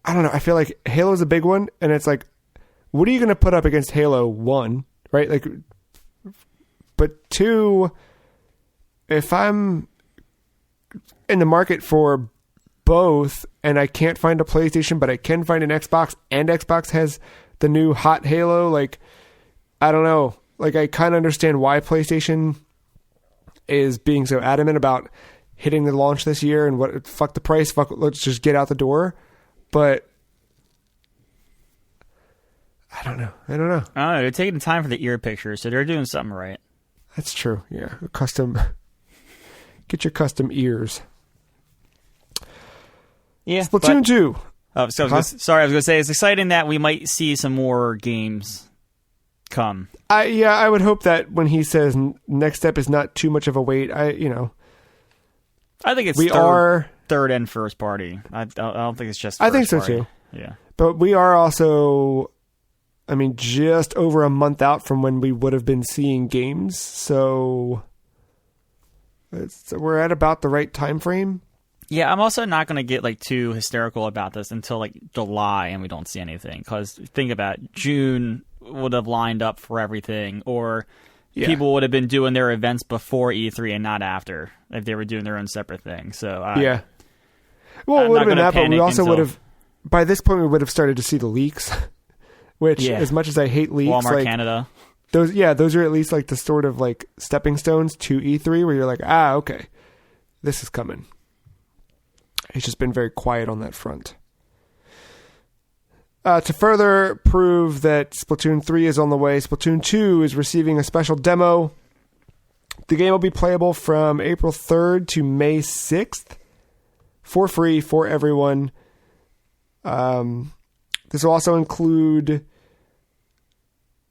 I don't know. I feel like Halo's a big one, and it's like, what are you going to put up against Halo 1, right? Like, but 2, if I'm in the market for both and I can't find a PlayStation, but I can find an Xbox, and Xbox has the new hot Halo, like, I don't know. Like, I kind of understand why PlayStation is being so adamant about hitting the launch this year and fuck the price, let's just get out the door. But I don't know. I don't know. They're taking time for the ear picture, so they're doing something right. That's true. Yeah. Get your custom ears. Yeah. Splatoon 2. I was going to say, it's exciting that we might see some more games come. I would hope that when he says next step is not too much of a wait, I think it's third and first party. I don't think it's just first I think so party. too. Yeah. But we are also, I mean, just over a month out from when we would have been seeing games. So we're at about the right time frame. Yeah, I'm also not going to get like too hysterical about this until like July and we don't see anything. Because think about it, June would have lined up for everything, or people would have been doing their events before E3 and not after if they were doing their own separate thing. So yeah. Well, it would have been that, but we also would have, by this point, we would have started to see the leaks, which, as much as I hate leaks, Walmart like, Canada, those are at least like the sort of like stepping stones to E3 where you're like, okay, this is coming. It's just been very quiet on that front. To further prove that Splatoon 3 is on the way, Splatoon 2 is receiving a special demo. The game will be playable from April 3rd to May 6th for free for everyone. This will also include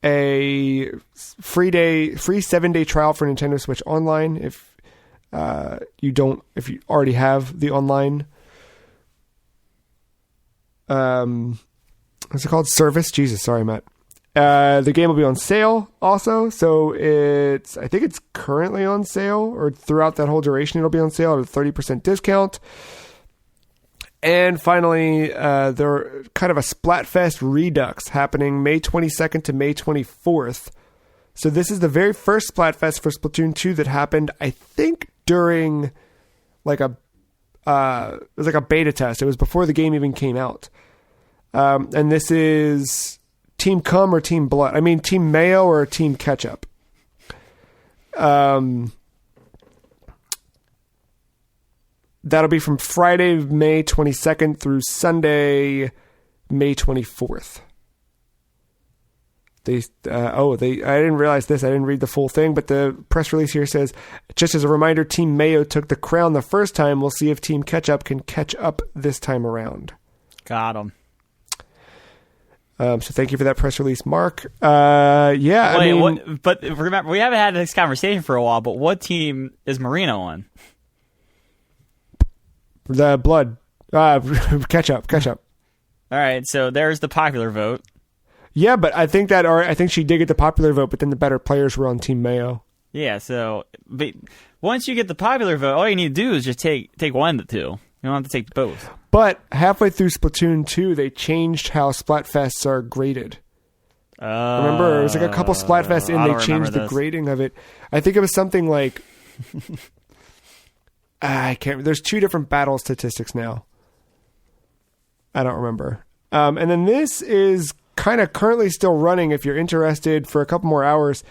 a free 7-day trial for Nintendo Switch Online if you already have the online what's it called? Service? Jesus, sorry, Matt. The game will be on sale also, so I think it's currently on sale, or throughout that whole duration it'll be on sale at a 30% discount. And finally, there kind of a Splatfest Redux happening May 22nd to May 24th. So this is the very first Splatfest for Splatoon 2 that happened, I think, during like it was like a beta test. It was before the game even came out. And this is Team Cum or Team Blood? I mean, Team Mayo or Team Ketchup? That'll be from Friday, May 22nd through Sunday, May 24th. I didn't realize this. I didn't read the full thing, but the press release here says, just as a reminder, Team Mayo took the crown the first time. We'll see if Team Ketchup can catch up this time around. Got him. So thank you for that press release, Mark. Yeah, I mean, but remember, we haven't had this conversation for a while. But what team is Marino on? The Blood. Catch up. All right, so there's the popular vote. Yeah, but I think she did get the popular vote, but then the better players were on Team Mayo. Yeah, so but once you get the popular vote, all you need to do is just take one of the two. You don't have to take both. But halfway through Splatoon 2, they changed how Splatfests are graded. Remember, it was like a couple Splatfests in, they changed the grading of it. I think it was something like... I can't... There's 2 different battle statistics now. I don't remember. And then this is kind of currently still running, if you're interested, for a couple more hours.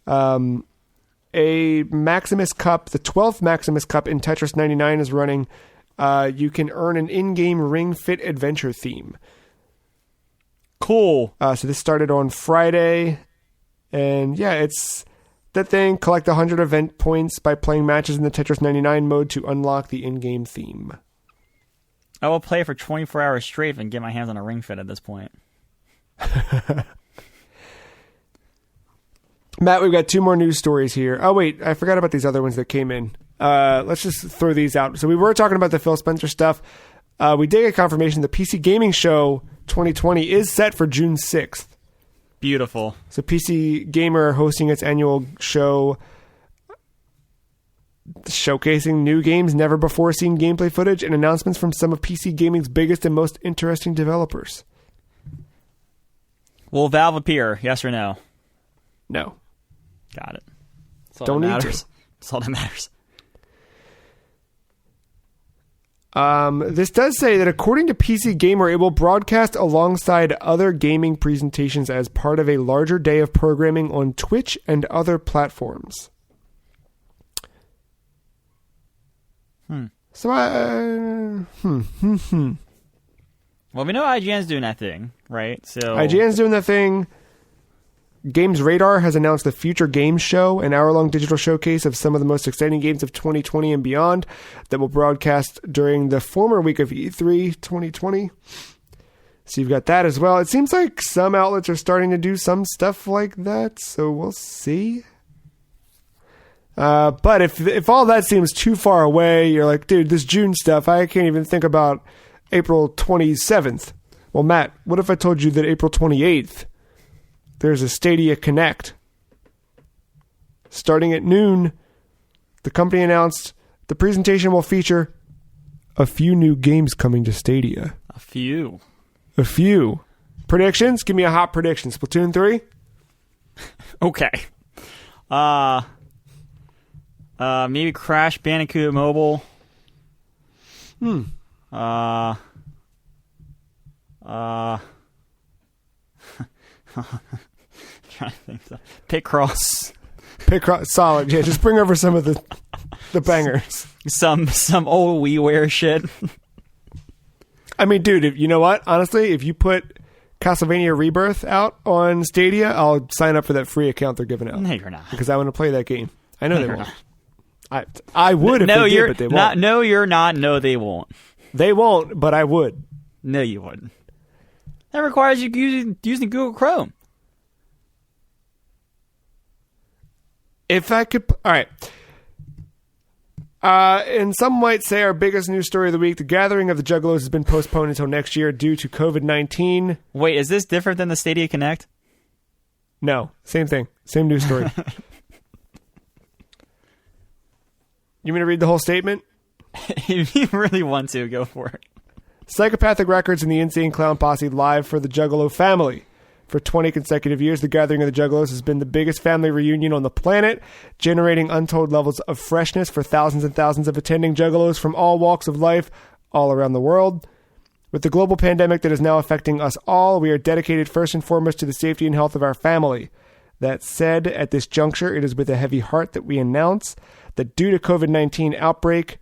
A Maximus Cup, the 12th Maximus Cup in Tetris 99 is running. You can earn an in-game Ring Fit Adventure theme. Cool. So this started on Friday. And yeah, it's that thing. Collect 100 event points by playing matches in the Tetris 99 mode to unlock the in-game theme. I will play for 24 hours straight and get my hands on a Ring Fit at this point. Matt, we've got 2 more news stories here. Oh, wait, I forgot about these other ones that came in. Let's just throw these out. So we were talking about the Phil Spencer stuff. We did get confirmation the PC Gaming Show 2020 is set for June 6th. Beautiful. So PC Gamer hosting its annual show showcasing new games, never before seen gameplay footage, and announcements from some of PC Gaming's biggest and most interesting developers. Will Valve appear? Yes or no? No. Got it. Don't need to. That's all that matters. This does say that according to PC Gamer, it will broadcast alongside other gaming presentations as part of a larger day of programming on Twitch and other platforms. So Well, we know IGN's doing that thing, right? So IGN's doing that thing. Games Radar has announced the Future Games Show, an hour-long digital showcase of some of the most exciting games of 2020 and beyond that will broadcast during the former week of E3 2020. So you've got that as well. It seems like some outlets are starting to do some stuff like that, so we'll see. But if all that seems too far away, you're like, dude, this June stuff, I can't even think about April 27th. Well, Matt, what if I told you that April 28th, there's a Stadia Connect? Starting at noon, the company announced the presentation will feature a few new games coming to Stadia. A few. Predictions? Give me a hot prediction. Splatoon 3? Okay. Maybe Crash Bandicoot Mobile. Trying to think so. Picross, solid. Yeah, just bring over some of the bangers. Some old WiiWare shit. I mean, dude, you know what? Honestly, if you put Castlevania Rebirth out on Stadia, I'll sign up for that free account they're giving out. No, you're not. Because I want to play that game. I know they won't. I would if they did, but they won't. No, you're not. No, they won't. They won't, but I would. No, you wouldn't. That requires you using Google Chrome. If I could... All right. And some might say our biggest news story of the week, the gathering of the Juggalos has been postponed until next year due to COVID-19. Wait, is this different than the Stadia Connect? No, same thing. Same news story. You want me to read the whole statement? If you really want to, go for it. Psychopathic Records and the Insane Clown Posse live for the Juggalo family. For 20 consecutive years, the Gathering of the Juggalos has been the biggest family reunion on the planet, generating untold levels of freshness for thousands and thousands of attending Juggalos from all walks of life all around the world. With the global pandemic that is now affecting us all, we are dedicated first and foremost to the safety and health of our family. That said, at this juncture, it is with a heavy heart that we announce that due to COVID-19 outbreak,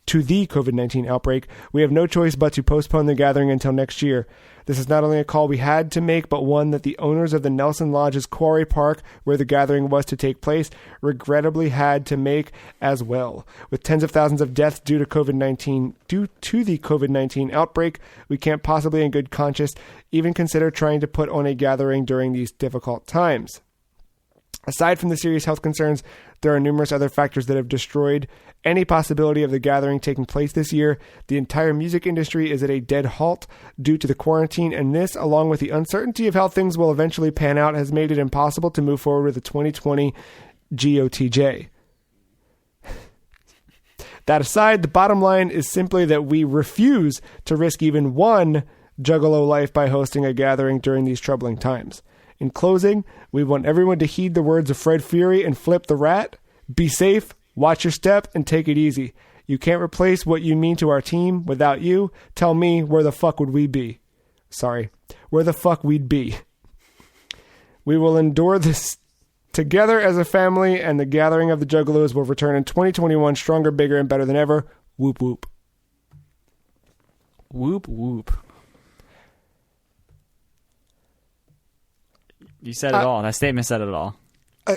to the COVID-19 outbreak, we have no choice but to postpone the gathering until next year. This is not only a call we had to make, but one that the owners of the Nelson Lodge's Quarry Park, where the gathering was to take place, regrettably had to make as well. With tens of thousands of deaths due to the COVID-19 outbreak, we can't possibly in good conscience even consider trying to put on a gathering during these difficult times. Aside from the serious health concerns, there are numerous other factors that have destroyed any possibility of the gathering taking place this year. The entire music industry is at a dead halt due to the quarantine, and this, along with the uncertainty of how things will eventually pan out, has made it impossible to move forward with the 2020 GOTJ. That aside, the bottom line is simply that we refuse to risk even one Juggalo life by hosting a gathering during these troubling times. In closing, we want everyone to heed the words of Fred Fury and Flip the Rat. Be safe, watch your step, and take it easy. You can't replace what you mean to our team. Without you, tell me, where the fuck would we be? Sorry, where the fuck we'd be. We will endure this together as a family, and the gathering of the Juggalos will return in 2021 stronger, bigger, and better than ever. Whoop, whoop. Whoop, whoop. You said it all. That statement said it all. I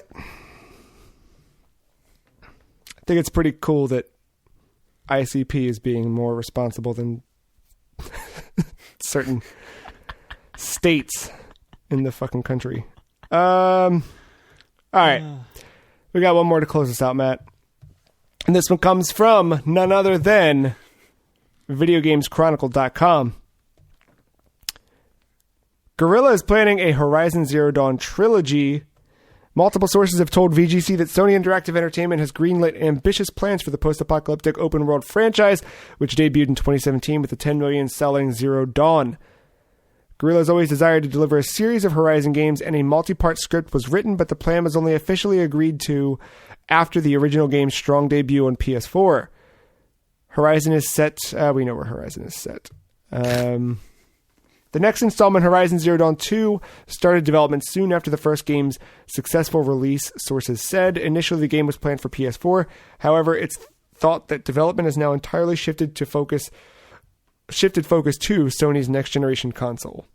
think it's pretty cool that ICP is being more responsible than certain states in the fucking country. All right. We got one more to close this out, Matt. And this one comes from none other than VideoGamesChronicle.com. Guerrilla is planning a Horizon Zero Dawn trilogy. Multiple sources have told VGC that Sony Interactive Entertainment has greenlit ambitious plans for the post-apocalyptic open-world franchise, which debuted in 2017 with the 10 million selling Zero Dawn. Guerrilla has always desired to deliver a series of Horizon games, and a multi-part script was written, but the plan was only officially agreed to after the original game's strong debut on PS4. Horizon is set... we know where Horizon is set. The next installment, Horizon Zero Dawn 2, started development soon after the first game's successful release, sources said. Initially, the game was planned for PS4. However, it's thought that development has now entirely shifted focus to Sony's next-generation console.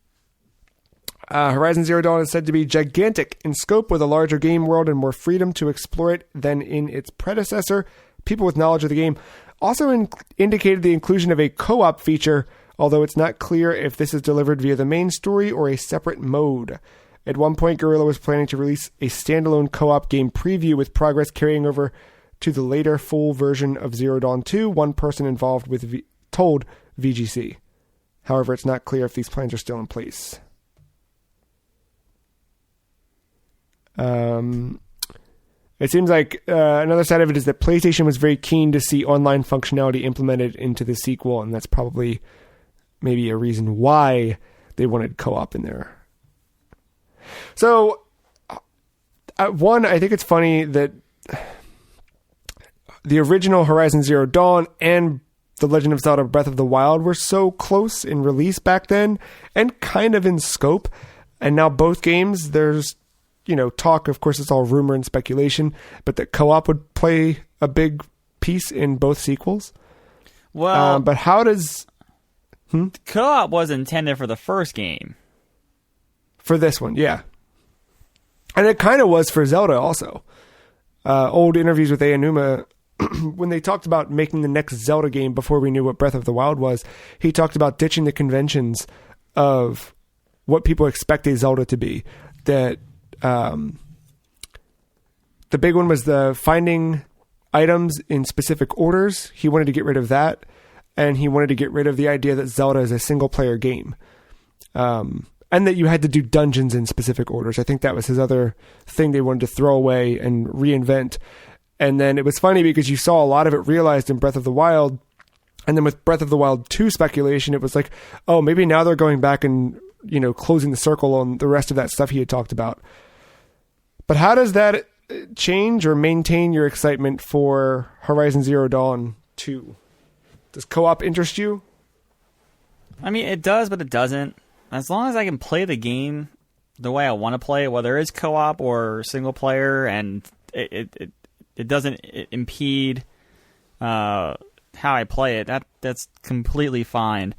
Horizon Zero Dawn is said to be gigantic in scope, with a larger game world and more freedom to explore it than in its predecessor. People with knowledge of the game also indicated the inclusion of a co-op feature, although it's not clear if this is delivered via the main story or a separate mode. At one point, Guerrilla was planning to release a standalone co-op game preview, with progress carrying over to the later full version of Zero Dawn 2, one person involved told VGC. However, it's not clear if these plans are still in place. It seems like another side of it is that PlayStation was very keen to see online functionality implemented into the sequel, and that's probably maybe a reason why they wanted co-op in there. So, one, I think it's funny that the original Horizon Zero Dawn and The Legend of Zelda Breath of the Wild were so close in release back then, and kind of in scope, and now both games, there's, talk, of course it's all rumor and speculation, but that co-op would play a big piece in both sequels. Well, but how does... Co-op was intended for the first game. For this one, yeah. And it kind of was for Zelda also. Old interviews with Aonuma, when they talked about making the next Zelda game before we knew what Breath of the Wild was, he talked about ditching the conventions of what people expect a Zelda to be. That the big one was the finding items in specific orders. He wanted to get rid of that. And he wanted to get rid of the idea that Zelda is a single-player game. And that you had to do dungeons in specific orders. I think that was his other thing they wanted to throw away and reinvent. And then it was funny because you saw a lot of it realized in Breath of the Wild. And then with Breath of the Wild 2 speculation, it was like, oh, maybe now they're going back and, closing the circle on the rest of that stuff he had talked about. But how does that change or maintain your excitement for Horizon Zero Dawn 2? Does co-op interest you? I mean, it does, but it doesn't. As long as I can play the game the way I want to play it, whether it's co-op or single player, and it doesn't impede how I play it, that's completely fine.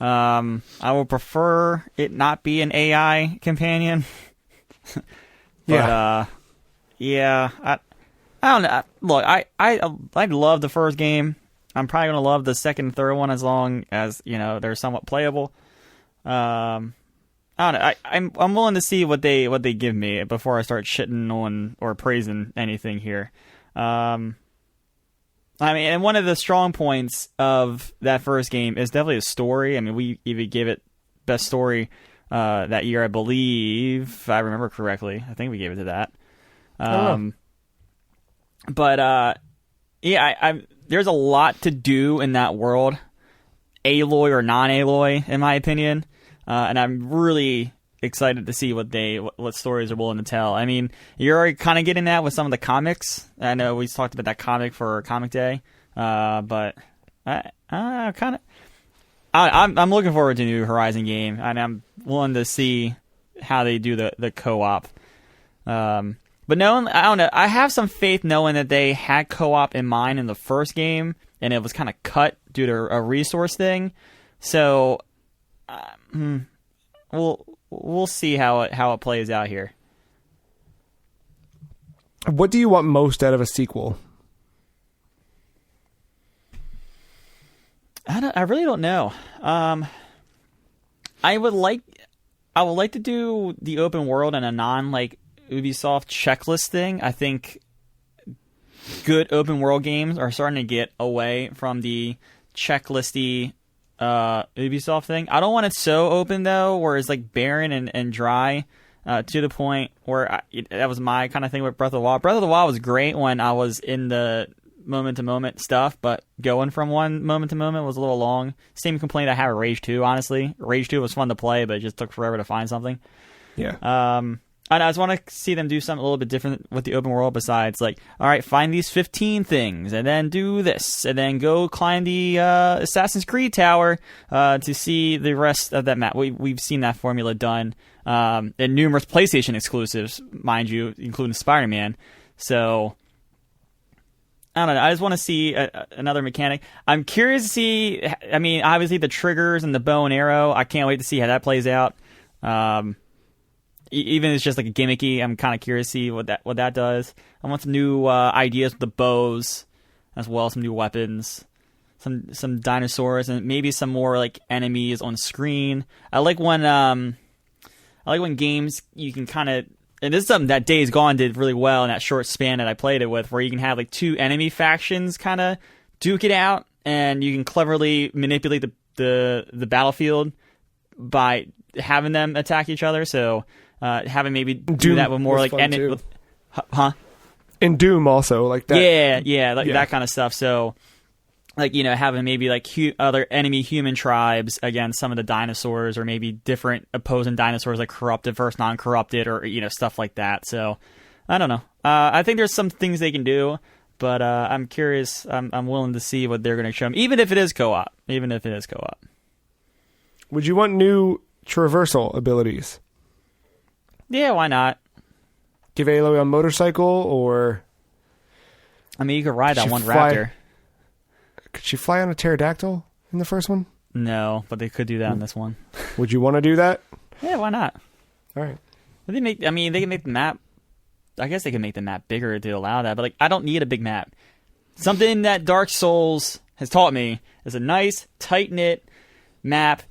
I would prefer it not be an AI companion. But, I don't know. Look, I love the first game. I'm probably gonna love the second and third one as long as they're somewhat playable. I don't know. I'm willing to see what they give me before I start shitting on or praising anything here. I mean, and one of the strong points of that first game is definitely the story. I mean, we even gave it best story that year, I believe, if I remember correctly. I think we gave it to that. But there's a lot to do in that world, Aloy or non-Aloy, in my opinion. And I'm really excited to see what stories are willing to tell. I mean, you're already kind of getting that with some of the comics. I know we talked about that comic for Comic Day, but I'm looking forward to a new Horizon game, and I'm willing to see how they do the co-op. But knowing, I don't know, I have some faith knowing that they had co-op in mind in the first game, and it was kind of cut due to a resource thing. So, we'll see how it plays out here. What do you want most out of a sequel? I really don't know. I would like to do the open world in a Ubisoft checklist thing. I think good open world games are starting to get away from the checklisty Ubisoft thing. I don't want it so open though, where it's barren and dry to the point where that was my kind of thing with Breath of the Wild. Breath of the Wild was great when I was in the moment to moment stuff, but going from one moment to moment was a little long. Same complaint I had with Rage 2, honestly. Rage 2 was fun to play, but it just took forever to find something. Yeah. And I just want to see them do something a little bit different with the open world besides, all right, find these 15 things, and then do this, and then go climb the Assassin's Creed tower to see the rest of that map. We've seen that formula done in numerous PlayStation exclusives, mind you, including Spider-Man. So, I don't know. I just want to see another mechanic. I'm curious to see, I mean, obviously the triggers and the bow and arrow, I can't wait to see how that plays out. Even if it's just gimmicky, I'm kind of curious to see what that does. I want some new ideas with the bows, as well as some new weapons, some dinosaurs, and maybe some more enemies on screen. I like when games you can kind of, and this is something that Days Gone did really well in that short span that I played it with, where you can have two enemy factions kind of duke it out, and you can cleverly manipulate the battlefield by having them attack each other. So. Having maybe do that with more in Doom also that. Yeah, that kind of stuff. So, having maybe other enemy human tribes against some of the dinosaurs, or maybe different opposing dinosaurs, corrupted versus non-corrupted, or stuff like that. So, I don't know. I think there's some things they can do, but I'm curious. I'm willing to see what they're going to show me, even if it is co-op. Would you want new traversal abilities? Yeah, why not? Give Aloy a motorcycle, or... I mean, you could ride that one raptor. Could she fly on a pterodactyl in the first one? No, but they could do that in this one. Would you want to do that? Yeah, why not? All right. They can make the map... I guess they can make the map bigger to allow that, but I don't need a big map. Something that Dark Souls has taught me is a nice, tight-knit map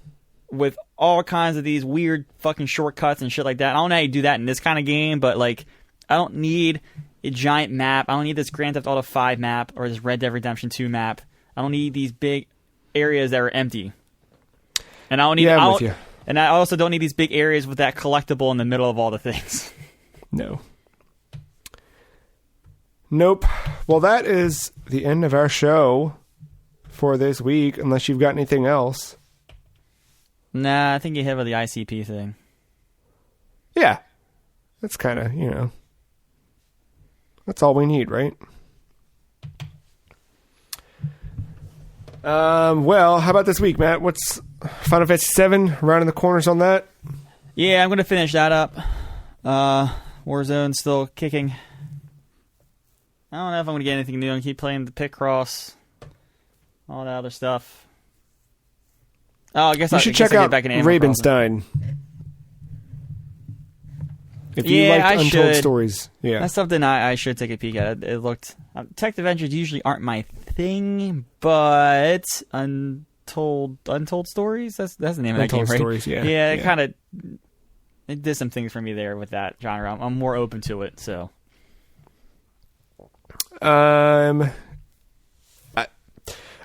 with all kinds of these weird fucking shortcuts and shit like that. I don't know how you do that in this kind of game, but I don't need a giant map. I don't need this Grand Theft Auto 5 map or this Red Dead Redemption 2 map. I don't need these big areas that are empty. And I don't need I'm with you. And I also don't need these big areas with that collectible in the middle of all the things. No. Nope. Well, that is the end of our show for this week, unless you've got anything else. Nah, I think you hit with the ICP thing. Yeah. That's kind of, that's all we need, right? Well, how about this week, Matt? What's Final Fantasy VII, rounding the corners on that? Yeah, I'm going to finish that up. Warzone's still kicking. I don't know if I'm going to get anything new. I'm going to keep playing the Picross all that other stuff. Oh, I guess you should check out Rabenstein. If you liked Untold Stories. Yeah. That's something I should take a peek at. It looked... tech adventures usually aren't my thing, but Untold Stories? That's the name of that game, right? Untold Stories, yeah. Yeah, it kind of... It did some things for me there with that genre. I'm more open to it, so...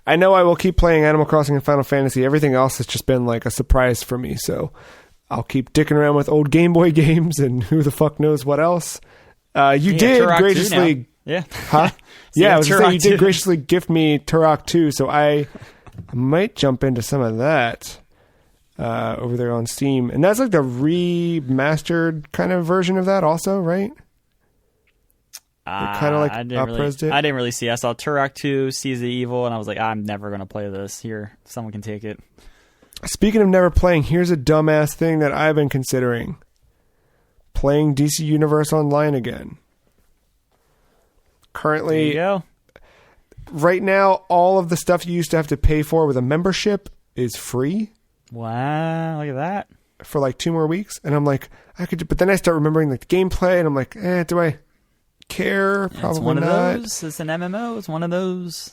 I know I will keep playing Animal Crossing and Final Fantasy. Everything else has just been like a surprise for me, so I'll keep dicking around with old Game Boy games and who the fuck knows what else. You did Turok graciously... Yeah. Huh? Yeah, I was going to say, you did graciously gift me Turok 2, so I might jump into some of that over there on Steam. And that's like the remastered kind of version of that also, right? Kind of like I didn't really see. I saw Turok 2, Seas of Evil, and I was like, I'm never going to play this. Here, someone can take it. Speaking of never playing, here's a dumbass thing that I've been considering. Playing DC Universe Online again. Currently, there you go. Right now, all of the stuff you used to have to pay for with a membership is free. Wow, look at that. For like 2 more weeks. And I'm like, but then I start remembering like the gameplay, and I'm like, do I care? Probably it's one not. Of those. It's an MMO. It's one of those.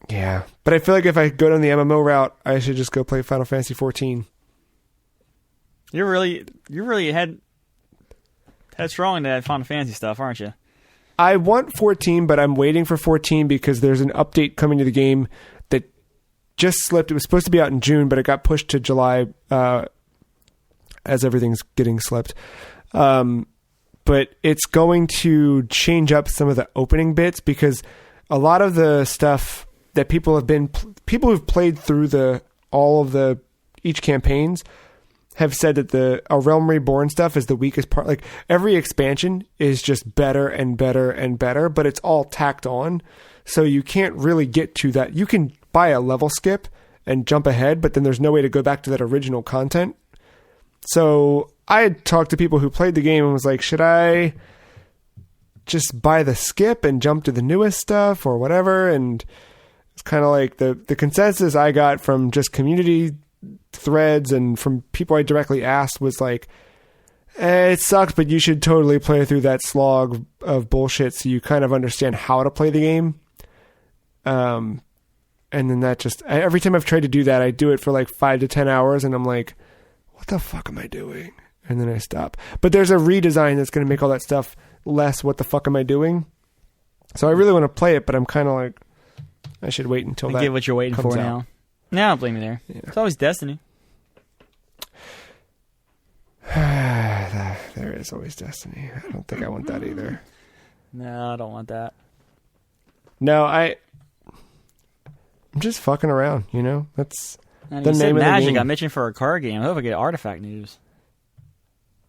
Yeah, but I feel like if I go down the MMO route, I should just go play Final Fantasy 14. You're really headstrong into that Final Fantasy stuff, aren't you? I want 14, but I'm waiting for 14 because there's an update coming to the game that just slipped. It was supposed to be out in June, but it got pushed to July as everything's getting slipped. But it's going to change up some of the opening bits because a lot of the stuff that people who've played through all of each campaigns have said that A Realm Reborn stuff is the weakest part. Like every expansion is just better and better and better, but it's all tacked on. So you can't really get to that. You can buy a level skip and jump ahead, but then there's no way to go back to that original content. So I had talked to people who played the game and was like, should I just buy the skip and jump to the newest stuff or whatever? And it's kind of like the consensus I got from just community threads and from people I directly asked was like, it sucks, but you should totally play through that slog of bullshit so you kind of understand how to play the game. And then that just, every time I've tried to do that, I do it for like 5 to 10 hours and I'm like, what the fuck am I doing? And then I stop. But there's a redesign that's going to make all that stuff less what the fuck am I doing? So I really want to play it, but I'm kind of like, I should wait until that get what you're waiting for out. now. No, I don't blame you there. Yeah. It's always Destiny. There is always Destiny. I don't think I want that either. No, I don't want that. No, I'm just fucking around, you know? That's the name of the Magic. game. I'm itching for a card game. I hope I get Artifact news.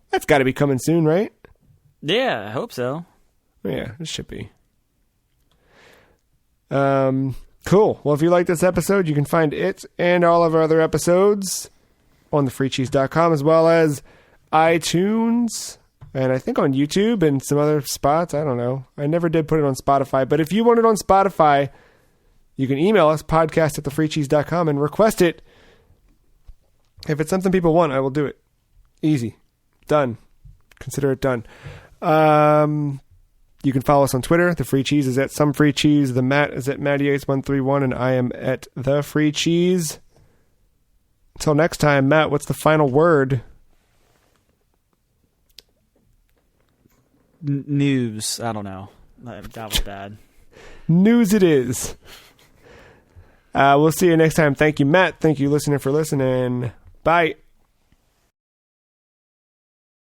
That's got to be coming soon, right? Yeah, I hope so. Yeah, it should be. Cool. Well, if you like this episode, you can find it and all of our other episodes on thefreecheese.com as well as iTunes and I think on YouTube and some other spots. I don't know. I never did put it on Spotify, but if you want it on Spotify, you can email us, podcast@thefreecheese.com, and request it. If it's something people want, I will do it. Easy. Done. Consider it done. You can follow us on Twitter. The Free Cheese is at Some Free Cheese. The Matt is at Matty8131, and I am at The Free Cheese. Until next time, Matt, what's the final word? News. I don't know. That was bad. News it is. We'll see you next time. Thank you, Matt. Thank you, listener, for listening. Bye.